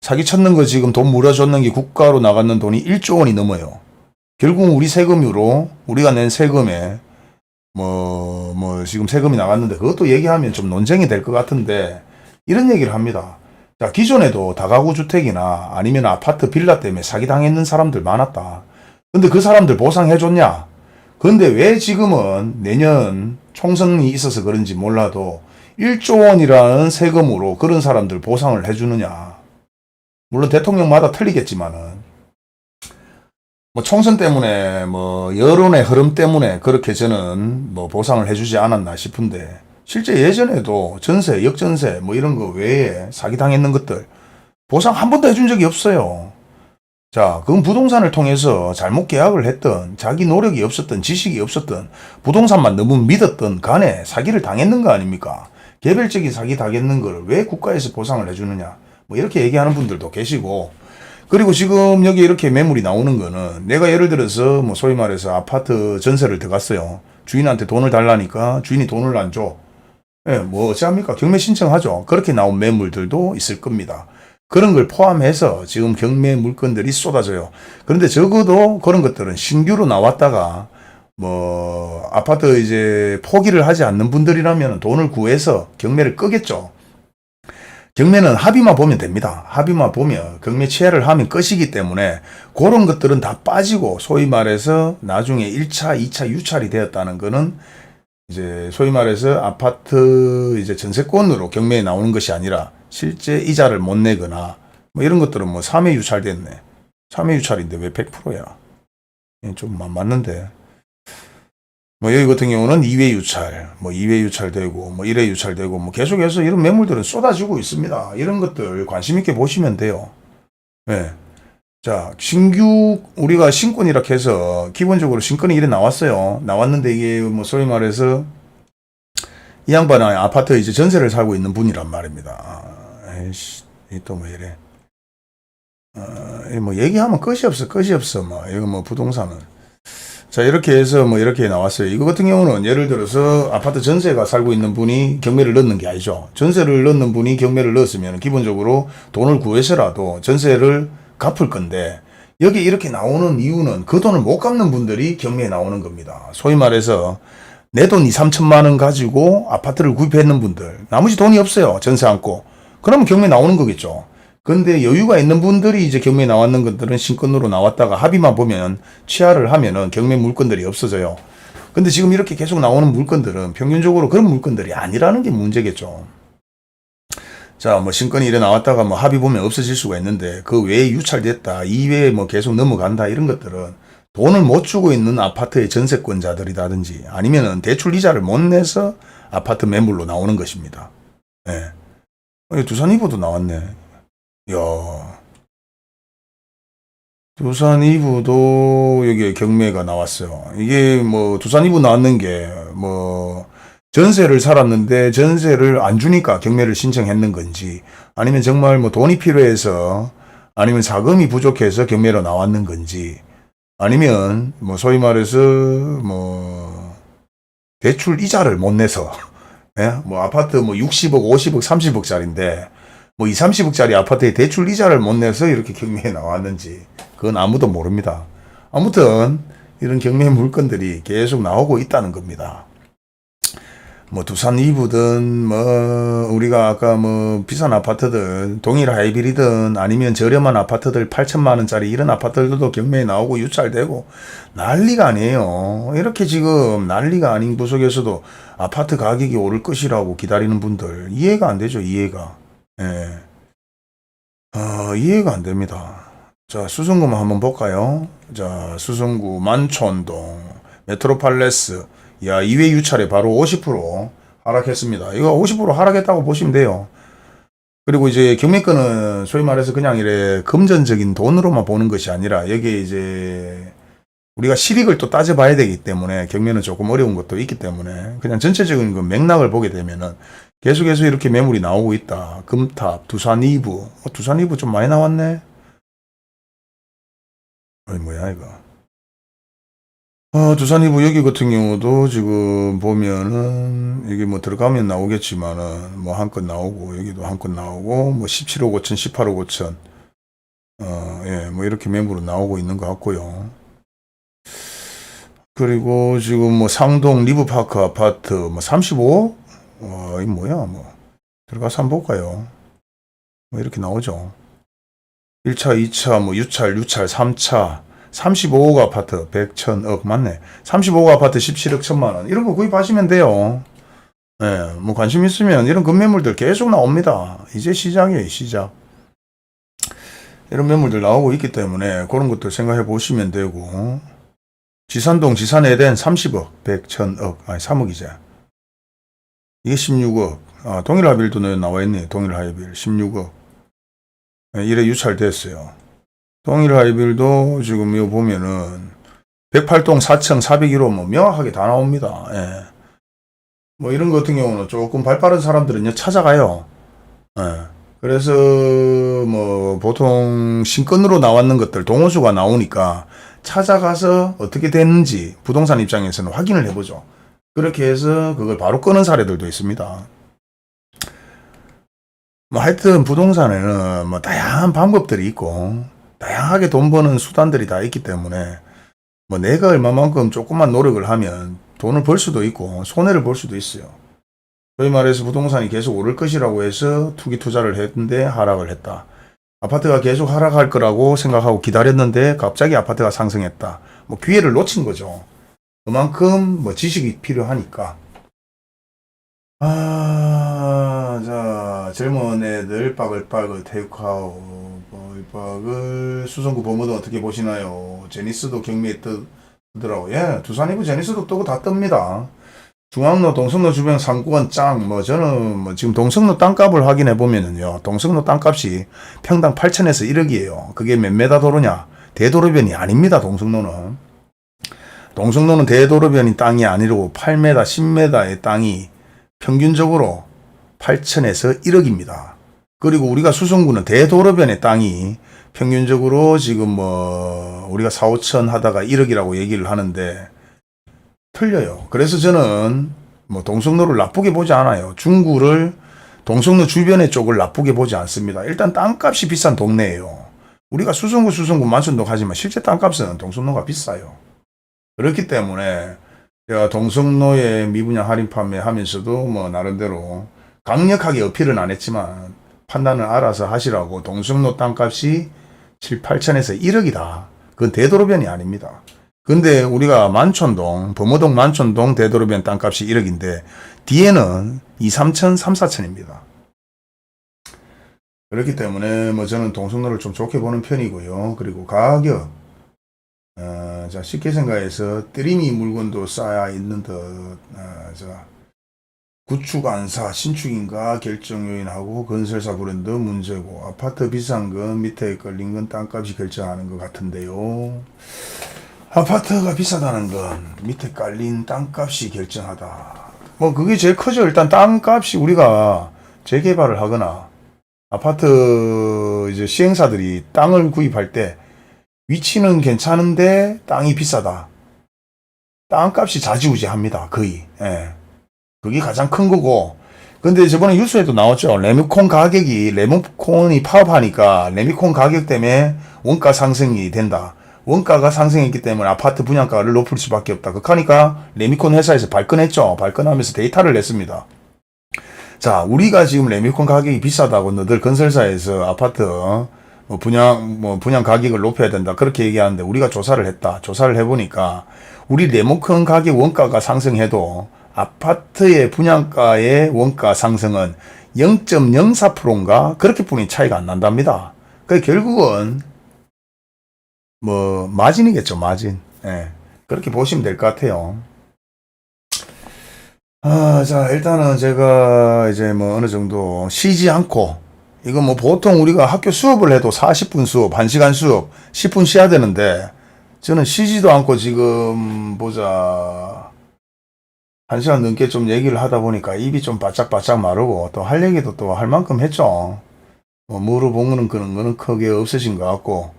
사기 쳤는 거 지금 돈 물어줬는 게 국가로 나갔는 돈이 1조 원이 넘어요. 결국 우리 세금으로 우리가 낸 세금에 뭐 지금 세금이 나갔는데 그것도 얘기하면 좀 논쟁이 될 것 같은데 이런 얘기를 합니다. 자, 기존에도 다가구 주택이나 아니면 아파트 빌라 때문에 사기당했는 사람들 많았다. 근데 그 사람들 보상해줬냐? 근데 왜 지금은 내년 총선이 있어서 그런지 몰라도 1조 원이라는 세금으로 그런 사람들 보상을 해주느냐? 물론 대통령마다 틀리겠지만은, 뭐 총선 때문에, 뭐 여론의 흐름 때문에 그렇게 저는 뭐 보상을 해주지 않았나 싶은데, 실제 예전에도 전세, 역전세 뭐 이런 거 외에 사기당했는 것들 보상 한 번도 해준 적이 없어요. 자, 그건 부동산을 통해서 잘못 계약을 했던, 자기 노력이 없었던, 지식이 없었던, 부동산만 너무 믿었던 간에 사기를 당했는 거 아닙니까? 개별적인 사기 당했는 걸 왜 국가에서 보상을 해주느냐? 뭐 이렇게 얘기하는 분들도 계시고, 그리고 지금 여기 이렇게 매물이 나오는 거는 내가 예를 들어서 뭐 소위 말해서 아파트 전세를 들어갔어요. 주인한테 돈을 달라니까 주인이 돈을 안 줘. 예, 뭐 어찌합니까? 경매 신청하죠. 그렇게 나온 매물들도 있을 겁니다. 그런 걸 포함해서 지금 경매 물건들이 쏟아져요. 그런데 적어도 그런 것들은 신규로 나왔다가 뭐 아파트 이제 포기를 하지 않는 분들이라면 돈을 구해서 경매를 끄겠죠. 경매는 합의만 보면 됩니다. 합의만 보면 경매 취하를 하면 끝이기 때문에 그런 것들은 다 빠지고 소위 말해서 나중에 1차, 2차 유찰이 되었다는 거는 이제 소위 말해서 아파트 이제 전세권으로 경매에 나오는 것이 아니라 실제 이자를 못 내거나 뭐 이런 것들은 뭐 3회 유찰됐네. 3회 유찰인데 왜 100%야? 좀 맞는데. 뭐 여기 같은 경우는 2회 유찰, 뭐 2회 유찰되고 뭐 1회 유찰되고 뭐 계속해서 이런 매물들은 쏟아지고 있습니다. 이런 것들 관심 있게 보시면 돼요. 네. 자, 신규 우리가 신권이라 해서 기본적으로 신권이 이래 나왔어요. 나왔는데 이게 뭐 소위 말해서 이 양반은 아파트 이제 전세를 살고 있는 분이란 말입니다. 에이씨, 또 뭐 이래. 뭐 얘기하면 끝이 없어. 뭐 이거 뭐 부동산은. 자, 이렇게 해서 뭐 이렇게 나왔어요. 이거 같은 경우는 예를 들어서 아파트 전세가 살고 있는 분이 경매를 넣는 게 아니죠. 전세를 넣는 분이 경매를 넣었으면 기본적으로 돈을 구해서라도 전세를 갚을 건데, 여기 이렇게 나오는 이유는 그 돈을 못 갚는 분들이 경매에 나오는 겁니다. 소위 말해서 내 돈 2, 3천만 원 가지고 아파트를 구입했는 분들, 나머지 돈이 없어요. 전세 안고. 그러면 경매 나오는 거겠죠. 근데 여유가 있는 분들이 이제 경매에 나왔는 것들은 신권으로 나왔다가 합의만 보면 취하를 하면은 경매 물건들이 없어져요. 근데 지금 이렇게 계속 나오는 물건들은 평균적으로 그런 물건들이 아니라는 게 문제겠죠. 자, 뭐 신권이 이래 나왔다가 뭐 합의 보면 없어질 수가 있는데 그 외에 유찰됐다, 이외에 뭐 계속 넘어간다 이런 것들은 돈을 못 주고 있는 아파트의 전세권자들이라든지 아니면은 대출 이자를 못 내서 아파트 매물로 나오는 것입니다. 예. 두산 이부도 나왔네. 야, 두산 이부도 여기 경매가 나왔어요. 이게 뭐 두산 이부 나왔는 게 뭐 전세를 살았는데 전세를 안 주니까 경매를 신청했는 건지 아니면 정말 뭐 돈이 필요해서 아니면 자금이 부족해서 경매로 나왔는 건지 아니면 뭐 소위 말해서 뭐 대출 이자를 못 내서 예? 뭐 아파트 뭐 60억, 50억, 30억짜리인데 뭐 2, 30억짜리 아파트에 대출 이자를 못 내서 이렇게 경매에 나왔는지 그건 아무도 모릅니다. 아무튼 이런 경매 물건들이 계속 나오고 있다는 겁니다. 뭐 두산 이부든 뭐 우리가 아까 뭐 비싼 아파트들 동일 하이브리든 아니면 저렴한 아파트들 8천만 원짜리 이런 아파트들도 경매에 나오고 유찰되고 난리가 아니에요. 이렇게 지금 난리가 아닌 구석에서도 아파트 가격이 오를 것이라고 기다리는 분들 이해가 안 되죠. 이해가. 예. 이해가 안 됩니다. 자, 수성구만 한번 볼까요? 자, 수성구 만촌동 메트로팔레스. 야, 2회 유찰에 바로 50% 하락했습니다. 이거 50% 하락했다고 보시면 돼요. 그리고 이제 경매권은 소위 말해서 그냥 이래 금전적인 돈으로만 보는 것이 아니라 여기에 이제 우리가 실익을 또 따져봐야 되기 때문에 경매는 조금 어려운 것도 있기 때문에 그냥 전체적인 그 맥락을 보게 되면은 계속해서 이렇게 매물이 나오고 있다. 금탑, 두산 2부. 두산 2부 좀 많이 나왔네. 어이, 뭐야, 이거. 두산 2부 여기 같은 경우도 지금 보면은, 이게 뭐 들어가면 나오겠지만은, 뭐 한 건 나오고, 여기도 한 건 나오고, 뭐 17억 5천, 18억 5천. 예, 뭐 이렇게 매물은 나오고 있는 것 같고요. 그리고 지금 뭐 상동 리브파크 아파트, 뭐 35억? 이 뭐야, 뭐. 들어가서 한번 볼까요? 뭐 이렇게 나오죠. 1차, 2차, 뭐 유찰, 3차, 35억 아파트, 100, 1000억, 맞네. 35억 아파트 17억 1000만원. 이런 거 구입하시면 돼요. 예, 뭐 관심 있으면 이런 급매물들 계속 나옵니다. 이제 시작이에요, 시작. 이런 매물들 나오고 있기 때문에 그런 것들 생각해 보시면 되고. 지산동, 지산에덴 30억, 100, 1000억, 아니 3억이제. 이게 16억. 아, 동일하빌도 나와 있네. 동일하이빌 16억. 예, 이래 유찰됐어요. 동일하이빌도 지금 이거 보면은 108동 4층 401호 뭐 명확하게 다 나옵니다. 예. 뭐 이런 것 같은 경우는 조금 발 빠른 사람들은 찾아가요. 예. 그래서 뭐 보통 신건으로 나왔는 것들 동호수가 나오니까 찾아가서 어떻게 됐는지 부동산 입장에서는 확인을 해보죠. 그렇게 해서 그걸 바로 끄는 사례들도 있습니다. 뭐 하여튼 부동산에는 뭐 다양한 방법들이 있고 다양하게 돈 버는 수단들이 다 있기 때문에 뭐 내가 얼마만큼 조금만 노력을 하면 돈을 벌 수도 있고 손해를 볼 수도 있어요. 소위 말해서 부동산이 계속 오를 것이라고 해서 투기 투자를 했는데 하락을 했다. 아파트가 계속 하락할 거라고 생각하고 기다렸는데 갑자기 아파트가 상승했다. 뭐 기회를 놓친 거죠. 그만큼 뭐 지식이 필요하니까. 자, 젊은 애들 빠글빠글 테이크아웃 빠글빠글 수성구 범어도 어떻게 보시나요? 제니스도 경매에 뜨더라고. 예, 두산이고 제니스도 뜨고 다 뜹니다. 중앙로 동성로 주변 상권 짱, 뭐 저는 뭐 지금 동성로 땅값을 확인해 보면은요, 동성로 땅값이 평당 8천에서 1억이에요. 그게 몇 메다 도로냐? 대도로변이 아닙니다. 동성로는 대도로변이 땅이 아니고 8m, 10m의 땅이 평균적으로 8천에서 1억입니다. 그리고 우리가 수성구는 대도로변의 땅이 평균적으로 지금 뭐 우리가 4, 5천 하다가 1억이라고 얘기를 하는데 틀려요. 그래서 저는 뭐 동성로를 나쁘게 보지 않아요. 중구를 동성로 주변의 쪽을 나쁘게 보지 않습니다. 일단 땅값이 비싼 동네예요. 우리가 수성구 만천동 하지만 실제 땅값은 동성로가 비싸요. 그렇기 때문에 제가 동성로에 미분양 할인 판매하면서도 뭐 나름대로 강력하게 어필은 안 했지만 판단을 알아서 하시라고 동성로 땅값이 7, 8천에서 1억이다. 그건 대도로변이 아닙니다. 근데 우리가 만촌동, 범어동 만촌동 대도로변 땅값이 1억인데 뒤에는 2, 3천, 3, 4천입니다. 그렇기 때문에 뭐 저는 동성로를 좀 좋게 보는 편이고요. 그리고 가격, 자, 쉽게 생각해서 뜨리미 물건도 쌓여 있는 듯, 자, 구축 안사, 신축인가 결정 요인하고 건설사 브랜드 문제고 아파트 비싼 건 밑에 걸린 건 땅값이 결정하는 것 같은데요. 아파트가 비싸다는 건 밑에 깔린 땅값이 결정하다. 뭐 그게 제일 크죠. 일단 땅값이 우리가 재개발을 하거나 아파트 이제 시행사들이 땅을 구입할 때 위치는 괜찮은데 땅이 비싸다. 땅값이 좌지우지합니다. 거의. 예. 그게 가장 큰 거고. 근데 저번에 뉴스에도 나왔죠. 레미콘이 파업하니까 레미콘 가격 때문에 원가 상승이 된다. 원가가 상승했기 때문에 아파트 분양가를 높일 수밖에 없다. 그러니까 레미콘 회사에서 발끈했죠. 발끈하면서 데이터를 냈습니다. 자, 우리가 지금 레미콘 가격이 비싸다고 너들 건설사에서 아파트 분양 가격을 높여야 된다. 그렇게 얘기하는데 우리가 조사를 했다. 조사를 해보니까 우리 레미콘 가격 원가가 상승해도 아파트의 분양가의 원가 상승은 0.04%인가 그렇게 뿐이 차이가 안 난답니다. 그 결국은 뭐 마진이겠죠. 마진. 예. 그렇게 보시면 될 것 같아요. 자, 일단은 제가 이제 뭐 어느 정도 쉬지 않고 이거 뭐 보통 우리가 학교 수업을 해도 40분 수업, 1시간 수업, 10분 쉬어야 되는데 저는 쉬지도 않고 지금 보자 1시간 넘게 좀 얘기를 하다 보니까 입이 좀 바짝바짝 마르고 또 할 얘기도 또 할 만큼 했죠. 뭐 물어보는 그런 거는 크게 없으신 것 같고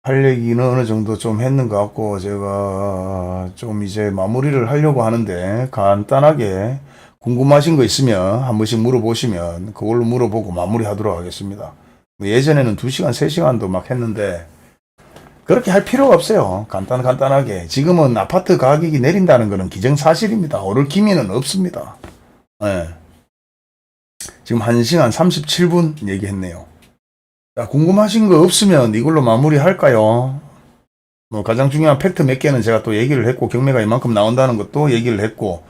할 얘기는 어느 정도 좀 했는 것 같고 제가 좀 이제 마무리를 하려고 하는데 간단하게 궁금하신 거 있으면 한 번씩 물어보시면 그걸로 물어보고 마무리 하도록 하겠습니다. 예전에는 2시간, 3시간도 막 했는데 그렇게 할 필요가 없어요. 간단하게. 지금은 아파트 가격이 내린다는 것은 기정사실입니다. 오를 기미는 없습니다. 네. 지금 1시간 37분 얘기했네요. 자, 궁금하신 거 없으면 이걸로 마무리할까요? 뭐 가장 중요한 팩트 몇 개는 제가 또 얘기를 했고, 경매가 이만큼 나온다는 것도 얘기를 했고,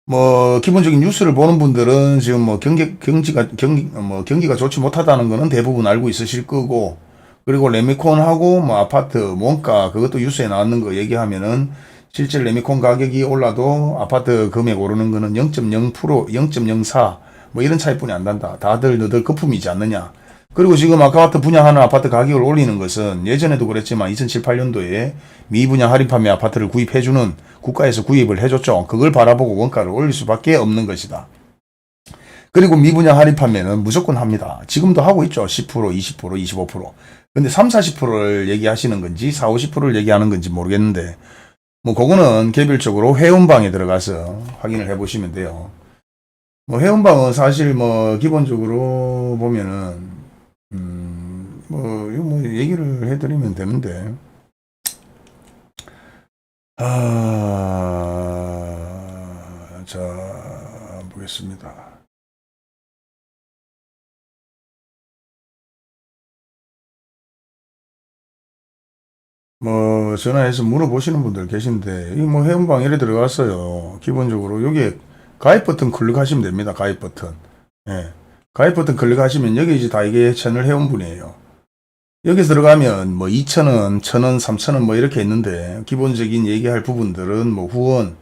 뭐 기본적인 뉴스를 보는 분들은 지금 뭐 경기가 좋지 못하다는 거는 대부분 알고 있으실 거고, 그리고 레미콘하고 뭐 아파트 원가 그것도 뉴스에 나왔는 거 얘기하면은 실제 레미콘 가격이 올라도 아파트 금액 오르는 거는 0.0%, 0.04 뭐 이런 차이뿐이 안 난다. 다들 너들 거품이지 않느냐. 그리고 지금 아파트 분양하는 아파트 가격을 올리는 것은 예전에도 그랬지만 2007, 8년도에 미분양 할인 판매 아파트를 구입해주는 국가에서 구입을 해줬죠. 그걸 바라보고 원가를 올릴 수밖에 없는 것이다. 그리고 미분양 할인 판매는 무조건 합니다. 지금도 하고 있죠. 10%, 20%, 25%. 근데 3, 40%를 얘기하시는 건지 4, 50%를 얘기하는 건지 모르겠는데 뭐 그거는 개별적으로 회원방에 들어가서 확인을 해보시면 돼요. 뭐 회원방은 사실 뭐 기본적으로 보면은 이거 뭐 얘기를 해드리면 되는데, 자, 보겠습니다. 뭐 전화해서 물어보시는 분들 계신데, 이 뭐 회원방 이래 들어갔어요. 기본적으로 여기에 가입 버튼 클릭하시면 됩니다. 가입 버튼. 예. 가입 버튼 클릭하시면 여기 이제 다 이게 채널 회원분이에요. 여기 들어가면 뭐 2,000원, 1,000원, 3,000원 뭐 이렇게 있는데 기본적인 얘기할 부분들은 뭐 후원,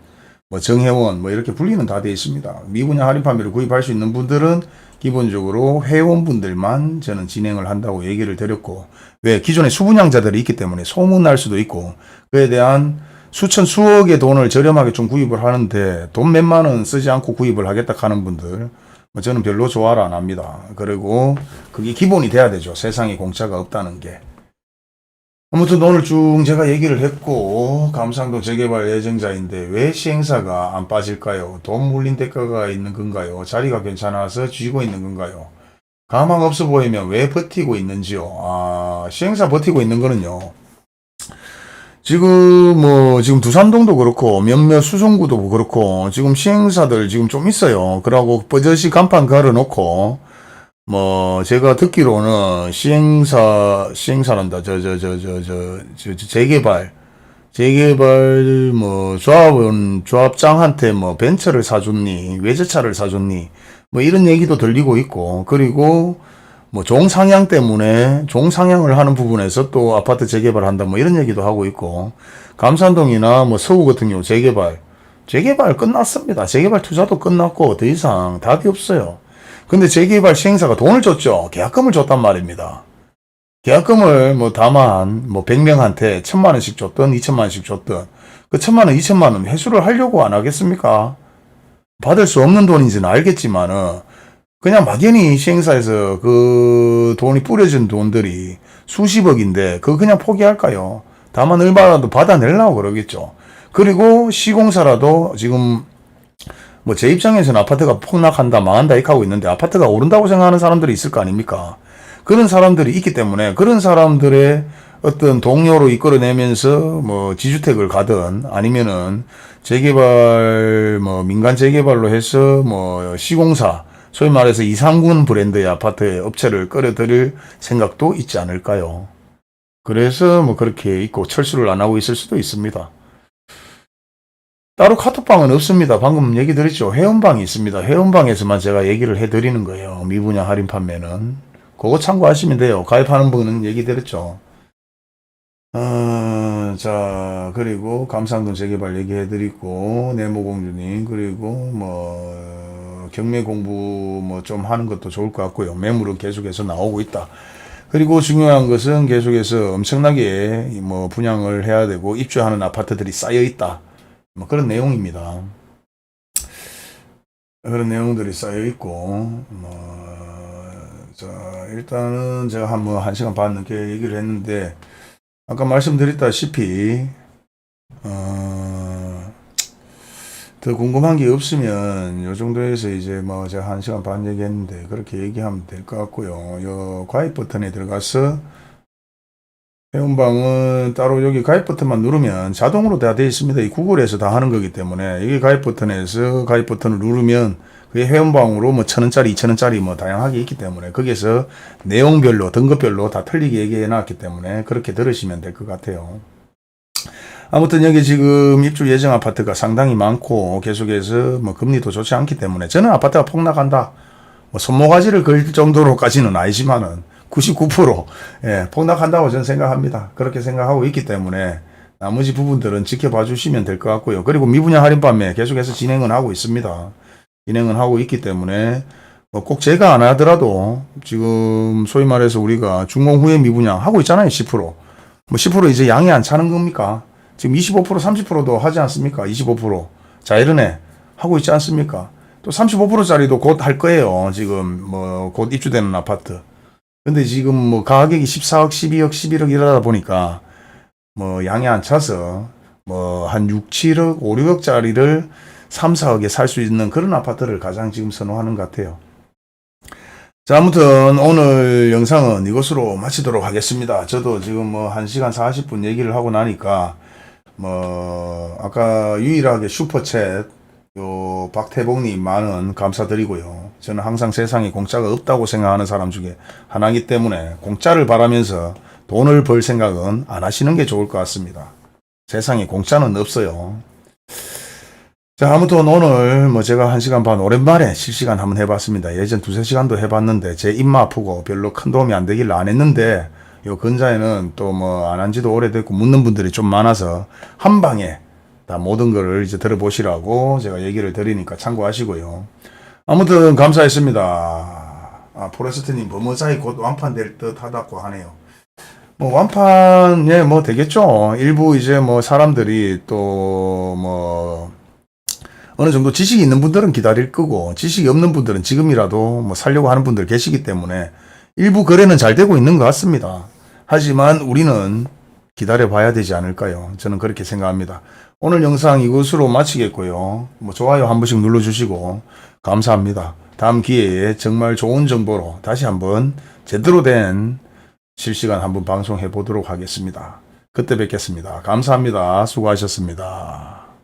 뭐 정회원 뭐 이렇게 분리는 다 되어 있습니다. 미분양 할인 판매를 구입할 수 있는 분들은 기본적으로 회원분들만 저는 진행을 한다고 얘기를 드렸고, 왜 기존에 수분양자들이 있기 때문에 소문날 수도 있고 그에 대한 수천 수억의 돈을 저렴하게 좀 구입을 하는데 돈 몇만 원 쓰지 않고 구입을 하겠다 하는 분들 저는 별로 좋아를 안 합니다. 그리고 그게 기본이 돼야 되죠. 세상에 공짜가 없다는 게. 아무튼 오늘 쭉 제가 얘기를 했고, 감상도 재개발 예정자인데 왜 시행사가 안 빠질까요? 돈 물린 대가가 있는 건가요? 자리가 괜찮아서 쥐고 있는 건가요? 가망 없어 보이면 왜 버티고 있는지요? 시행사 버티고 있는 거는요, 지금 두산동도 그렇고 몇몇 수성구도 그렇고 지금 시행사들 지금 좀 있어요. 그러고 버젓이 간판 걸어놓고 뭐 제가 듣기로는 시행사란다. 재개발 뭐 조합장한테 뭐 벤처를 사줬니 외제차를 사줬니 뭐 이런 얘기도 들리고 있고, 그리고 뭐 종상향 때문에 종상향을 하는 부분에서 또 아파트 재개발한다 뭐 이런 얘기도 하고 있고, 감산동이나 뭐 서구 같은 경우 재개발 끝났습니다. 재개발 투자도 끝났고 더 이상 답이 없어요. 근데 재개발 시행사가 돈을 줬죠. 계약금을 줬단 말입니다. 계약금을 뭐 다만 뭐 100명한테 1,000만 원씩 줬든 2,000만 원씩 줬든 그 1,000만 원, 2,000만 원 회수를 하려고 안 하겠습니까? 받을 수 없는 돈인지는 알겠지만은 그냥 막연히 시행사에서 그 돈이 뿌려진 돈들이 수십억인데 그거 그냥 포기할까요? 다만 얼마라도 받아내려고 그러겠죠. 그리고 시공사라도 지금 뭐 제 입장에서는 아파트가 폭락한다 망한다 이렇게 하고 있는데 아파트가 오른다고 생각하는 사람들이 있을 거 아닙니까? 그런 사람들이 있기 때문에 그런 사람들의 어떤 동료로 이끌어내면서 뭐 지주택을 가든 아니면은 재개발 뭐 민간 재개발로 해서 뭐 시공사 소위 말해서 이상군 브랜드의 아파트의 업체를 끌어들일 생각도 있지 않을까요? 그래서 뭐 그렇게 있고 철수를 안 하고 있을 수도 있습니다. 따로 카톡방은 없습니다. 방금 얘기 드렸죠. 회원방이 있습니다. 회원방에서만 제가 얘기를 해드리는 거예요. 미분양 할인 판매는. 그거 참고하시면 돼요. 가입하는 분은 얘기 드렸죠. 자, 그리고 감상동 재개발 얘기해드리고, 네모공주님, 그리고 뭐, 경매 공부 뭐 좀 하는 것도 좋을 것 같고요. 매물은 계속해서 나오고 있다. 그리고 중요한 것은 계속해서 엄청나게 뭐 분양을 해야 되고 입주하는 아파트들이 쌓여 있다. 뭐 그런 내용입니다. 그런 내용들이 쌓여 있고, 자, 일단은 제가 한 시간 반 넘게 얘기를 했는데, 아까 말씀드렸다시피, 더 궁금한 게 없으면 요 정도에서 이제 뭐 제가 1시간 반 얘기했는데 그렇게 얘기하면 될 것 같고요. 요 가입 버튼에 들어가서 회원방은 따로 여기 가입 버튼만 누르면 자동으로 다 되어 있습니다. 이 구글에서 다 하는 거기 때문에 여기 가입 버튼에서 가입 버튼을 누르면 그게 회원방으로 뭐 1,000원짜리, 2,000원짜리 뭐 다양하게 있기 때문에 거기에서 내용별로, 등급별로 다 틀리게 얘기해 놨기 때문에 그렇게 들으시면 될 것 같아요. 아무튼 여기 지금 입주 예정 아파트가 상당히 많고 계속해서 뭐 금리도 좋지 않기 때문에 저는 아파트가 폭락한다. 뭐 손모가지를 걸 정도로까지는 아니지만은 99% 예, 폭락한다고 저는 생각합니다. 그렇게 생각하고 있기 때문에 나머지 부분들은 지켜봐 주시면 될 것 같고요. 그리고 미분양 할인판매 계속해서 진행은 하고 있습니다. 진행은 하고 있기 때문에 뭐 꼭 제가 안 하더라도 지금 소위 말해서 우리가 준공 후에 미분양 하고 있잖아요. 10%. 뭐 10% 이제 양이 안 차는 겁니까? 지금 25% 30%도 하지 않습니까? 25% 자이른에 하고 있지 않습니까? 또 35%짜리도 곧 할 거예요. 지금 뭐 곧 입주되는 아파트. 근데 지금 뭐 가격이 14억, 12억, 11억 이러다 보니까 뭐 양이 안 차서 뭐 한 6, 7억, 5, 6억짜리를 3, 4억에 살 수 있는 그런 아파트를 가장 지금 선호하는 것 같아요. 자, 아무튼 오늘 영상은 이것으로 마치도록 하겠습니다. 저도 지금 뭐 1시간 40분 얘기를 하고 나니까 뭐 아까 유일하게 슈퍼챗 요 박태봉님 많은 감사드리고요. 저는 항상 세상에 공짜가 없다고 생각하는 사람 중에 하나이기 때문에 공짜를 바라면서 돈을 벌 생각은 안 하시는 게 좋을 것 같습니다. 세상에 공짜는 없어요. 자, 아무튼 오늘 뭐 제가 1시간 반 오랜만에 실시간 한번 해봤습니다. 예전 2-3시간도 해봤는데 제 입마 아프고 별로 큰 도움이 안 되길래 안 했는데 요 근자에는 또 뭐 안 한 지도 오래됐고 묻는 분들이 좀 많아서 한 방에 다 모든 거를 이제 들어보시라고 제가 얘기를 드리니까 참고하시고요. 아무튼 감사했습니다. 아, 포레스트님 범어사이 곧 완판될 듯 하다고 하네요. 뭐 완판 예 뭐 되겠죠. 일부 이제 뭐 사람들이 또 뭐 어느 정도 지식이 있는 분들은 기다릴 거고 지식이 없는 분들은 지금이라도 뭐 살려고 하는 분들 계시기 때문에 일부 거래는 잘 되고 있는 것 같습니다. 하지만 우리는 기다려 봐야 되지 않을까요? 저는 그렇게 생각합니다. 오늘 영상 이것으로 마치겠고요. 뭐 좋아요 한 번씩 눌러주시고 감사합니다. 다음 기회에 정말 좋은 정보로 다시 한번 제대로 된 실시간 한번 방송해 보도록 하겠습니다. 그때 뵙겠습니다. 감사합니다. 수고하셨습니다.